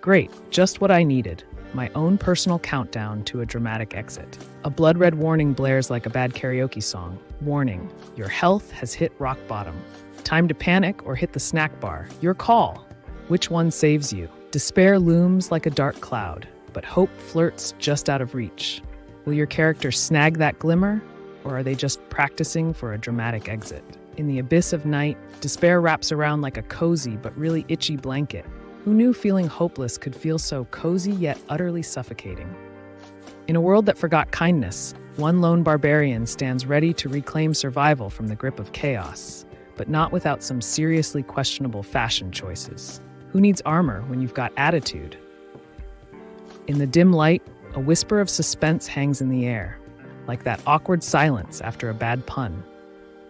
Great, just what I needed. My own personal countdown to a dramatic exit. A blood-red warning blares like a bad karaoke song. Warning, your health has hit rock bottom. Time to panic or hit the snack bar. Your call. Which one saves you? Despair looms like a dark cloud, but hope flirts just out of reach. Will your character snag that glimmer, or are they just practicing for a dramatic exit? In the abyss of night, despair wraps around like a cozy but really itchy blanket. Who knew feeling hopeless could feel so cozy yet utterly suffocating? In a world that forgot kindness, one lone barbarian stands ready to reclaim survival from the grip of chaos, but not without some seriously questionable fashion choices. Who needs armor when you've got attitude? In the dim light, a whisper of suspense hangs in the air, like that awkward silence after a bad pun.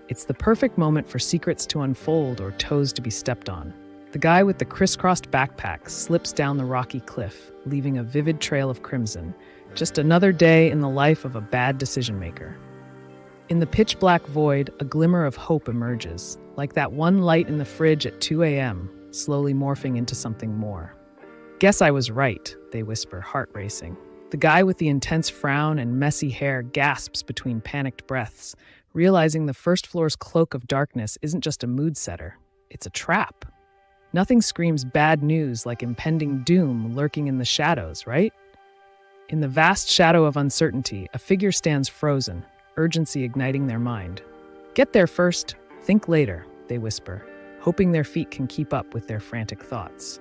It's the perfect moment for secrets to unfold or toes to be stepped on. The guy with the crisscrossed backpack slips down the rocky cliff, leaving a vivid trail of crimson. Just another day in the life of a bad decision-maker. In the pitch-black void, a glimmer of hope emerges, like that one light in the fridge at 2 a.m., slowly morphing into something more. Guess I was right, they whisper, heart racing. The guy with the intense frown and messy hair gasps between panicked breaths, realizing the first floor's cloak of darkness isn't just a mood setter, it's a trap. Nothing screams bad news like impending doom lurking in the shadows, right? In the vast shadow of uncertainty, a figure stands frozen, urgency igniting their mind. Get there first, think later, they whisper, hoping their feet can keep up with their frantic thoughts.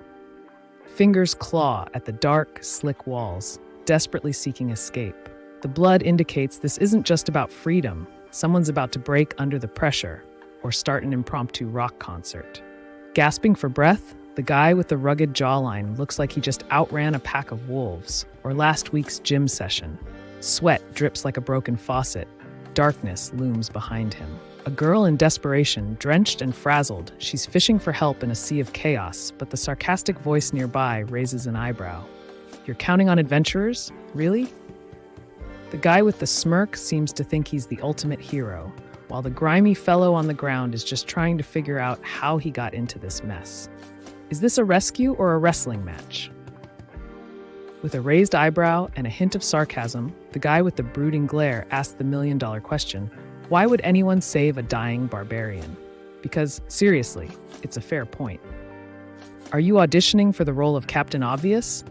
Fingers claw at the dark, slick walls, desperately seeking escape. The blood indicates this isn't just about freedom. Someone's about to break under the pressure or start an impromptu rock concert. Gasping for breath, The guy with the rugged jawline looks like he just outran a pack of wolves, or last week's gym session. Sweat drips like a broken faucet. Darkness looms behind him. A girl in desperation, drenched and frazzled, she's fishing for help in a sea of chaos, but the sarcastic voice nearby raises an eyebrow. You're counting on adventurers? Really? The guy with the smirk seems to think he's the ultimate hero, while the grimy fellow on the ground is just trying to figure out how he got into this mess. Is this a rescue or a wrestling match? With a raised eyebrow and a hint of sarcasm, the guy with the brooding glare asks the million-dollar question, why would anyone save a dying barbarian? Because, seriously, it's a fair point. Are you auditioning for the role of Captain Obvious?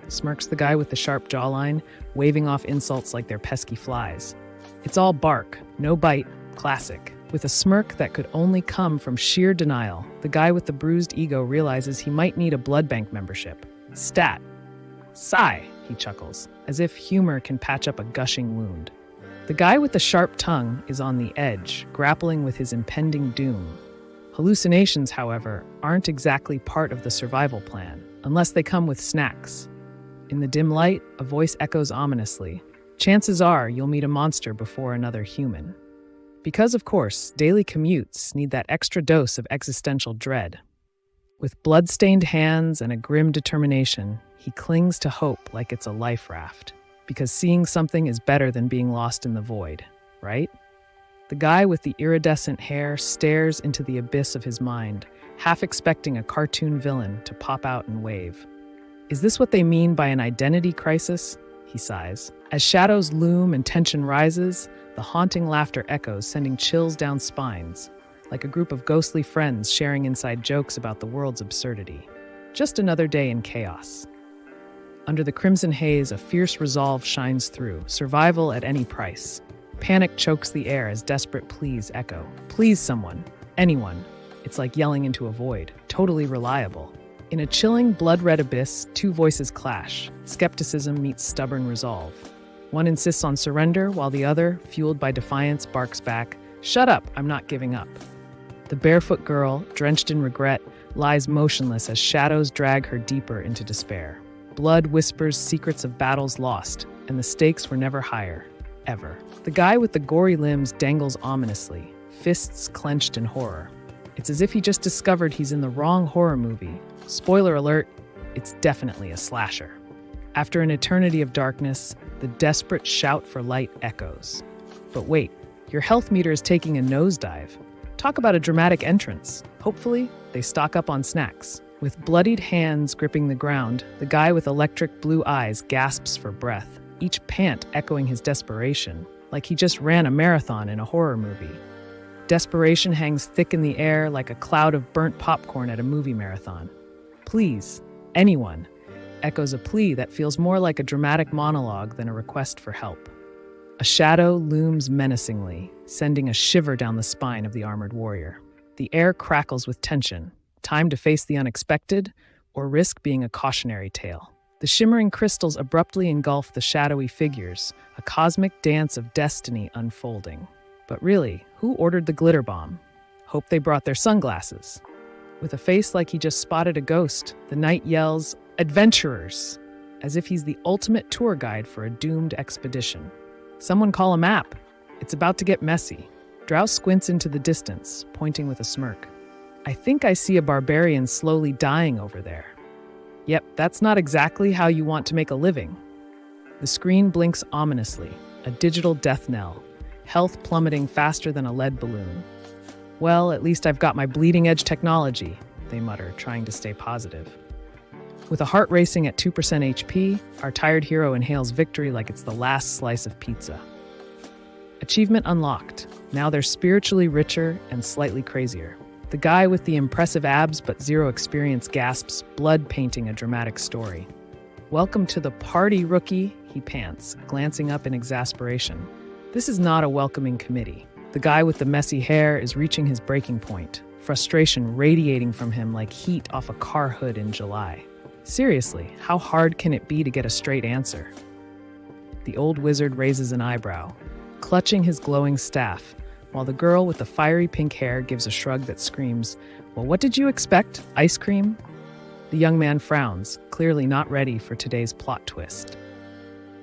Smirks the guy with the sharp jawline, waving off insults like they're pesky flies. It's all bark, no bite, classic. With a smirk that could only come from sheer denial, the guy with the bruised ego realizes he might need a blood bank membership. Stat. Sigh, he chuckles, as if humor can patch up a gushing wound. The guy with the sharp tongue is on the edge, grappling with his impending doom. Hallucinations, however, aren't exactly part of the survival plan, unless they come with snacks. In the dim light, a voice echoes ominously. Chances are you'll meet a monster before another human. Because, of course, daily commutes need that extra dose of existential dread. With blood-stained hands and a grim determination, he clings to hope like it's a life raft. Because seeing something is better than being lost in the void, right? The guy with the iridescent hair stares into the abyss of his mind, half expecting a cartoon villain to pop out and wave. Is this what they mean by an identity crisis? He sighs. As shadows loom and tension rises, the haunting laughter echoes, sending chills down spines, like a group of ghostly friends sharing inside jokes about the world's absurdity. Just another day in chaos. Under the crimson haze, a fierce resolve shines through, survival at any price. Panic chokes the air as desperate pleas echo. Please someone, anyone. It's like yelling into a void, totally reliable. In a chilling, blood-red abyss, two voices clash. Skepticism meets stubborn resolve. One insists on surrender, while the other, fueled by defiance, barks back, "Shut up, I'm not giving up." The barefoot girl, drenched in regret, lies motionless as shadows drag her deeper into despair. Blood whispers secrets of battles lost, and the stakes were never higher, ever. The guy with the gory limbs dangles ominously, fists clenched in horror. It's as if he just discovered he's in the wrong horror movie. Spoiler alert, it's definitely a slasher. After an eternity of darkness, the desperate shout for light echoes. But wait, your health meter is taking a nosedive. Talk about a dramatic entrance. Hopefully, they stock up on snacks. With bloodied hands gripping the ground, the guy with electric blue eyes gasps for breath, each pant echoing his desperation, like he just ran a marathon in a horror movie. Desperation hangs thick in the air like a cloud of burnt popcorn at a movie marathon. Please, anyone, echoes a plea that feels more like a dramatic monologue than a request for help. A shadow looms menacingly, sending a shiver down the spine of the armored warrior. The air crackles with tension. Time to face the unexpected, or risk being a cautionary tale. The shimmering crystals abruptly engulf the shadowy figures, a cosmic dance of destiny unfolding. But really, who ordered the glitter bomb? Hope they brought their sunglasses. With a face like he just spotted a ghost, the knight yells, "Adventurers!" as if he's the ultimate tour guide for a doomed expedition. Someone call a map. It's about to get messy. Drow squints into the distance, pointing with a smirk. I think I see a barbarian slowly dying over there. Yep, that's not exactly how you want to make a living. The screen blinks ominously, a digital death knell, health plummeting faster than a lead balloon. Well, at least I've got my bleeding-edge technology, they mutter, trying to stay positive. With a heart racing at 2% HP, our tired hero inhales victory like it's the last slice of pizza. Achievement unlocked. Now they're spiritually richer and slightly crazier. The guy with the impressive abs but zero experience gasps, blood painting a dramatic story. "Welcome to the party, rookie," he pants, glancing up in exasperation. This is not a welcoming committee. The guy with the messy hair is reaching his breaking point, frustration radiating from him like heat off a car hood in July. Seriously, how hard can it be to get a straight answer? The old wizard raises an eyebrow, clutching his glowing staff, while the girl with the fiery pink hair gives a shrug that screams, "Well, what did you expect? Ice cream?" The young man frowns, clearly not ready for today's plot twist.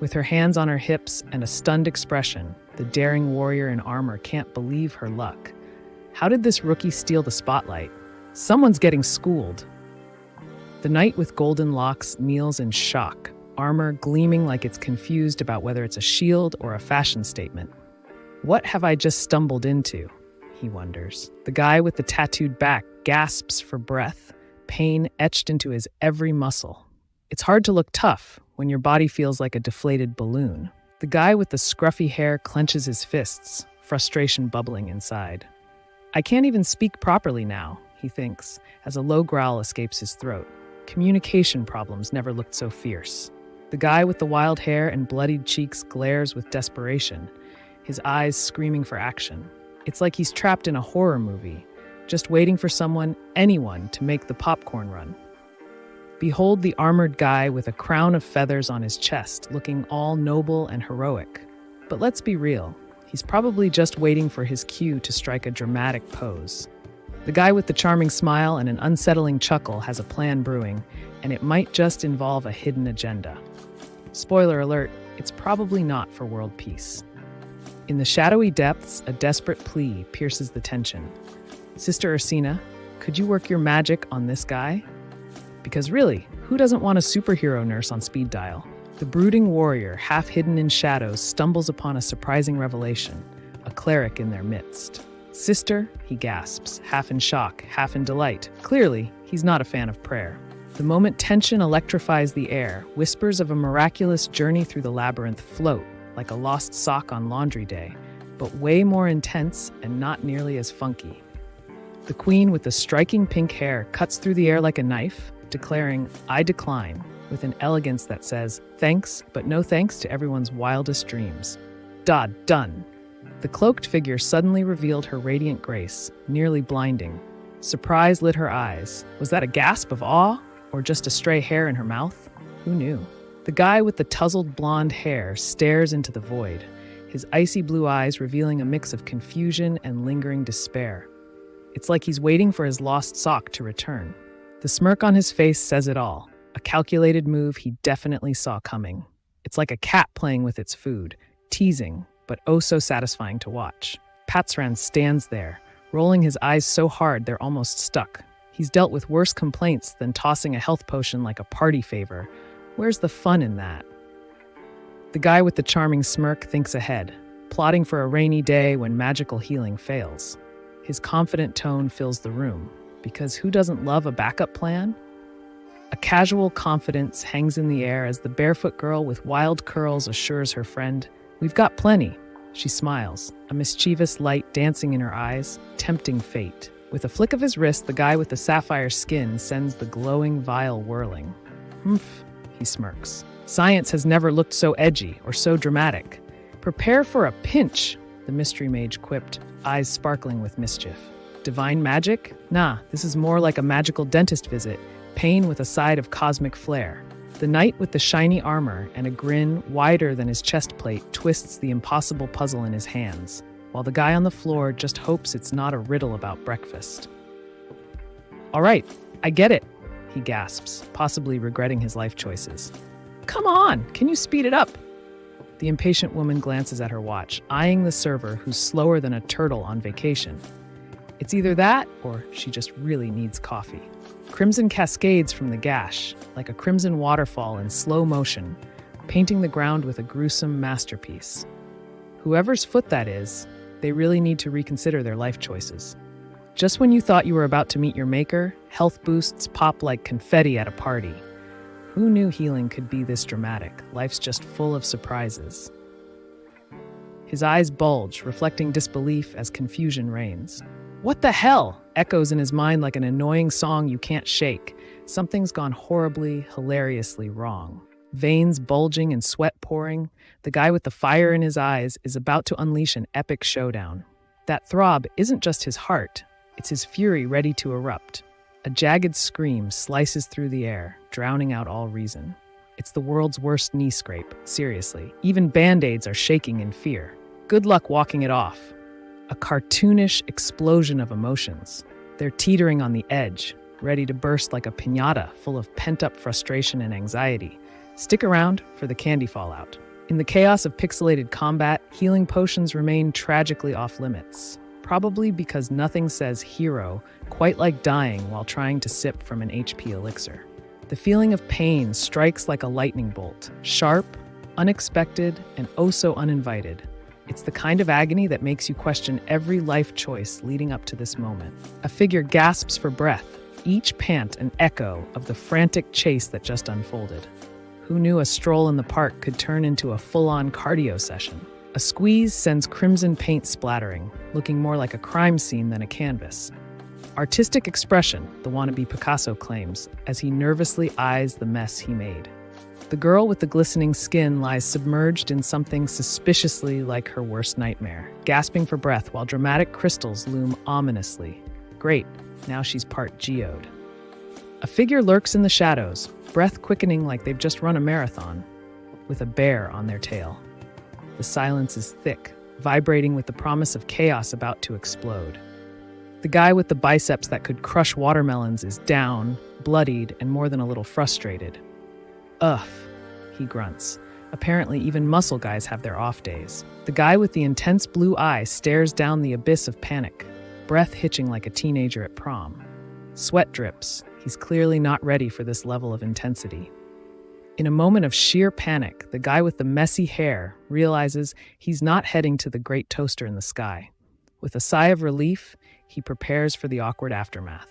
With her hands on her hips and a stunned expression, the daring warrior in armor can't believe her luck. How did this rookie steal the spotlight? Someone's getting schooled. The knight with golden locks kneels in shock, armor gleaming like it's confused about whether it's a shield or a fashion statement. What have I just stumbled into? He wonders. The guy with the tattooed back gasps for breath, pain etched into his every muscle. It's hard to look tough when your body feels like a deflated balloon. The guy with the scruffy hair clenches his fists, frustration bubbling inside. I can't even speak properly now, he thinks, as a low growl escapes his throat. Communication problems never looked so fierce. The guy with the wild hair and bloodied cheeks glares with desperation, his eyes screaming for action. It's like he's trapped in a horror movie, just waiting for someone, anyone, to make the popcorn run. Behold the armored guy with a crown of feathers on his chest, looking all noble and heroic. But let's be real, he's probably just waiting for his cue to strike a dramatic pose. The guy with the charming smile and an unsettling chuckle has a plan brewing, and it might just involve a hidden agenda. Spoiler alert, it's probably not for world peace. In the shadowy depths, a desperate plea pierces the tension. Sister Ursina, could you work your magic on this guy? Because really, who doesn't want a superhero nurse on speed dial? The brooding warrior, half hidden in shadows, stumbles upon a surprising revelation, a cleric in their midst. Sister, he gasps, half in shock, half in delight. Clearly, he's not a fan of prayer. The moment tension electrifies the air, whispers of a miraculous journey through the labyrinth float, like a lost sock on laundry day, but way more intense and not nearly as funky. The queen with the striking pink hair cuts through the air like a knife, declaring, I decline, with an elegance that says, thanks, but no thanks to everyone's wildest dreams. Done. The cloaked figure suddenly revealed her radiant grace, nearly blinding. Surprise lit her eyes. Was that a gasp of awe, or just a stray hair in her mouth? Who knew? The guy with the tousled blonde hair stares into the void, his icy blue eyes revealing a mix of confusion and lingering despair. It's like he's waiting for his lost sock to return. The smirk on his face says it all, a calculated move he definitely saw coming. It's like a cat playing with its food, teasing, but oh so satisfying to watch. Patsran stands there, rolling his eyes so hard they're almost stuck. He's dealt with worse complaints than tossing a health potion like a party favor. Where's the fun in that? The guy with the charming smirk thinks ahead, plotting for a rainy day when magical healing fails. His confident tone fills the room, because who doesn't love a backup plan? A casual confidence hangs in the air as the barefoot girl with wild curls assures her friend, we've got plenty. She smiles, a mischievous light dancing in her eyes, tempting fate. With a flick of his wrist, the guy with the sapphire skin sends the glowing vial whirling. Humph, he smirks. Science has never looked so edgy or so dramatic. Prepare for a pinch, the mystery mage quipped, eyes sparkling with mischief. Divine magic? Nah, this is more like a magical dentist visit, pain with a side of cosmic flair. The knight with the shiny armor and a grin wider than his chest plate twists the impossible puzzle in his hands, while the guy on the floor just hopes it's not a riddle about breakfast. All right, I get it, he gasps, possibly regretting his life choices. Come on, can you speed it up? The impatient woman glances at her watch, eyeing the server who's slower than a turtle on vacation. It's either that or she just really needs coffee. Crimson cascades from the gash, like a crimson waterfall in slow motion, painting the ground with a gruesome masterpiece. Whoever's foot that is, they really need to reconsider their life choices. Just when you thought you were about to meet your maker, health boosts pop like confetti at a party. Who knew healing could be this dramatic? Life's just full of surprises. His eyes bulge, reflecting disbelief as confusion reigns. What the hell? Echoes in his mind like an annoying song you can't shake. Something's gone horribly, hilariously wrong. Veins bulging and sweat pouring, the guy with the fire in his eyes is about to unleash an epic showdown. That throb isn't just his heart, it's his fury ready to erupt. A jagged scream slices through the air, drowning out all reason. It's the world's worst knee scrape, seriously. Even band-aids are shaking in fear. Good luck walking it off. A cartoonish explosion of emotions. They're teetering on the edge. ready to burst like a piñata full of pent-up frustration and anxiety. Stick around for the candy fallout. In the chaos of pixelated combat, healing potions remain tragically off-limits, probably because nothing says hero quite like dying while trying to sip from an HP elixir. The feeling of pain strikes like a lightning bolt, sharp, unexpected, and oh so uninvited. It's the kind of agony that makes you question every life choice leading up to this moment. A figure gasps for breath, each pant an echo of the frantic chase that just unfolded. Who knew a stroll in the park could turn into a full-on cardio session? A squeeze sends crimson paint splattering, looking more like a crime scene than a canvas. Artistic expression, the wannabe Picasso claims, as he nervously eyes the mess he made. The girl with the glistening skin lies submerged in something suspiciously like her worst nightmare, gasping for breath while dramatic crystals loom ominously. Great, now she's part geode. A figure lurks in the shadows, breath quickening like they've just run a marathon, with a bear on their tail. The silence is thick, vibrating with the promise of chaos about to explode. The guy with the biceps that could crush watermelons is down, bloodied, and more than a little frustrated. Ugh, he grunts. Apparently, even muscle guys have their off days. The guy with the intense blue eye stares down the abyss of panic, breath hitching like a teenager at prom. Sweat drips. He's clearly not ready for this level of intensity. In a moment of sheer panic, the guy with the messy hair realizes he's not heading to the great toaster in the sky. With a sigh of relief, he prepares for the awkward aftermath.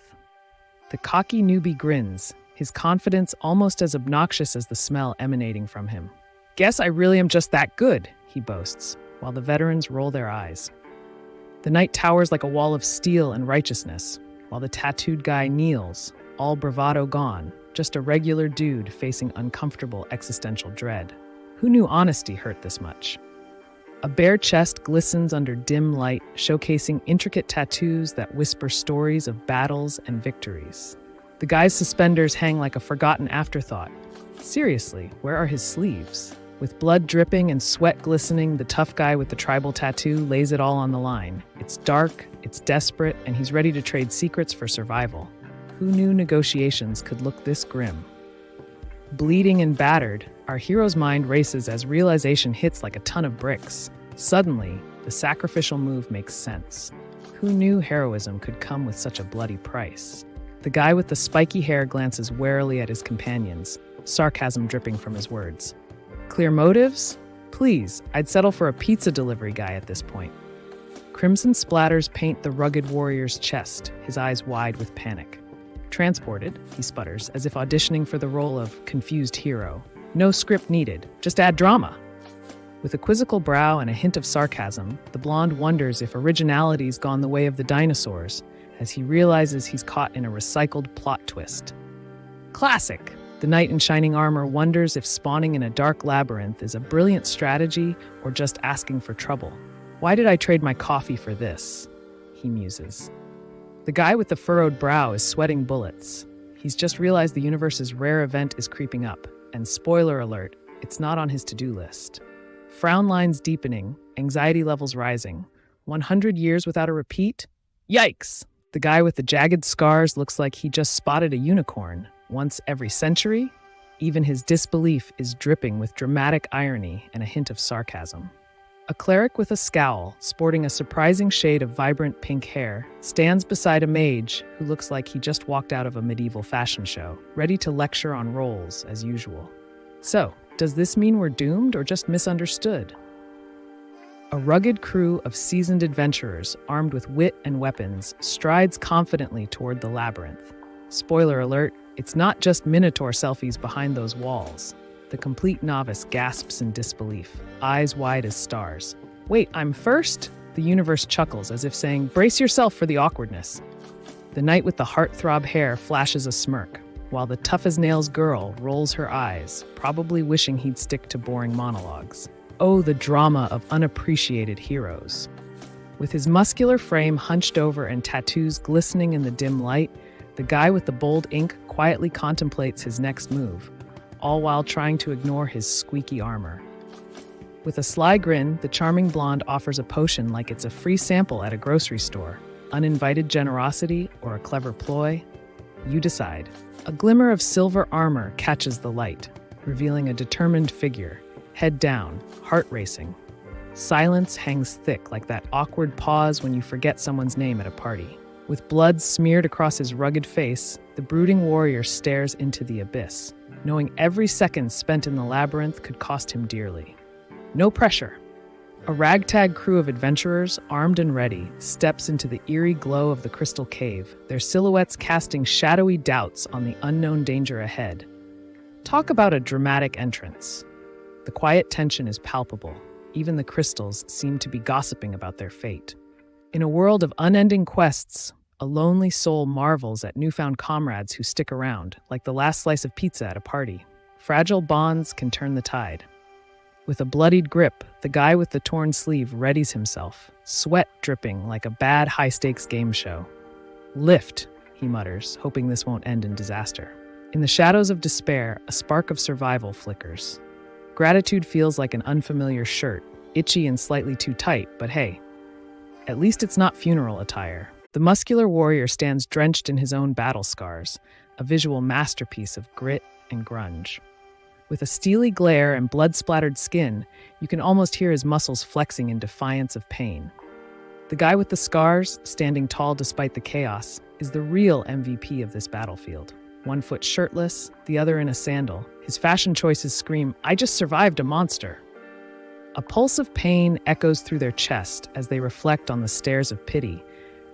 The cocky newbie grins, his confidence almost as obnoxious as the smell emanating from him. "Guess I really am just that good," he boasts, while the veterans roll their eyes. The night towers like a wall of steel and righteousness, while the tattooed guy kneels, all bravado gone, just a regular dude facing uncomfortable existential dread. Who knew honesty hurt this much? A bare chest glistens under dim light, showcasing intricate tattoos that whisper stories of battles and victories. The guy's suspenders hang like a forgotten afterthought. Seriously, where are his sleeves? With blood dripping and sweat glistening, the tough guy with the tribal tattoo lays it all on the line. It's dark, it's desperate, and he's ready to trade secrets for survival. Who knew negotiations could look this grim? Bleeding and battered, our hero's mind races as realization hits like a ton of bricks. Suddenly, the sacrificial move makes sense. Who knew heroism could come with such a bloody price? The guy with the spiky hair glances warily at his companions, sarcasm dripping from his words. Clear motives? Please, I'd settle for a pizza delivery guy at this point. Crimson splatters paint the rugged warrior's chest, his eyes wide with panic. Transported, he sputters, as if auditioning for the role of confused hero. No script needed, just add drama. With a quizzical brow and a hint of sarcasm, the blonde wonders if originality's gone the way of the dinosaurs, as he realizes he's caught in a recycled plot twist. Classic! The knight in shining armor wonders if spawning in a dark labyrinth is a brilliant strategy or just asking for trouble. Why did I trade my coffee for this? He muses. The guy with the furrowed brow is sweating bullets. He's just realized the universe's rare event is creeping up, and spoiler alert, it's not on his to-do list. Frown lines deepening, anxiety levels rising. 100 years without a repeat? Yikes! The guy with the jagged scars looks like he just spotted a unicorn. Once every century? Even his disbelief is dripping with dramatic irony and a hint of sarcasm. A cleric with a scowl, sporting a surprising shade of vibrant pink hair, stands beside a mage who looks like he just walked out of a medieval fashion show, ready to lecture on roles as usual. So, does this mean we're doomed or just misunderstood? A rugged crew of seasoned adventurers, armed with wit and weapons, strides confidently toward the labyrinth. Spoiler alert, it's not just Minotaur selfies behind those walls. The complete novice gasps in disbelief, eyes wide as stars. Wait, I'm first? The universe chuckles as if saying, brace yourself for the awkwardness. The knight with the heartthrob hair flashes a smirk, while the tough-as-nails girl rolls her eyes, probably wishing he'd stick to boring monologues. Oh, the drama of unappreciated heroes. With his muscular frame hunched over and tattoos glistening in the dim light, the guy with the bold ink quietly contemplates his next move, all while trying to ignore his squeaky armor. With a sly grin, the charming blonde offers a potion like it's a free sample at a grocery store. Uninvited generosity or a clever ploy? You decide. A glimmer of silver armor catches the light, revealing a determined figure, head down, heart racing. Silence hangs thick like that awkward pause when you forget someone's name at a party. With blood smeared across his rugged face, the brooding warrior stares into the abyss, knowing every second spent in the labyrinth could cost him dearly. No pressure. A ragtag crew of adventurers, armed and ready, steps into the eerie glow of the crystal cave, their silhouettes casting shadowy doubts on the unknown danger ahead. Talk about a dramatic entrance. The quiet tension is palpable. Even the crystals seem to be gossiping about their fate. In a world of unending quests, a lonely soul marvels at newfound comrades who stick around, like the last slice of pizza at a party. Fragile bonds can turn the tide. With a bloodied grip, the guy with the torn sleeve readies himself, sweat dripping like a bad high-stakes game show. "Lift," he mutters, hoping this won't end in disaster. In the shadows of despair, a spark of survival flickers. Gratitude feels like an unfamiliar shirt, itchy and slightly too tight, but hey, at least it's not funeral attire. The muscular warrior stands drenched in his own battle scars, a visual masterpiece of grit and grunge. With a steely glare and blood-splattered skin, you can almost hear his muscles flexing in defiance of pain. The guy with the scars, standing tall despite the chaos, is the real MVP of this battlefield. One foot shirtless, the other in a sandal. His fashion choices scream, "I just survived a monster." A pulse of pain echoes through their chest as they reflect on the stares of pity.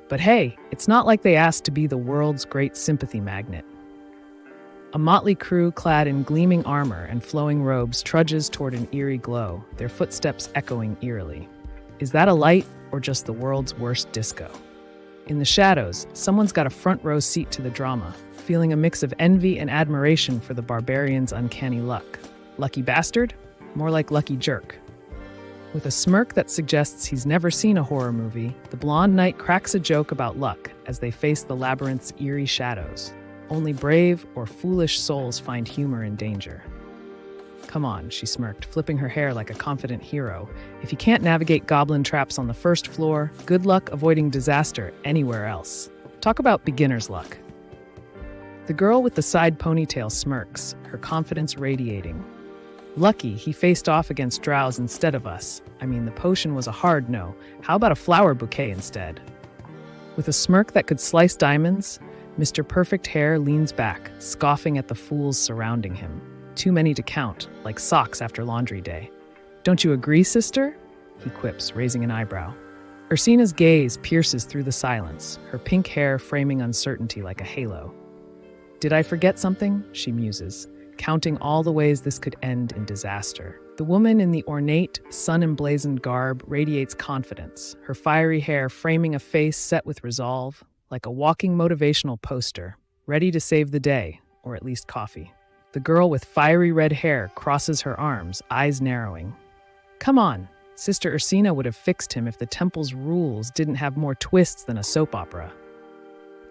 But hey, it's not like they asked to be the world's great sympathy magnet. A motley crew clad in gleaming armor and flowing robes trudges toward an eerie glow, their footsteps echoing eerily. Is that a light or just the world's worst disco? In the shadows, someone's got a front row seat to the drama, feeling a mix of envy and admiration for the barbarian's uncanny luck. Lucky bastard? More like lucky jerk. With a smirk that suggests he's never seen a horror movie, the blonde knight cracks a joke about luck as they face the labyrinth's eerie shadows. Only brave or foolish souls find humor in danger. "Come on," she smirked, flipping her hair like a confident hero. "If you can't navigate goblin traps on the first floor, good luck avoiding disaster anywhere else." Talk about beginner's luck. The girl with the side ponytail smirks, her confidence radiating. "Lucky he faced off against drows instead of us. I mean, the potion was a hard no. How about a flower bouquet instead?" With a smirk that could slice diamonds, Mr. Perfect Hair leans back, scoffing at the fools surrounding him. Too many to count, like socks after laundry day. "Don't you agree, sister?" he quips, raising an eyebrow. Ursina's gaze pierces through the silence, her pink hair framing uncertainty like a halo. "Did I forget something?" she muses, counting all the ways this could end in disaster. The woman in the ornate, sun-emblazoned garb radiates confidence, her fiery hair framing a face set with resolve, like a walking motivational poster, ready to save the day, or at least coffee. The girl with fiery red hair crosses her arms, eyes narrowing. Come on, Sister Ursina would have fixed him if the temple's rules didn't have more twists than a soap opera.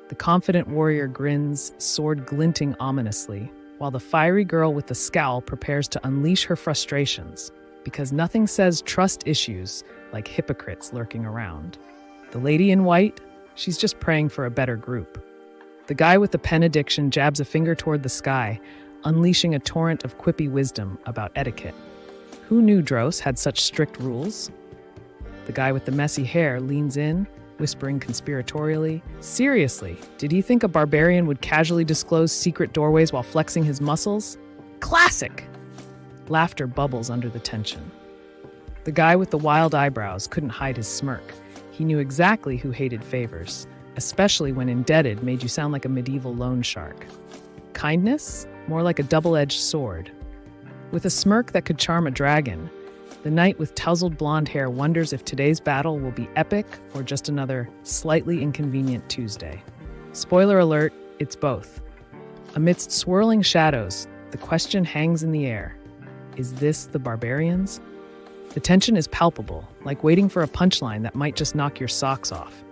The confident warrior grins, sword glinting ominously, while the fiery girl with the scowl prepares to unleash her frustrations, because nothing says trust issues like hypocrites lurking around. The lady in white, she's just praying for a better group. The guy with the pen addiction jabs a finger toward the sky, unleashing a torrent of quippy wisdom about etiquette. Who knew Dros had such strict rules? The guy with the messy hair leans in, whispering conspiratorially, "Seriously, did he think a barbarian would casually disclose secret doorways while flexing his muscles? Classic!" Laughter bubbles under the tension. The guy with the wild eyebrows couldn't hide his smirk. He knew exactly who hated favors, especially when indebted made you sound like a medieval loan shark. Kindness? More like a double-edged sword. With a smirk that could charm a dragon, the knight with tousled blonde hair wonders if today's battle will be epic or just another slightly inconvenient Tuesday. Spoiler alert, it's both. Amidst swirling shadows, the question hangs in the air. Is this the barbarians? The tension is palpable, like waiting for a punchline that might just knock your socks off.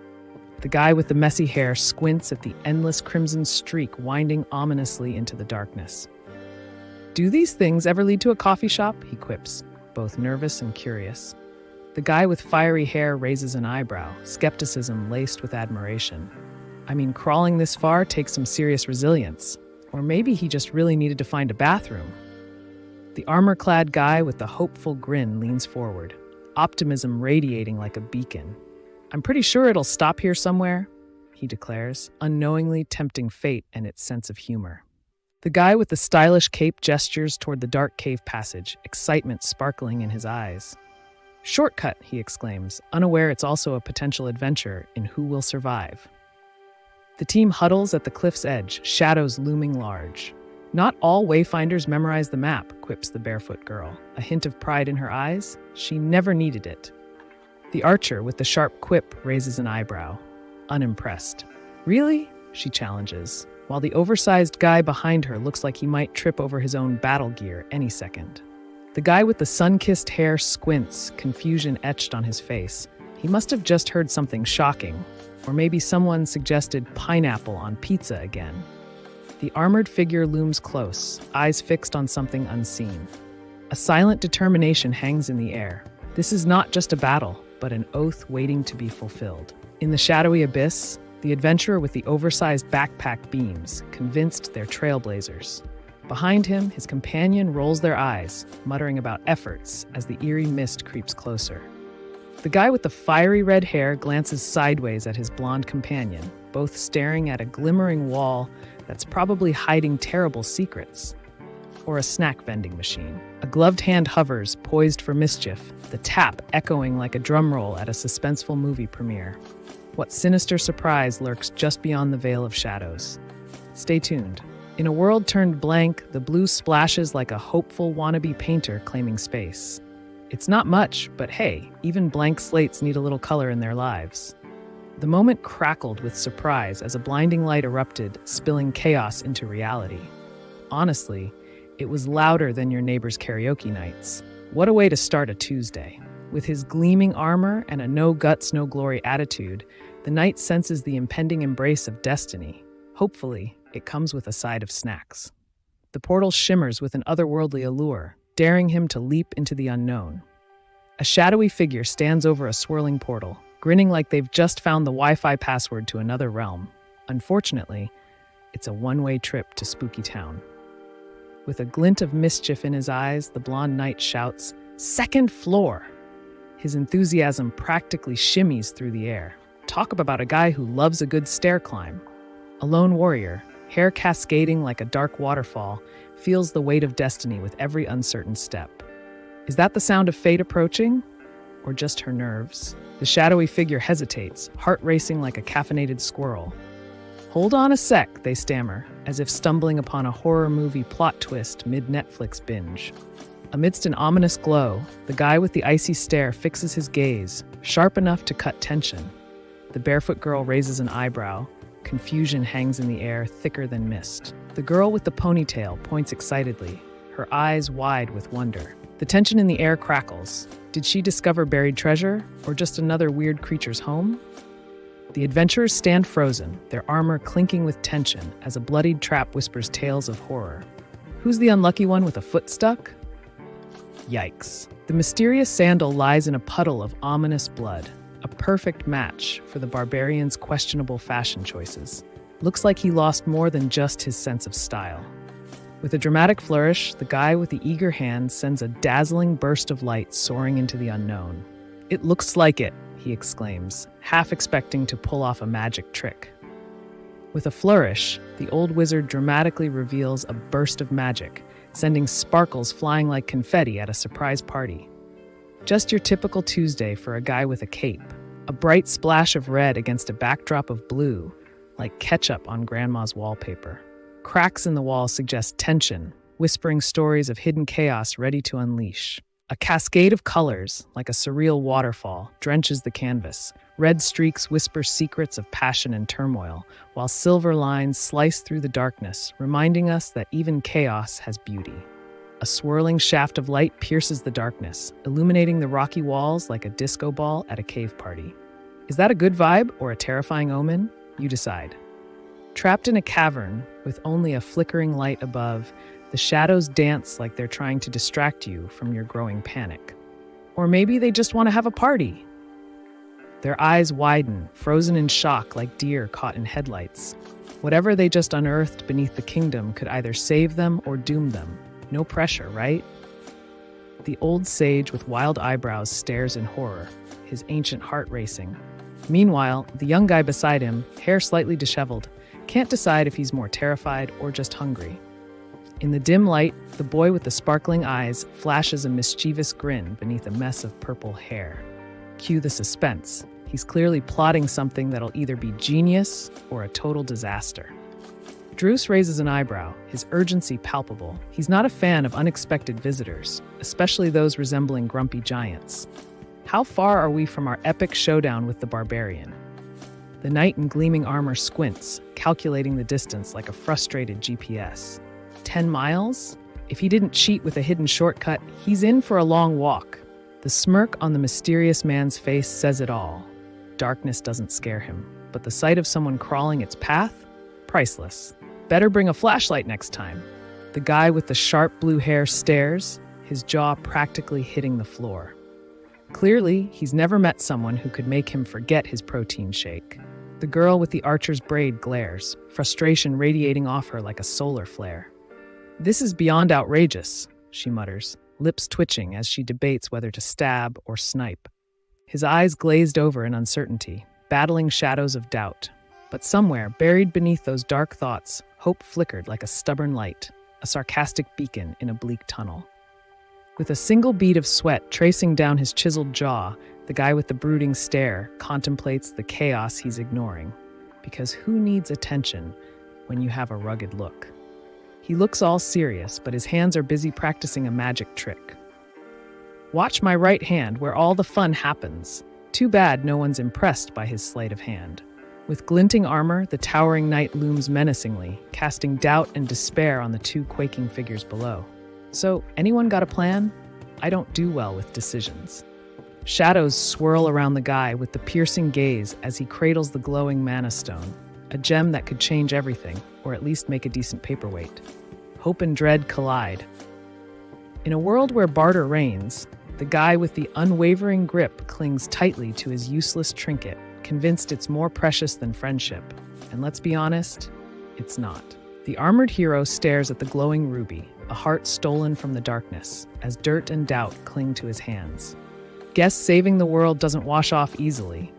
The guy with the messy hair squints at the endless crimson streak winding ominously into the darkness. "Do these things ever lead to a coffee shop?" he quips, both nervous and curious. The guy with fiery hair raises an eyebrow, skepticism laced with admiration. I mean, crawling this far takes some serious resilience. Or maybe he just really needed to find a bathroom. The armor-clad guy with the hopeful grin leans forward, optimism radiating like a beacon. "I'm pretty sure it'll stop here somewhere," he declares, unknowingly tempting fate and its sense of humor. The guy with the stylish cape gestures toward the dark cave passage, excitement sparkling in his eyes. "Shortcut," he exclaims, unaware it's also a potential adventure in Who Will Survive. The team huddles at the cliff's edge, shadows looming large. "Not all wayfinders memorize the map," quips the barefoot girl, a hint of pride in her eyes. She never needed it. The archer with the sharp quip raises an eyebrow, unimpressed. "Really?" she challenges, while the oversized guy behind her looks like he might trip over his own battle gear any second. The guy with the sun-kissed hair squints, confusion etched on his face. He must have just heard something shocking, or maybe someone suggested pineapple on pizza again. The armored figure looms close, eyes fixed on something unseen. A silent determination hangs in the air. This is not just a battle, but an oath waiting to be fulfilled. In the shadowy abyss, the adventurer with the oversized backpack beams, convinced they're trailblazers. Behind him, his companion rolls their eyes, muttering about efforts as the eerie mist creeps closer. The guy with the fiery red hair glances sideways at his blonde companion, both staring at a glimmering wall that's probably hiding terrible secrets. Or a snack vending machine. A gloved hand hovers, poised for mischief, the tap echoing like a drum roll at a suspenseful movie premiere. What sinister surprise lurks just beyond the veil of shadows? Stay tuned. In a world turned blank, the blue splashes like a hopeful wannabe painter claiming space. It's not much, but hey, even blank slates need a little color in their lives. The moment crackled with surprise as a blinding light erupted, spilling chaos into reality. Honestly, it was louder than your neighbor's karaoke nights. What a way to start a Tuesday. With his gleaming armor and a no guts, no glory attitude, the knight senses the impending embrace of destiny. Hopefully, it comes with a side of snacks. The portal shimmers with an otherworldly allure, daring him to leap into the unknown. A shadowy figure stands over a swirling portal, grinning like they've just found the Wi-Fi password to another realm. Unfortunately, it's a one-way trip to Spooky Town. With a glint of mischief in his eyes, the blonde knight shouts, "Second floor!" His enthusiasm practically shimmies through the air. Talk about a guy who loves a good stair climb. A lone warrior, hair cascading like a dark waterfall, feels the weight of destiny with every uncertain step. Is that the sound of fate approaching? Or just her nerves? The shadowy figure hesitates, heart racing like a caffeinated squirrel. "Hold on a sec," they stammer, as if stumbling upon a horror movie plot twist mid-Netflix binge. Amidst an ominous glow, the guy with the icy stare fixes his gaze, sharp enough to cut tension. The barefoot girl raises an eyebrow. Confusion hangs in the air, thicker than mist. The girl with the ponytail points excitedly, her eyes wide with wonder. The tension in the air crackles. Did she discover buried treasure, or just another weird creature's home? The adventurers stand frozen, their armor clinking with tension as a bloodied trap whispers tales of horror. Who's the unlucky one with a foot stuck? Yikes. The mysterious sandal lies in a puddle of ominous blood, a perfect match for the barbarian's questionable fashion choices. Looks like he lost more than just his sense of style. With a dramatic flourish, the guy with the eager hand sends a dazzling burst of light soaring into the unknown. "It looks like it," he exclaims, half expecting to pull off a magic trick. With a flourish, the old wizard dramatically reveals a burst of magic, sending sparkles flying like confetti at a surprise party. Just your typical Tuesday for a guy with a cape. A bright splash of red against a backdrop of blue, like ketchup on grandma's wallpaper. Cracks in the wall suggest tension, whispering stories of hidden chaos ready to unleash. A cascade of colors, like a surreal waterfall, drenches the canvas. Red streaks whisper secrets of passion and turmoil, while silver lines slice through the darkness, reminding us that even chaos has beauty. A swirling shaft of light pierces the darkness, illuminating the rocky walls like a disco ball at a cave party. Is that a good vibe or a terrifying omen? You decide. Trapped in a cavern with only a flickering light above, the shadows dance like they're trying to distract you from your growing panic. Or maybe they just want to have a party. Their eyes widen, frozen in shock like deer caught in headlights. Whatever they just unearthed beneath the kingdom could either save them or doom them. No pressure, right? The old sage with wild eyebrows stares in horror, his ancient heart racing. Meanwhile, the young guy beside him, hair slightly disheveled, can't decide if he's more terrified or just hungry. In the dim light, the boy with the sparkling eyes flashes a mischievous grin beneath a mess of purple hair. Cue the suspense. He's clearly plotting something that'll either be genius or a total disaster. Druce raises an eyebrow, his urgency palpable. He's not a fan of unexpected visitors, especially those resembling grumpy giants. How far are we from our epic showdown with the Barbarian? The knight in gleaming armor squints, calculating the distance like a frustrated GPS. 10 miles? If he didn't cheat with a hidden shortcut, he's in for a long walk. The smirk on the mysterious man's face says it all. Darkness doesn't scare him, but the sight of someone crawling its path? Priceless. Better bring a flashlight next time. The guy with the sharp blue hair stares, his jaw practically hitting the floor. Clearly, he's never met someone who could make him forget his protein shake. The girl with the archer's braid glares, frustration radiating off her like a solar flare. "This is beyond outrageous," she mutters, lips twitching as she debates whether to stab or snipe. His eyes glazed over in uncertainty, battling shadows of doubt. But somewhere, buried beneath those dark thoughts, hope flickered like a stubborn light, a sarcastic beacon in a bleak tunnel. With a single bead of sweat tracing down his chiseled jaw, the guy with the brooding stare contemplates the chaos he's ignoring. Because who needs attention when you have a rugged look? He looks all serious, but his hands are busy practicing a magic trick. "Watch my right hand where all the fun happens." Too bad no one's impressed by his sleight of hand. With glinting armor, the towering knight looms menacingly, casting doubt and despair on the two quaking figures below. "So, anyone got a plan? I don't do well with decisions." Shadows swirl around the guy with the piercing gaze as he cradles the glowing mana stone, a gem that could change everything, or at least make a decent paperweight. Hope and dread collide. In a world where barter reigns, the guy with the unwavering grip clings tightly to his useless trinket, convinced it's more precious than friendship. And let's be honest, it's not. The armored hero stares at the glowing ruby, a heart stolen from the darkness, as dirt and doubt cling to his hands. Guess saving the world doesn't wash off easily.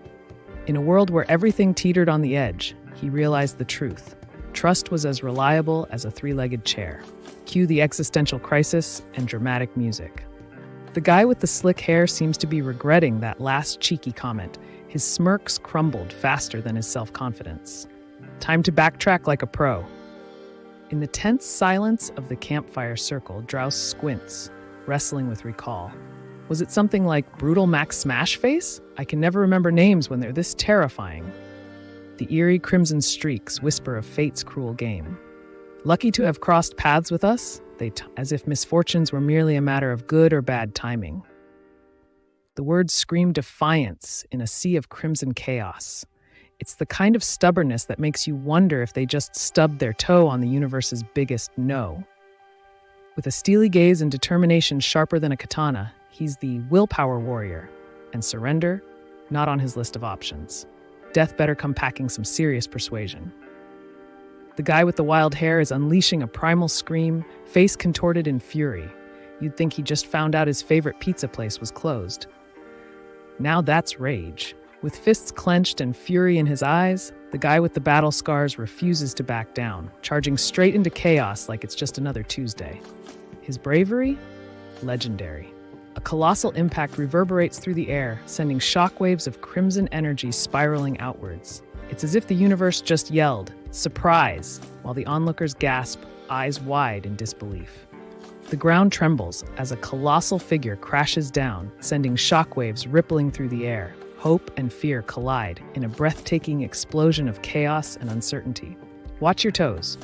In a world where everything teetered on the edge, he realized the truth. Trust was as reliable as a three-legged chair. Cue the existential crisis and dramatic music. The guy with the slick hair seems to be regretting that last cheeky comment. His smirks crumbled faster than his self-confidence. Time to backtrack like a pro. In the tense silence of the campfire circle, Drouse squints, wrestling with recall. Was it something like Brutal Max Smashface? I can never remember names when they're this terrifying. The eerie crimson streaks whisper of fate's cruel game. Lucky to have crossed paths with us, as if misfortunes were merely a matter of good or bad timing. The words scream defiance in a sea of crimson chaos. It's the kind of stubbornness that makes you wonder if they just stubbed their toe on the universe's biggest no. With a steely gaze and determination sharper than a katana, he's the willpower warrior, and surrender, not on his list of options. Death better come packing some serious persuasion. The guy with the wild hair is unleashing a primal scream, face contorted in fury. You'd think he just found out his favorite pizza place was closed. Now that's rage. With fists clenched and fury in his eyes, the guy with the battle scars refuses to back down, charging straight into chaos like it's just another Tuesday. His bravery? Legendary. A colossal impact reverberates through the air, sending shockwaves of crimson energy spiraling outwards. It's as if the universe just yelled, "Surprise!" while the onlookers gasp, eyes wide in disbelief. The ground trembles as a colossal figure crashes down, sending shockwaves rippling through the air. Hope and fear collide in a breathtaking explosion of chaos and uncertainty. Watch your toes.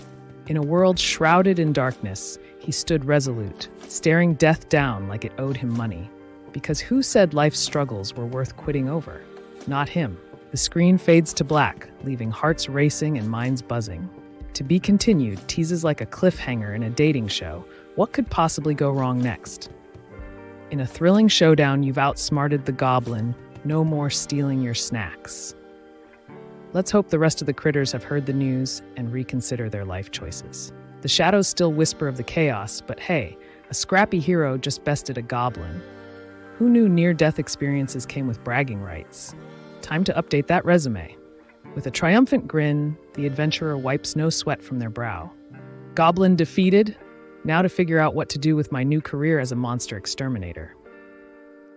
In a world shrouded in darkness, he stood resolute, staring death down like it owed him money. Because who said life's struggles were worth quitting over? Not him. The screen fades to black, leaving hearts racing and minds buzzing. To be continued teases like a cliffhanger in a dating show. What could possibly go wrong next? In a thrilling showdown, you've outsmarted the goblin, No more stealing your snacks. Let's hope the rest of the critters have heard the news and reconsider their life choices. The shadows still whisper of the chaos, but hey, a scrappy hero just bested a goblin. Who knew near-death experiences came with bragging rights? Time to update that resume. With a triumphant grin, the adventurer wipes no sweat from their brow. Goblin defeated. Now to figure out what to do with my new career as a monster exterminator.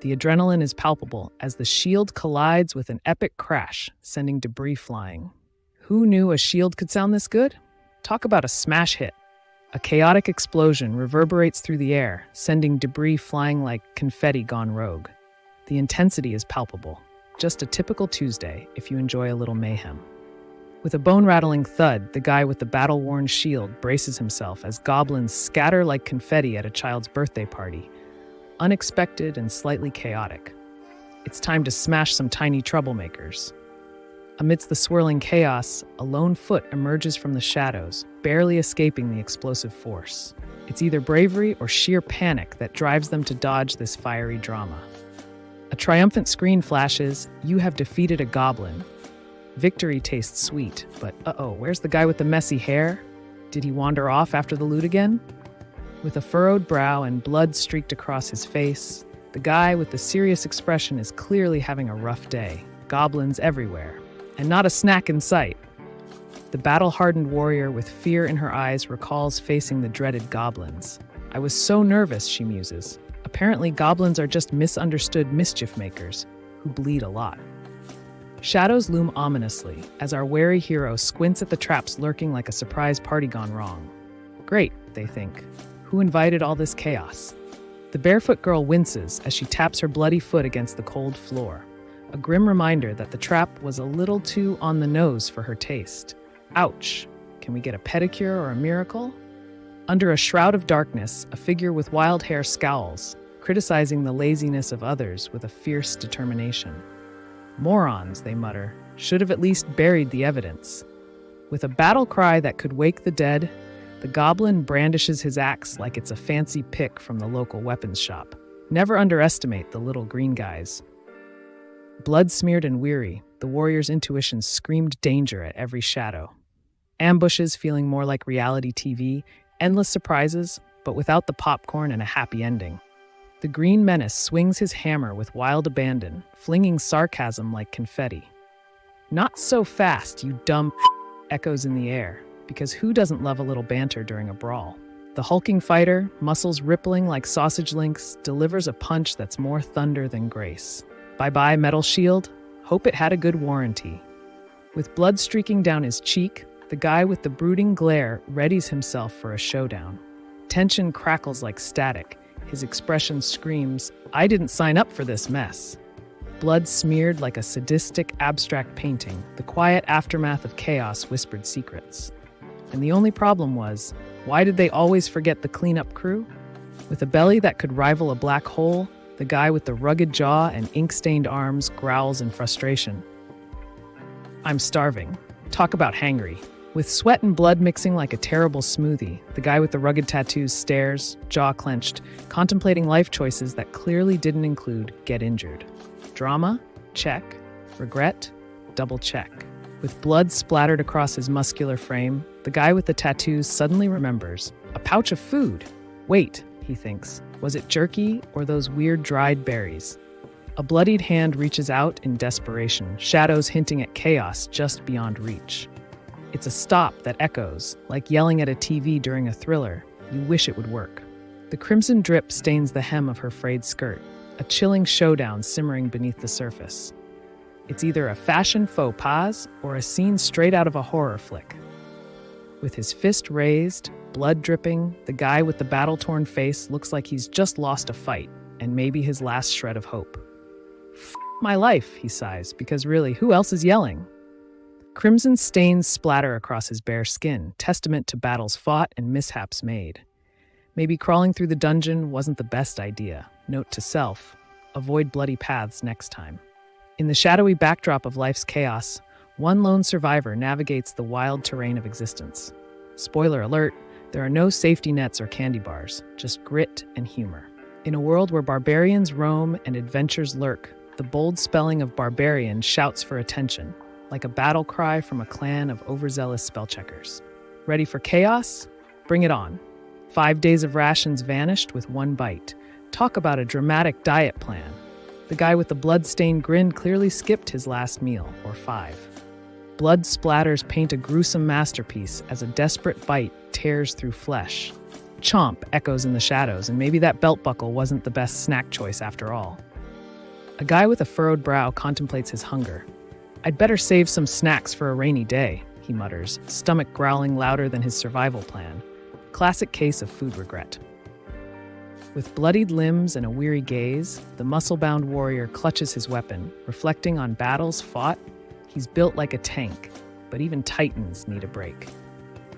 The adrenaline is palpable as the shield collides with an epic crash, sending debris flying. Who knew a shield could sound this good? Talk about a smash hit. A chaotic explosion reverberates through the air, sending debris flying like confetti gone rogue. The intensity is palpable. Just a typical Tuesday if you enjoy a little mayhem. With a bone-rattling thud, the guy with the battle-worn shield braces himself as goblins scatter like confetti at a child's birthday party. Unexpected and slightly chaotic. It's time to smash some tiny troublemakers. Amidst the swirling chaos, a lone foot emerges from the shadows, barely escaping the explosive force. It's either bravery or sheer panic that drives them to dodge this fiery drama. A triumphant screen flashes, you have defeated a goblin. Victory tastes sweet, but where's the guy with the messy hair? Did he wander off after the loot again? With a furrowed brow and blood streaked across his face, the guy with the serious expression is clearly having a rough day. Goblins everywhere, and not a snack in sight. The battle-hardened warrior with fear in her eyes recalls facing the dreaded goblins. I was so nervous, she muses. Apparently, goblins are just misunderstood mischief makers who bleed a lot. Shadows loom ominously as our wary hero squints at the traps lurking like a surprise party gone wrong. Great, they think. Who invited all this chaos? The barefoot girl winces as she taps her bloody foot against the cold floor, a grim reminder that the trap was a little too on the nose for her taste. Ouch! Can we get a pedicure or a miracle? Under a shroud of darkness, a figure with wild hair scowls, criticizing the laziness of others with a fierce determination. Morons, they mutter, should have at least buried the evidence. With a battle cry that could wake the dead, the goblin brandishes his axe like it's a fancy pick from the local weapons shop. Never underestimate the little green guys. Blood-smeared and weary, the warrior's intuition screamed danger at every shadow. Ambushes feeling more like reality TV, endless surprises, but without the popcorn and a happy ending. The green menace swings his hammer with wild abandon, flinging sarcasm like confetti. Not so fast, you dumb echoes in the air, because who doesn't love a little banter during a brawl? The hulking fighter, muscles rippling like sausage links, delivers a punch that's more thunder than grace. Bye-bye, metal shield. Hope it had a good warranty. With blood streaking down his cheek, the guy with the brooding glare readies himself for a showdown. Tension crackles like static. His expression screams, I didn't sign up for this mess. Blood smeared like a sadistic, abstract painting, the quiet aftermath of chaos whispered secrets. And the only problem was, why did they always forget the cleanup crew? With a belly that could rival a black hole, the guy with the rugged jaw and ink-stained arms growls in frustration. I'm starving. Talk about hangry. With sweat and blood mixing like a terrible smoothie, the guy with the rugged tattoos stares, jaw clenched, contemplating life choices that clearly didn't include get injured. Drama? Check. Regret? Double check. With blood splattered across his muscular frame, the guy with the tattoos suddenly remembers. A pouch of food. Wait, he thinks. Was it jerky or those weird dried berries? A bloodied hand reaches out in desperation, shadows hinting at chaos just beyond reach. It's a stop that echoes, like yelling at a TV during a thriller. You wish it would work. The crimson drip stains the hem of her frayed skirt, a chilling showdown simmering beneath the surface. It's either a fashion faux pas or a scene straight out of a horror flick. With his fist raised, blood dripping, the guy with the battle-torn face looks like he's just lost a fight, and maybe his last shred of hope. My life, he sighs, because really, who else is yelling? Crimson stains splatter across his bare skin, testament to battles fought and mishaps made. Maybe crawling through the dungeon wasn't the best idea. Note to self, avoid bloody paths next time. In the shadowy backdrop of life's chaos, one lone survivor navigates the wild terrain of existence. Spoiler alert, there are no safety nets or candy bars, just grit and humor. In a world where barbarians roam and adventures lurk, The bold spelling of Barbarian shouts for attention, like a battle cry from a clan of overzealous spellcheckers. Ready for chaos? Bring it on. 5 days of rations vanished with one bite. Talk about a dramatic diet plan. The guy with the blood-stained grin clearly skipped his last meal, or 5. Blood splatters paint a gruesome masterpiece as a desperate bite tears through flesh. Chomp echoes in the shadows, and maybe that belt buckle wasn't the best snack choice after all. A guy with a furrowed brow contemplates his hunger. I'd better save some snacks for a rainy day, he mutters, stomach growling louder than his survival plan. Classic case of food regret. With bloodied limbs and a weary gaze, the muscle-bound warrior clutches his weapon, reflecting on battles fought. He's built like a tank, but even titans need a break.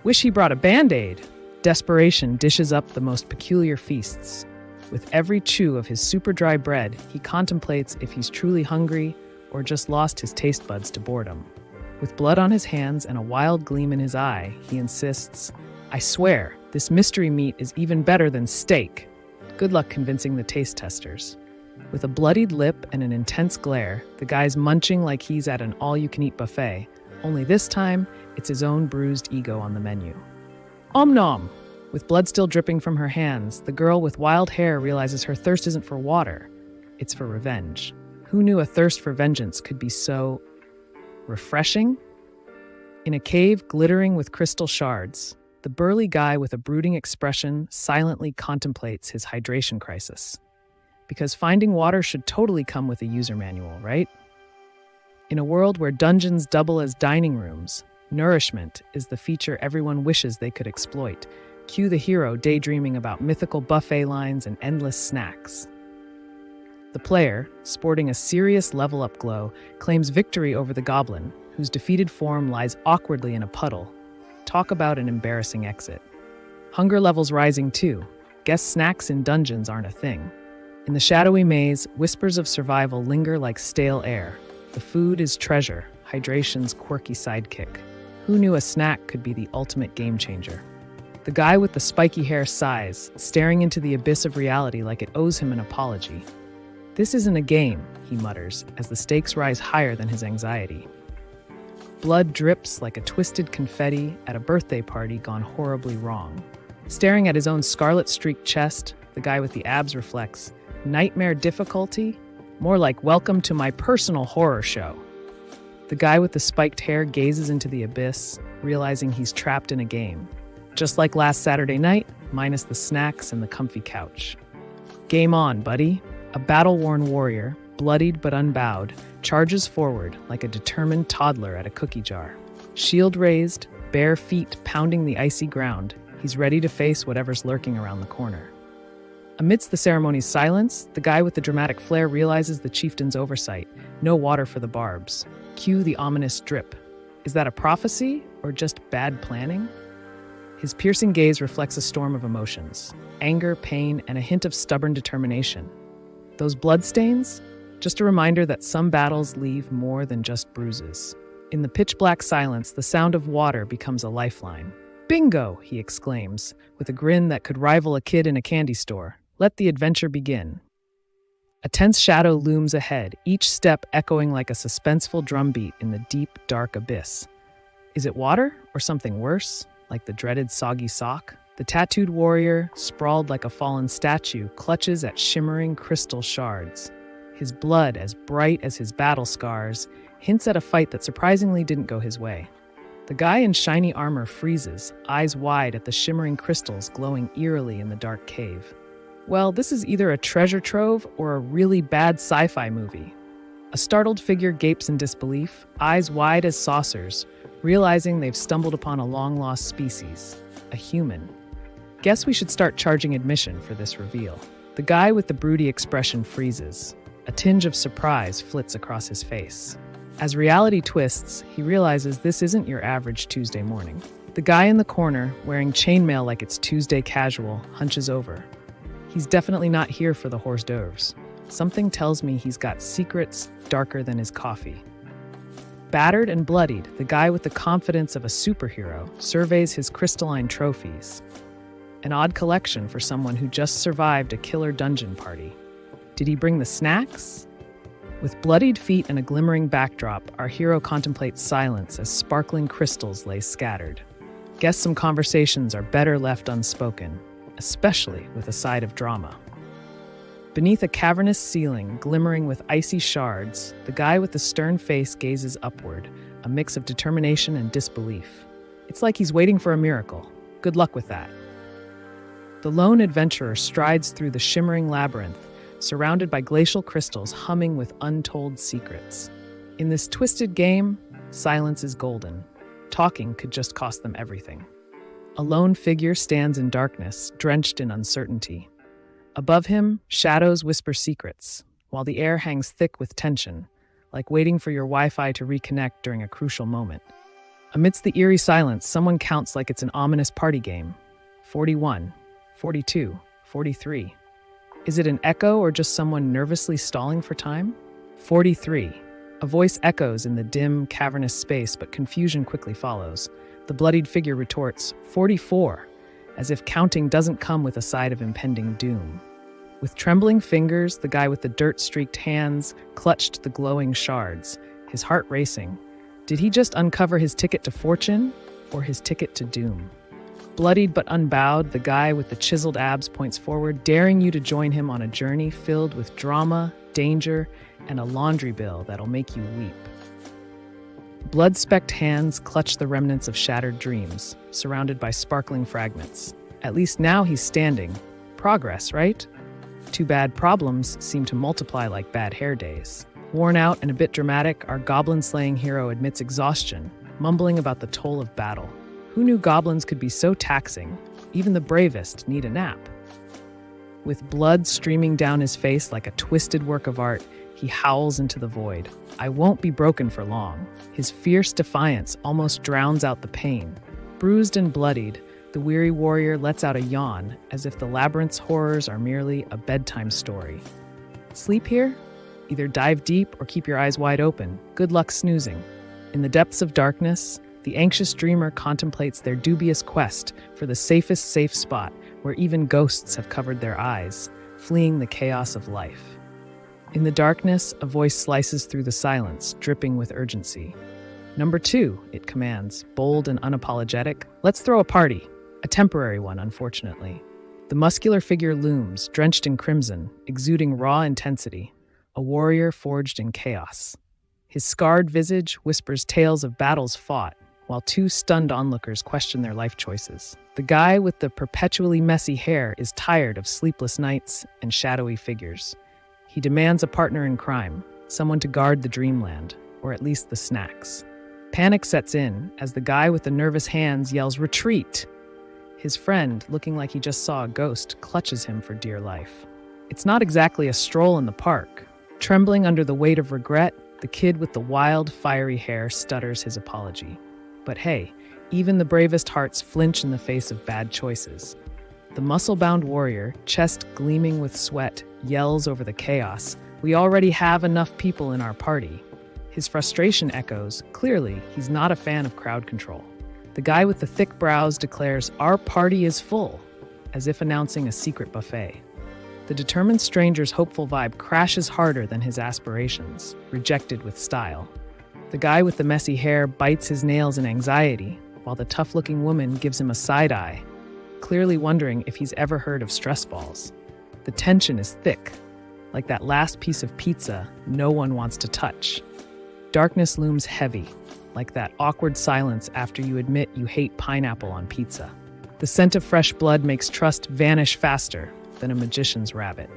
Wish he brought a Band-Aid! Desperation dishes up the most peculiar feasts. With every chew of his super dry bread, he contemplates if he's truly hungry or just lost his taste buds to boredom. With blood on his hands and a wild gleam in his eye, he insists, I swear, this mystery meat is even better than steak. Good luck convincing the taste testers. With a bloodied lip and an intense glare, the guy's munching like he's at an all-you-can-eat buffet, only this time, it's his own bruised ego on the menu. Om nom! With blood still dripping from her hands, the girl with wild hair realizes her thirst isn't for water, it's for revenge. Who knew a thirst for vengeance could be so refreshing? In a cave glittering with crystal shards, the burly guy with a brooding expression silently contemplates his hydration crisis. Because finding water should totally come with a user manual, right? In a world where dungeons double as dining rooms, nourishment is the feature everyone wishes they could exploit. Cue the hero daydreaming about mythical buffet lines and endless snacks. The player, sporting a serious level-up glow, claims victory over the goblin, whose defeated form lies awkwardly in a puddle. Talk about an embarrassing exit. Hunger levels rising too. Guess snacks in dungeons aren't a thing. In the shadowy maze, whispers of survival linger like stale air. The food is treasure, hydration's quirky sidekick. Who knew a snack could be the ultimate game changer? The guy with the spiky hair sighs, staring into the abyss of reality like it owes him an apology. This isn't a game, he mutters, as the stakes rise higher than his anxiety. Blood drips like a twisted confetti at a birthday party gone horribly wrong. Staring at his own scarlet-streaked chest, the guy with the abs reflects, nightmare difficulty? More like welcome to my personal horror show. The guy with the spiked hair gazes into the abyss, realizing he's trapped in a game. Just like last Saturday night, minus the snacks and the comfy couch. Game on, buddy. A battle-worn warrior, bloodied but unbowed, charges forward like a determined toddler at a cookie jar. Shield raised, bare feet pounding the icy ground, he's ready to face whatever's lurking around the corner. Amidst the ceremony's silence, the guy with the dramatic flair realizes the chieftain's oversight. No water for the barbs. Cue the ominous drip. Is that a prophecy or just bad planning? His piercing gaze reflects a storm of emotions. Anger, pain, and a hint of stubborn determination. Those bloodstains? Just a reminder that some battles leave more than just bruises. In the pitch-black silence, the sound of water becomes a lifeline. Bingo! He exclaims, with a grin that could rival a kid in a candy store. Let the adventure begin. A tense shadow looms ahead, each step echoing like a suspenseful drumbeat in the deep, dark abyss. Is it water or something worse, like the dreaded soggy sock? The tattooed warrior, sprawled like a fallen statue, clutches at shimmering crystal shards. His blood, as bright as his battle scars, hints at a fight that surprisingly didn't go his way. The guy in shiny armor freezes, eyes wide at the shimmering crystals glowing eerily in the dark cave. Well, this is either a treasure trove or a really bad sci-fi movie. A startled figure gapes in disbelief, eyes wide as saucers, realizing they've stumbled upon a long-lost species, a human. Guess we should start charging admission for this reveal. The guy with the broody expression freezes. A tinge of surprise flits across his face. As reality twists, he realizes this isn't your average Tuesday morning. The guy in the corner, wearing chainmail like it's Tuesday casual, hunches over. He's definitely not here for the hors d'oeuvres. Something tells me he's got secrets darker than his coffee. Battered and bloodied, the guy with the confidence of a superhero surveys his crystalline trophies. An odd collection for someone who just survived a killer dungeon party. Did he bring the snacks? With bloodied feet and a glimmering backdrop, our hero contemplates silence as sparkling crystals lay scattered. Guess some conversations are better left unspoken, especially with a side of drama. Beneath a cavernous ceiling, glimmering with icy shards, the guy with the stern face gazes upward, a mix of determination and disbelief. It's like he's waiting for a miracle. Good luck with that. The lone adventurer strides through the shimmering labyrinth, surrounded by glacial crystals humming with untold secrets. In this twisted game, silence is golden. Talking could just cost them everything. A lone figure stands in darkness, drenched in uncertainty. Above him, shadows whisper secrets, while the air hangs thick with tension, like waiting for your Wi-Fi to reconnect during a crucial moment. Amidst the eerie silence, someone counts like it's an ominous party game. 41, 42, 43. Is it an echo or just someone nervously stalling for time? 43. A voice echoes in the dim, cavernous space, but confusion quickly follows. The bloodied figure retorts, 44, as if counting doesn't come with a side of impending doom. With trembling fingers, the guy with the dirt-streaked hands clutched the glowing shards, his heart racing. Did he just uncover his ticket to fortune or his ticket to doom? Bloodied but unbowed, the guy with the chiseled abs points forward, daring you to join him on a journey filled with drama, danger, and a laundry bill that'll make you weep. Blood-specked hands clutch the remnants of shattered dreams, surrounded by sparkling fragments. At least now he's standing. Progress, right? Too bad problems seem to multiply like bad hair days. Worn out and a bit dramatic, our goblin-slaying hero admits exhaustion, mumbling about the toll of battle. Who knew goblins could be so taxing? Even the bravest need a nap. With blood streaming down his face like a twisted work of art, he howls into the void. I won't be broken for long. His fierce defiance almost drowns out the pain. Bruised and bloodied, the weary warrior lets out a yawn, as if the labyrinth's horrors are merely a bedtime story. Sleep here? Either dive deep or keep your eyes wide open. Good luck snoozing. In the depths of darkness, the anxious dreamer contemplates their dubious quest for the safest safe spot where even ghosts have covered their eyes, fleeing the chaos of life. In the darkness, a voice slices through the silence, dripping with urgency. Number 2, it commands, bold and unapologetic. Let's throw a party. A temporary one, unfortunately. The muscular figure looms, drenched in crimson, exuding raw intensity, a warrior forged in chaos. His scarred visage whispers tales of battles fought, while 2 stunned onlookers question their life choices. The guy with the perpetually messy hair is tired of sleepless nights and shadowy figures. He demands a partner in crime, someone to guard the dreamland, or at least the snacks. Panic sets in as the guy with the nervous hands yells, "Retreat!" His friend, looking like he just saw a ghost, clutches him for dear life. It's not exactly a stroll in the park. Trembling under the weight of regret, the kid with the wild, fiery hair stutters his apology. But hey, even the bravest hearts flinch in the face of bad choices. The muscle-bound warrior, chest gleaming with sweat, yells over the chaos, "We already have enough people in our party." His frustration echoes. Clearly, he's not a fan of crowd control. The guy with the thick brows declares, "Our party is full," as if announcing a secret buffet. The determined stranger's hopeful vibe crashes harder than his aspirations, rejected with style. The guy with the messy hair bites his nails in anxiety, while the tough-looking woman gives him a side-eye, clearly wondering if he's ever heard of stress balls. The tension is thick, like that last piece of pizza no one wants to touch. Darkness looms heavy, like that awkward silence after you admit you hate pineapple on pizza. The scent of fresh blood makes trust vanish faster than a magician's rabbit.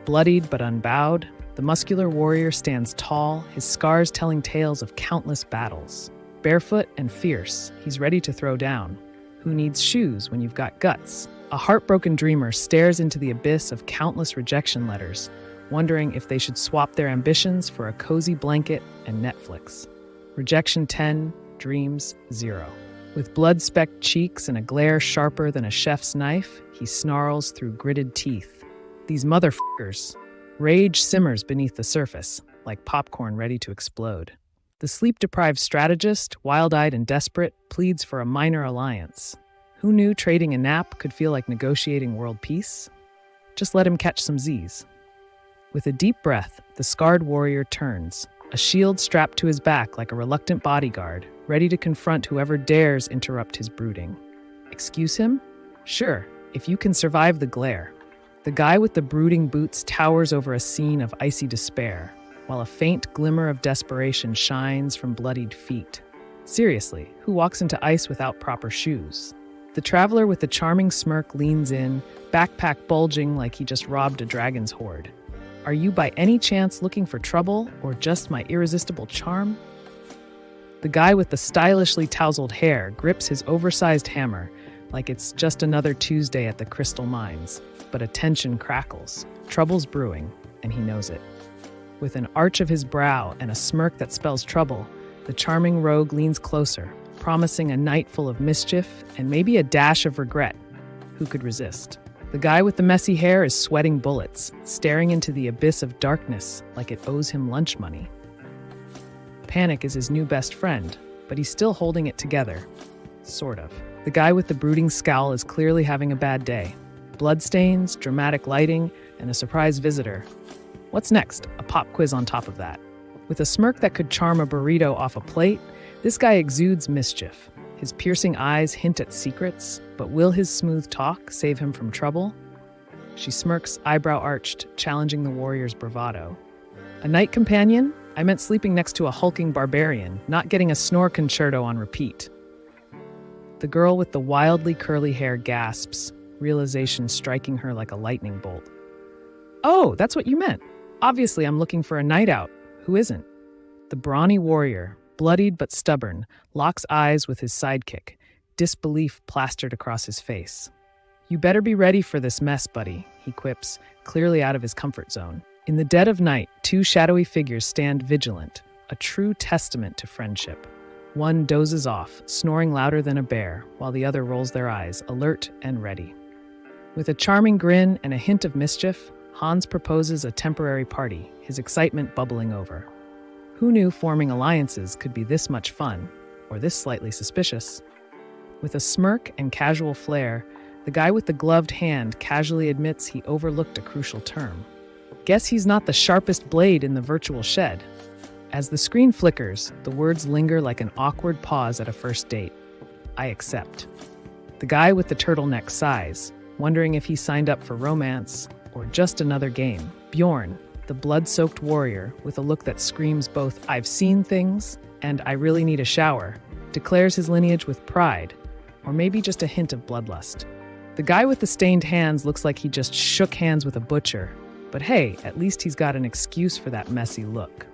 Bloodied but unbowed, the muscular warrior stands tall, his scars telling tales of countless battles. Barefoot and fierce, he's ready to throw down. Who needs shoes when you've got guts? A heartbroken dreamer stares into the abyss of countless rejection letters, wondering if they should swap their ambitions for a cozy blanket and Netflix. Rejection 10, dreams 0. With blood-specked cheeks and a glare sharper than a chef's knife, he snarls through gritted teeth. These motherfuckers. Rage simmers beneath the surface, like popcorn ready to explode. The sleep-deprived strategist, wild-eyed and desperate, pleads for a minor alliance. Who knew trading a nap could feel like negotiating world peace? Just let him catch some Z's. With a deep breath, the scarred warrior turns, a shield strapped to his back like a reluctant bodyguard, ready to confront whoever dares interrupt his brooding. Excuse him? Sure, if you can survive the glare. The guy with the brooding boots towers over a scene of icy despair, while a faint glimmer of desperation shines from bloodied feet. Seriously, who walks into ice without proper shoes? The traveler with the charming smirk leans in, backpack bulging like he just robbed a dragon's hoard. Are you by any chance looking for trouble, or just my irresistible charm? The guy with the stylishly tousled hair grips his oversized hammer like it's just another Tuesday at the crystal mines. But a tension crackles. Trouble's brewing, and he knows it. With an arch of his brow and a smirk that spells trouble, the charming rogue leans closer, promising a night full of mischief and maybe a dash of regret. Who could resist? The guy with the messy hair is sweating bullets, staring into the abyss of darkness like it owes him lunch money. Panic is his new best friend, but he's still holding it together. Sort of. The guy with the brooding scowl is clearly having a bad day. Bloodstains, dramatic lighting, and a surprise visitor. What's next? A pop quiz on top of that. With a smirk that could charm a burrito off a plate, this guy exudes mischief. His piercing eyes hint at secrets, but will his smooth talk save him from trouble? She smirks, eyebrow arched, challenging the warrior's bravado. A night companion? I meant sleeping next to a hulking barbarian, not getting a snore concerto on repeat. The girl with the wildly curly hair gasps, realization striking her like a lightning bolt. Oh, that's what you meant. Obviously, I'm looking for a night out. Who isn't? The brawny warrior, bloodied but stubborn, locks eyes with his sidekick, disbelief plastered across his face. You better be ready for this mess, buddy, he quips, clearly out of his comfort zone. In the dead of night, two shadowy figures stand vigilant, a true testament to friendship. One dozes off, snoring louder than a bear, while the other rolls their eyes, alert and ready. With a charming grin and a hint of mischief, Hans proposes a temporary party, his excitement bubbling over. Who knew forming alliances could be this much fun, or this slightly suspicious? With a smirk and casual flair, the guy with the gloved hand casually admits he overlooked a crucial term. Guess he's not the sharpest blade in the virtual shed. As the screen flickers, the words linger like an awkward pause at a first date. I accept. The guy with the turtleneck sighs, wondering if he signed up for romance or just another game. Bjorn, the blood-soaked warrior, with a look that screams both "I've seen things" and "I really need a shower," declares his lineage with pride, or maybe just a hint of bloodlust. The guy with the stained hands looks like he just shook hands with a butcher, but hey, at least he's got an excuse for that messy look.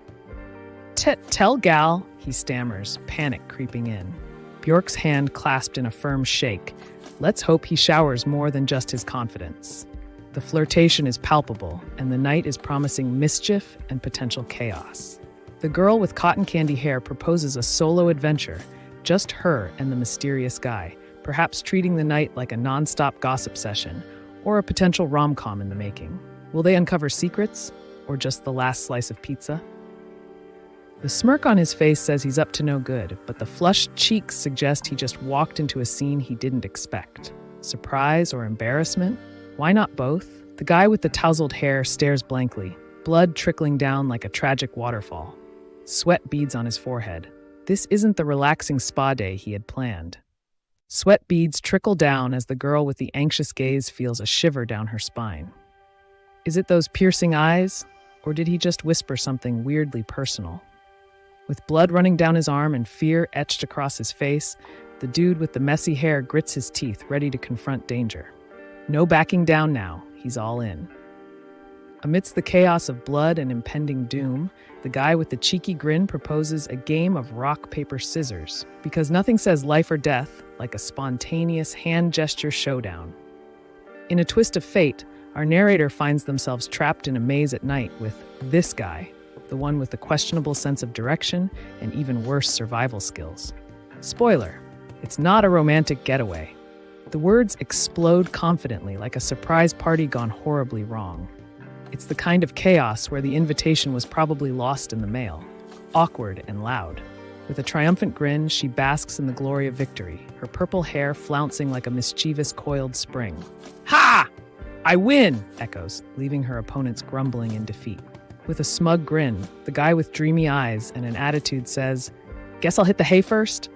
Tell gal, he stammers, panic creeping in. Bjork's hand clasped in a firm shake. Let's hope he showers more than just his confidence. The flirtation is palpable, and the night is promising mischief and potential chaos. The girl with cotton candy hair proposes a solo adventure, just her and the mysterious guy, perhaps treating the night like a non-stop gossip session, or a potential rom-com in the making. Will they uncover secrets, or just the last slice of pizza? The smirk on his face says he's up to no good, but the flushed cheeks suggest he just walked into a scene he didn't expect. Surprise or embarrassment? Why not both? The guy with the tousled hair stares blankly, blood trickling down like a tragic waterfall. Sweat beads on his forehead. This isn't the relaxing spa day he had planned. Sweat beads trickle down as the girl with the anxious gaze feels a shiver down her spine. Is it those piercing eyes, or did he just whisper something weirdly personal? With blood running down his arm and fear etched across his face, the dude with the messy hair grits his teeth, ready to confront danger. No backing down now, he's all in. Amidst the chaos of blood and impending doom, the guy with the cheeky grin proposes a game of rock, paper, scissors, because nothing says life or death like a spontaneous hand gesture showdown. In a twist of fate, our narrator finds themselves trapped in a maze at night with this guy, the one with the questionable sense of direction and even worse survival skills. Spoiler, it's not a romantic getaway. The words explode confidently like a surprise party gone horribly wrong. It's the kind of chaos where the invitation was probably lost in the mail, awkward and loud. With a triumphant grin, she basks in the glory of victory, her purple hair flouncing like a mischievous coiled spring. Ha! I win, echoes, leaving her opponents grumbling in defeat. With a smug grin, the guy with dreamy eyes and an attitude says, "Guess I'll hit the hay first."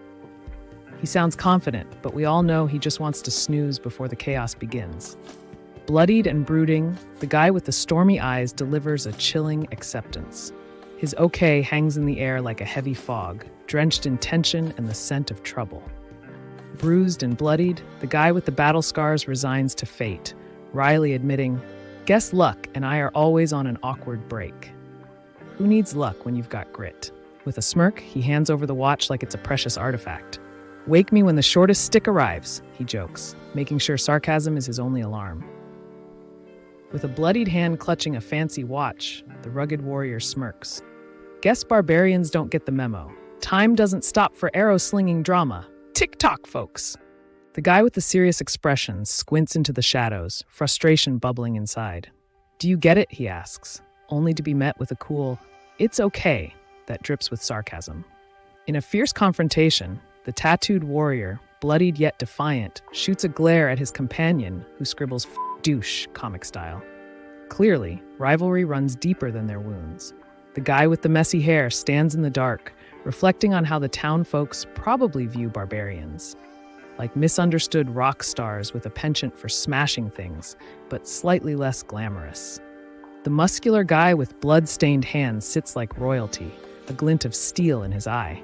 He sounds confident, but we all know he just wants to snooze before the chaos begins. Bloodied and brooding, the guy with the stormy eyes delivers a chilling acceptance. His okay hangs in the air like a heavy fog, drenched in tension and the scent of trouble. Bruised and bloodied, the guy with the battle scars resigns to fate, wryly admitting, "Guess luck and I are always on an awkward break." Who needs luck when you've got grit? With a smirk, he hands over the watch like it's a precious artifact. "Wake me when the shortest stick arrives," he jokes, making sure sarcasm is his only alarm. With a bloodied hand clutching a fancy watch, the rugged warrior smirks. Guess barbarians don't get the memo. Time doesn't stop for arrow-slinging drama. Tick-tock, folks! The guy with the serious expression squints into the shadows, frustration bubbling inside. "Do you get it?" he asks, only to be met with a cool, "It's okay," that drips with sarcasm. In a fierce confrontation, the tattooed warrior, bloodied yet defiant, shoots a glare at his companion, who scribbles douche comic style. Clearly, rivalry runs deeper than their wounds. The guy with the messy hair stands in the dark, reflecting on how the town folks probably view barbarians. Like misunderstood rock stars with a penchant for smashing things, but slightly less glamorous. The muscular guy with blood-stained hands sits like royalty, a glint of steel in his eye.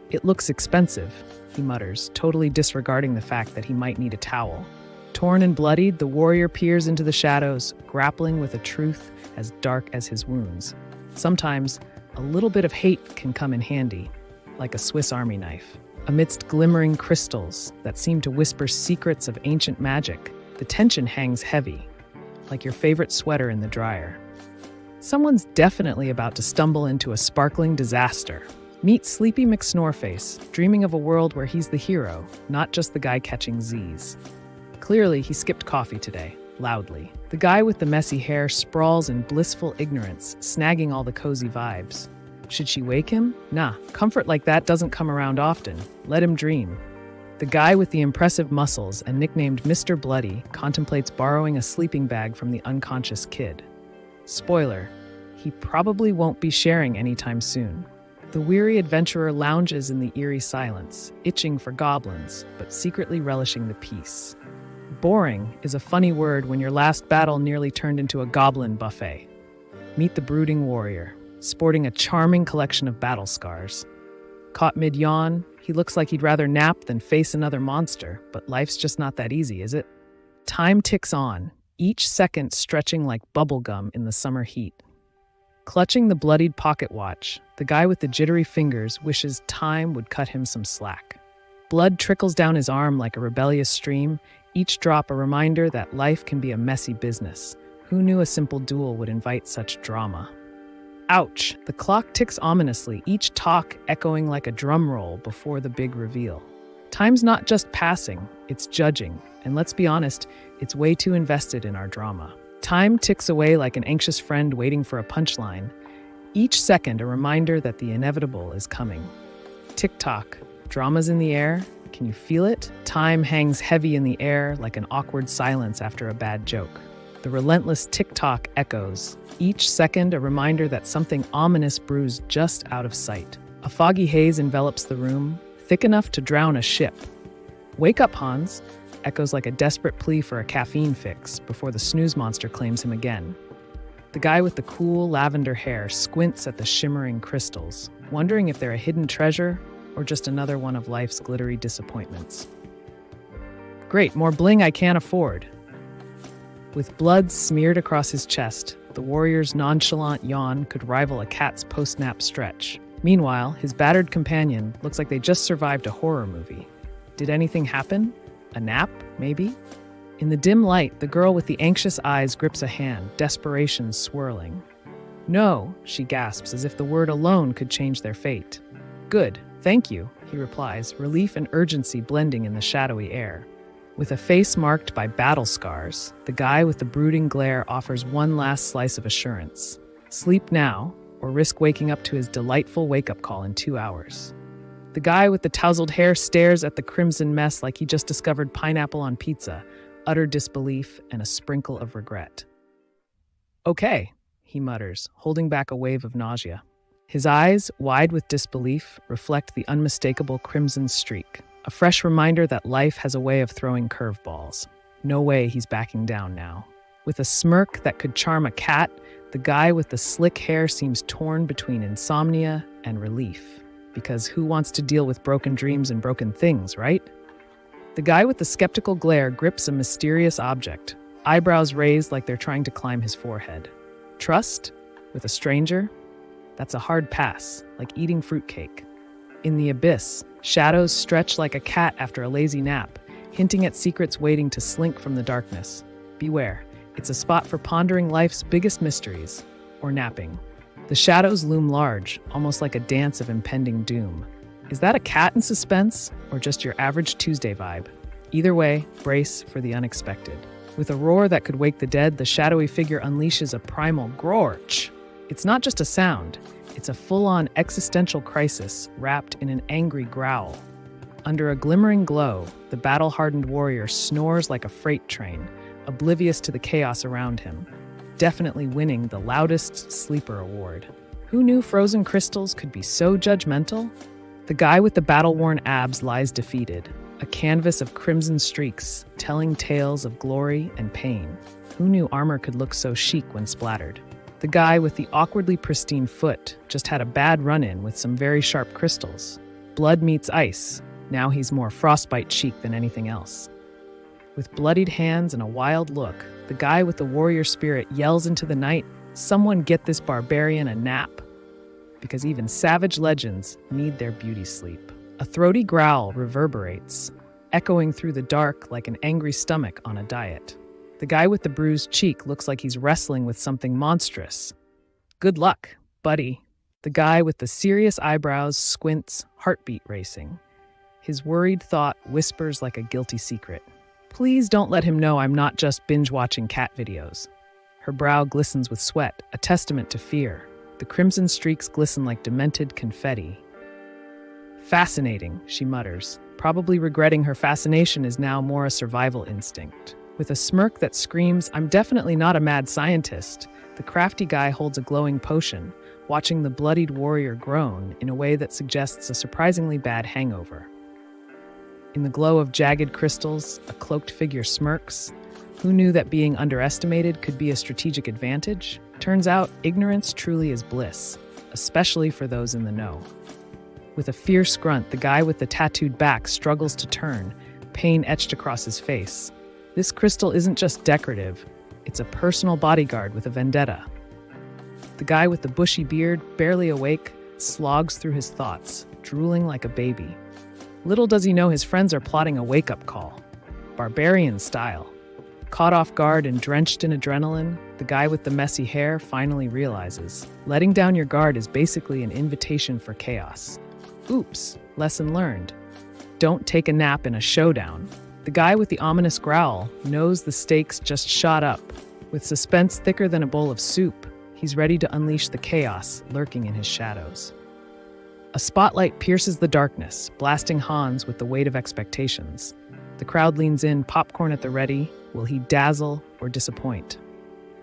"It looks expensive," he mutters, totally disregarding the fact that he might need a towel. Torn and bloodied, the warrior peers into the shadows, grappling with a truth as dark as his wounds. Sometimes, a little bit of hate can come in handy, like a Swiss Army knife. Amidst glimmering crystals that seem to whisper secrets of ancient magic, the tension hangs heavy, like your favorite sweater in the dryer. Someone's definitely about to stumble into a sparkling disaster. Meet Sleepy McSnoreface, dreaming of a world where he's the hero, not just the guy catching Z's. Clearly, he skipped coffee today, loudly. The guy with the messy hair sprawls in blissful ignorance, snagging all the cozy vibes. Should she wake him? Nah, comfort like that doesn't come around often. Let him dream. The guy with the impressive muscles and nicknamed Mr. Bloody contemplates borrowing a sleeping bag from the unconscious kid. Spoiler, he probably won't be sharing anytime soon. The weary adventurer lounges in the eerie silence, itching for goblins, but secretly relishing the peace. Boring is a funny word when your last battle nearly turned into a goblin buffet. Meet the brooding warrior, sporting a charming collection of battle scars. Caught mid-yawn, he looks like he'd rather nap than face another monster, but life's just not that easy, is it? Time ticks on, each second stretching like bubblegum in the summer heat. Clutching the bloodied pocket watch, the guy with the jittery fingers wishes time would cut him some slack. Blood trickles down his arm like a rebellious stream, each drop a reminder that life can be a messy business. Who knew a simple duel would invite such drama? Ouch! The clock ticks ominously, each talk echoing like a drum roll before the big reveal. Time's not just passing, it's judging, and let's be honest, it's way too invested in our drama. Time ticks away like an anxious friend waiting for a punchline, each second a reminder that the inevitable is coming. Tick-tock, drama's in the air. Can you feel it? Time hangs heavy in the air like an awkward silence after a bad joke. The relentless tick-tock echoes, each second a reminder that something ominous brews just out of sight. A foggy haze envelops the room, thick enough to drown a ship. "Wake up, Hans," echoes like a desperate plea for a caffeine fix before the snooze monster claims him again. The guy with the cool lavender hair squints at the shimmering crystals, wondering if they're a hidden treasure or just another one of life's glittery disappointments. Great, more bling I can't afford. With blood smeared across his chest, the warrior's nonchalant yawn could rival a cat's post-nap stretch. Meanwhile, his battered companion looks like they just survived a horror movie. Did anything happen? A nap, maybe? In the dim light, the girl with the anxious eyes grips a hand, desperation swirling. "No," she gasps, as if the word alone could change their fate. "Good, thank you," he replies, relief and urgency blending in the shadowy air. With a face marked by battle scars, the guy with the brooding glare offers one last slice of assurance. Sleep now, or risk waking up to his delightful wake-up call in 2 hours. The guy with the tousled hair stares at the crimson mess like he just discovered pineapple on pizza, utter disbelief, and a sprinkle of regret. "Okay," he mutters, holding back a wave of nausea. His eyes, wide with disbelief, reflect the unmistakable crimson streak, a fresh reminder that life has a way of throwing curveballs. No way he's backing down now. With a smirk that could charm a cat, the guy with the slick hair seems torn between insomnia and relief. Because who wants to deal with broken dreams and broken things, right? The guy with the skeptical glare grips a mysterious object, eyebrows raised like they're trying to climb his forehead. Trust? With a stranger? That's a hard pass, like eating fruitcake. In the abyss, shadows stretch like a cat after a lazy nap, hinting at secrets waiting to slink from the darkness. Beware, it's a spot for pondering life's biggest mysteries, or napping. The shadows loom large, almost like a dance of impending doom. Is that a cat in suspense, or just your average Tuesday vibe? Either way, brace for the unexpected. With a roar that could wake the dead, the shadowy figure unleashes a primal grorch. It's not just a sound, it's a full-on existential crisis wrapped in an angry growl. Under a glimmering glow, the battle-hardened warrior snores like a freight train, oblivious to the chaos around him, definitely winning the loudest sleeper award. Who knew frozen crystals could be so judgmental? The guy with the battle-worn abs lies defeated, a canvas of crimson streaks, telling tales of glory and pain. Who knew armor could look so chic when splattered? The guy with the awkwardly pristine foot just had a bad run-in with some very sharp crystals. Blood meets ice. Now he's more frostbite chic than anything else. With bloodied hands and a wild look, the guy with the warrior spirit yells into the night, "Someone get this barbarian a nap." Because even savage legends need their beauty sleep. A throaty growl reverberates, echoing through the dark like an angry stomach on a diet. The guy with the bruised cheek looks like he's wrestling with something monstrous. Good luck, buddy. The guy with the serious eyebrows squints, heartbeat racing. His worried thought whispers like a guilty secret. Please don't let him know I'm not just binge-watching cat videos. Her brow glistens with sweat, a testament to fear. The crimson streaks glisten like demented confetti. Fascinating, she mutters, probably regretting her fascination is now more a survival instinct. With a smirk that screams, "I'm definitely not a mad scientist," the crafty guy holds a glowing potion, watching the bloodied warrior groan in a way that suggests a surprisingly bad hangover. In the glow of jagged crystals, a cloaked figure smirks. Who knew that being underestimated could be a strategic advantage? Turns out, ignorance truly is bliss, especially for those in the know. With a fierce grunt, the guy with the tattooed back struggles to turn, pain etched across his face. This crystal isn't just decorative, it's a personal bodyguard with a vendetta. The guy with the bushy beard, barely awake, slogs through his thoughts, drooling like a baby. Little does he know his friends are plotting a wake-up call. Barbarian style. Caught off guard and drenched in adrenaline, the guy with the messy hair finally realizes letting down your guard is basically an invitation for chaos. Oops, lesson learned. Don't take a nap in a showdown. The guy with the ominous growl knows the stakes just shot up. With suspense thicker than a bowl of soup, he's ready to unleash the chaos lurking in his shadows. A spotlight pierces the darkness, blasting Hans with the weight of expectations. The crowd leans in, popcorn at the ready. Will he dazzle or disappoint?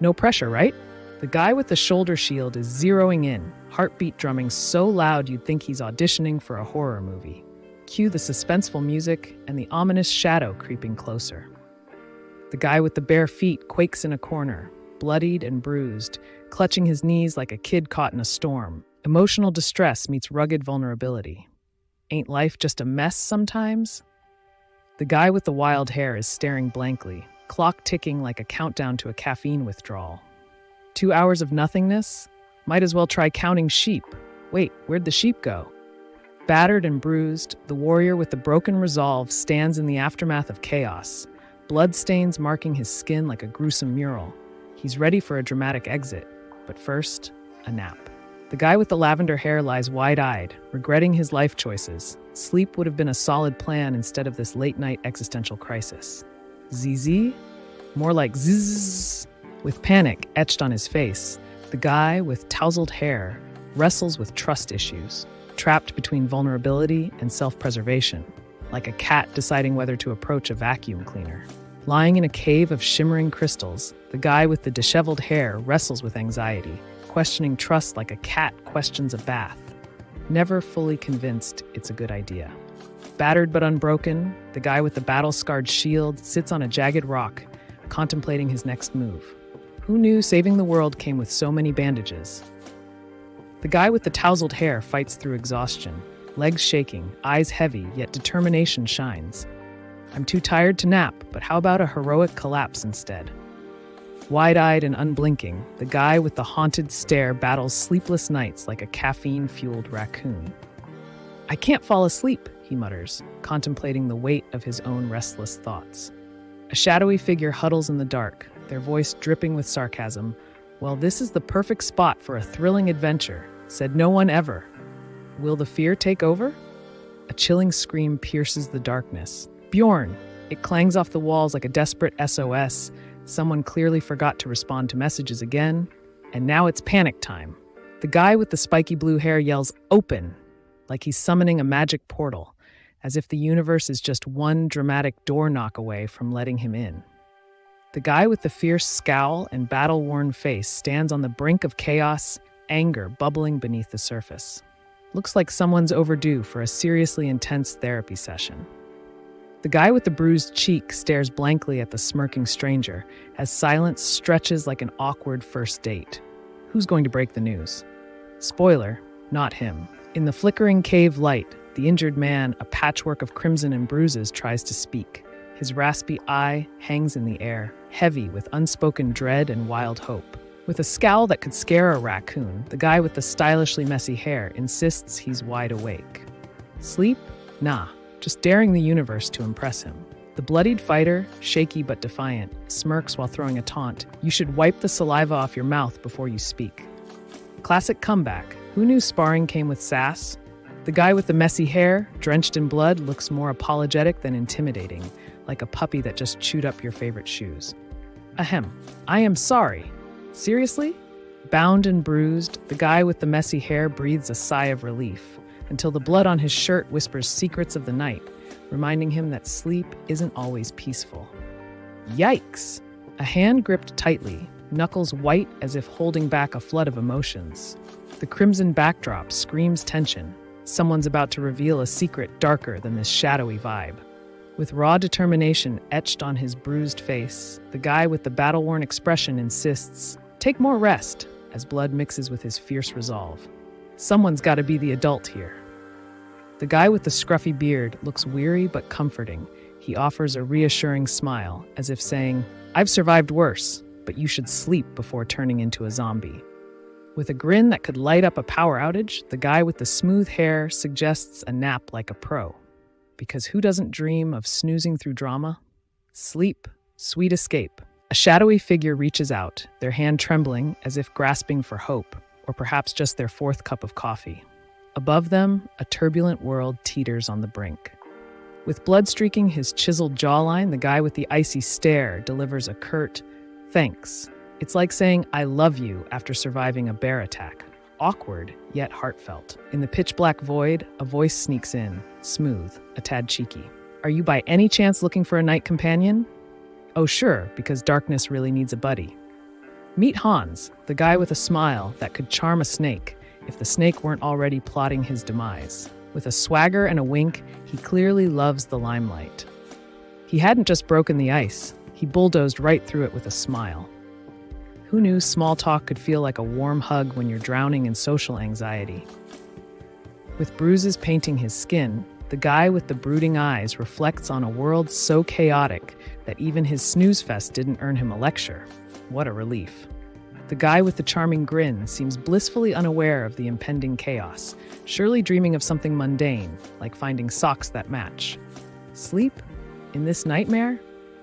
No pressure, right? The guy with the shoulder shield is zeroing in, heartbeat drumming so loud you'd think he's auditioning for a horror movie. Cue the suspenseful music and the ominous shadow creeping closer. The guy with the bare feet quakes in a corner, bloodied and bruised, clutching his knees like a kid caught in a storm. Emotional distress meets rugged vulnerability. Ain't life just a mess sometimes? The guy with the wild hair is staring blankly, clock ticking like a countdown to a caffeine withdrawal. 2 hours of nothingness? Might as well try counting sheep. Wait, where'd the sheep go? Battered and bruised, the warrior with the broken resolve stands in the aftermath of chaos, bloodstains marking his skin like a gruesome mural. He's ready for a dramatic exit, but first, a nap. The guy with the lavender hair lies wide-eyed, regretting his life choices. Sleep would have been a solid plan instead of this late-night existential crisis. ZZ? More like zzz. With panic etched on his face, the guy with tousled hair wrestles with trust issues, trapped between vulnerability and self-preservation, like a cat deciding whether to approach a vacuum cleaner. Lying in a cave of shimmering crystals, the guy with the disheveled hair wrestles with anxiety, questioning trust like a cat questions a bath, never fully convinced it's a good idea. Battered but unbroken, the guy with the battle-scarred shield sits on a jagged rock, contemplating his next move. Who knew saving the world came with so many bandages? The guy with the tousled hair fights through exhaustion, legs shaking, eyes heavy, yet determination shines. I'm too tired to nap, but how about a heroic collapse instead? Wide-eyed and unblinking, the guy with the haunted stare battles sleepless nights like a caffeine-fueled raccoon. I can't fall asleep, he mutters, contemplating the weight of his own restless thoughts. A shadowy figure huddles in the dark, their voice dripping with sarcasm. Well, this is the perfect spot for a thrilling adventure, said no one ever. Will the fear take over? A chilling scream pierces the darkness. Bjorn! It clangs off the walls like a desperate SOS. Someone clearly forgot to respond to messages again, and now it's panic time. The guy with the spiky blue hair yells, "Open!" like he's summoning a magic portal, as if the universe is just one dramatic door knock away from letting him in. The guy with the fierce scowl and battle-worn face stands on the brink of chaos, anger bubbling beneath the surface. Looks like someone's overdue for a seriously intense therapy session. The guy with the bruised cheek stares blankly at the smirking stranger as silence stretches like an awkward first date. Who's going to break the news? Spoiler, not him. In the flickering cave light, the injured man, a patchwork of crimson and bruises, tries to speak. His raspy eye hangs in the air, heavy with unspoken dread and wild hope. With a scowl that could scare a raccoon, the guy with the stylishly messy hair insists he's wide awake. Sleep? Nah, just daring the universe to impress him. The bloodied fighter, shaky but defiant, smirks while throwing a taunt. You should wipe the saliva off your mouth before you speak. Classic comeback. Who knew sparring came with sass? The guy with the messy hair, drenched in blood, looks more apologetic than intimidating, like a puppy that just chewed up your favorite shoes. Ahem. I am sorry. Seriously? Bound and bruised, the guy with the messy hair breathes a sigh of relief, until the blood on his shirt whispers secrets of the night, reminding him that sleep isn't always peaceful. Yikes! A hand gripped tightly, knuckles white as if holding back a flood of emotions. The crimson backdrop screams tension. Someone's about to reveal a secret darker than this shadowy vibe. With raw determination etched on his bruised face, the guy with the battle-worn expression insists, "Take more rest," as blood mixes with his fierce resolve. Someone's got to be the adult here. The guy with the scruffy beard looks weary but comforting. He offers a reassuring smile, as if saying, "I've survived worse, but you should sleep before turning into a zombie." With a grin that could light up a power outage, the guy with the smooth hair suggests a nap like a pro. Because who doesn't dream of snoozing through drama? Sleep, sweet escape. A shadowy figure reaches out, their hand trembling as if grasping for hope, or perhaps just their fourth cup of coffee. Above them, a turbulent world teeters on the brink. With blood streaking his chiseled jawline, the guy with the icy stare delivers a curt, "Thanks." It's like saying, "I love you," after surviving a bear attack. Awkward, yet heartfelt. In the pitch-black void, a voice sneaks in, smooth, a tad cheeky. "Are you by any chance looking for a night companion?" "Oh sure, because darkness really needs a buddy." Meet Hans, the guy with a smile that could charm a snake, if the snake weren't already plotting his demise. With a swagger and a wink, he clearly loves the limelight. He hadn't just broken the ice, he bulldozed right through it with a smile. Who knew small talk could feel like a warm hug when you're drowning in social anxiety? With bruises painting his skin, the guy with the brooding eyes reflects on a world so chaotic that even his snooze fest didn't earn him a lecture. What a relief. The guy with the charming grin seems blissfully unaware of the impending chaos, surely dreaming of something mundane, like finding socks that match. Sleep? In this nightmare?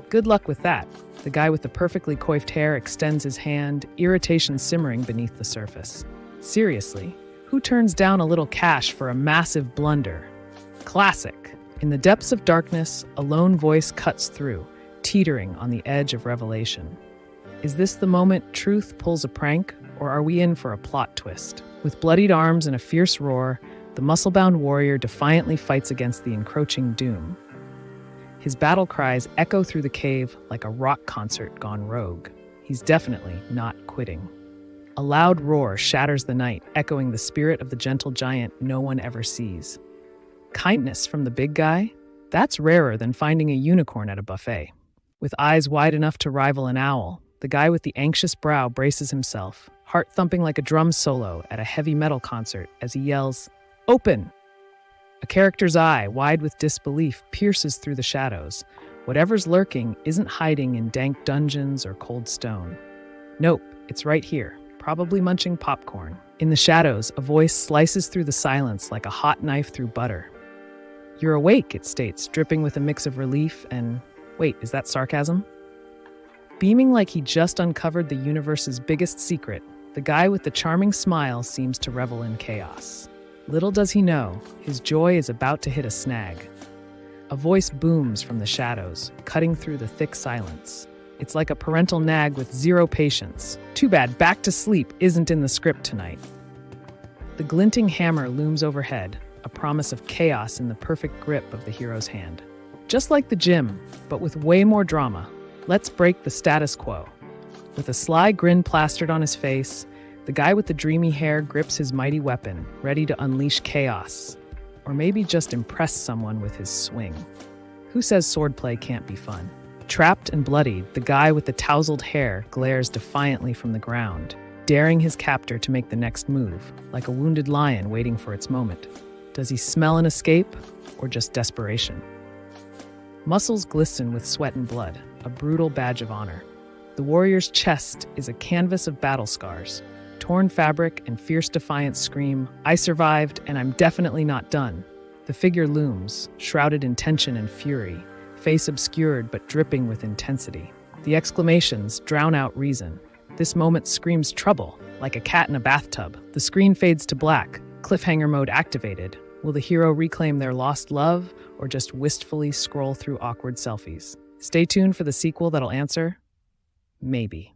Good luck with that. The guy with the perfectly coiffed hair extends his hand, irritation simmering beneath the surface. Seriously, who turns down a little cash for a massive blunder? Classic. In the depths of darkness, a lone voice cuts through, teetering on the edge of revelation. Is this the moment truth pulls a prank, or are we in for a plot twist? With bloodied arms and a fierce roar, the muscle-bound warrior defiantly fights against the encroaching doom. His battle cries echo through the cave like a rock concert gone rogue. He's definitely not quitting. A loud roar shatters the night, echoing the spirit of the gentle giant no one ever sees. Kindness from the big guy? That's rarer than finding a unicorn at a buffet. With eyes wide enough to rival an owl, the guy with the anxious brow braces himself, heart thumping like a drum solo at a heavy metal concert as he yells, "Open!" A character's eye, wide with disbelief, pierces through the shadows. Whatever's lurking isn't hiding in dank dungeons or cold stone. Nope, it's right here, probably munching popcorn. In the shadows, a voice slices through the silence like a hot knife through butter. "You're awake," it states, dripping with a mix of relief and, wait, is that sarcasm? Beaming like he just uncovered the universe's biggest secret, the guy with the charming smile seems to revel in chaos. Little does he know, his joy is about to hit a snag. A voice booms from the shadows, cutting through the thick silence. It's like a parental nag with zero patience. Too bad back to sleep isn't in the script tonight. The glinting hammer looms overhead, a promise of chaos in the perfect grip of the hero's hand. Just like the gym, but with way more drama, let's break the status quo. With a sly grin plastered on his face, the guy with the dreamy hair grips his mighty weapon, ready to unleash chaos. Or maybe just impress someone with his swing. Who says swordplay can't be fun? Trapped and bloodied, the guy with the tousled hair glares defiantly from the ground, daring his captor to make the next move, like a wounded lion waiting for its moment. Does he smell an escape, or just desperation? Muscles glisten with sweat and blood, a brutal badge of honor. The warrior's chest is a canvas of battle scars. Torn fabric and fierce defiance scream, "I survived, and I'm definitely not done." The figure looms, shrouded in tension and fury, face obscured but dripping with intensity. The exclamations drown out reason. This moment screams trouble, like a cat in a bathtub. The screen fades to black, cliffhanger mode activated. Will the hero reclaim their lost love, or just wistfully scroll through awkward selfies? Stay tuned for the sequel that'll answer, maybe.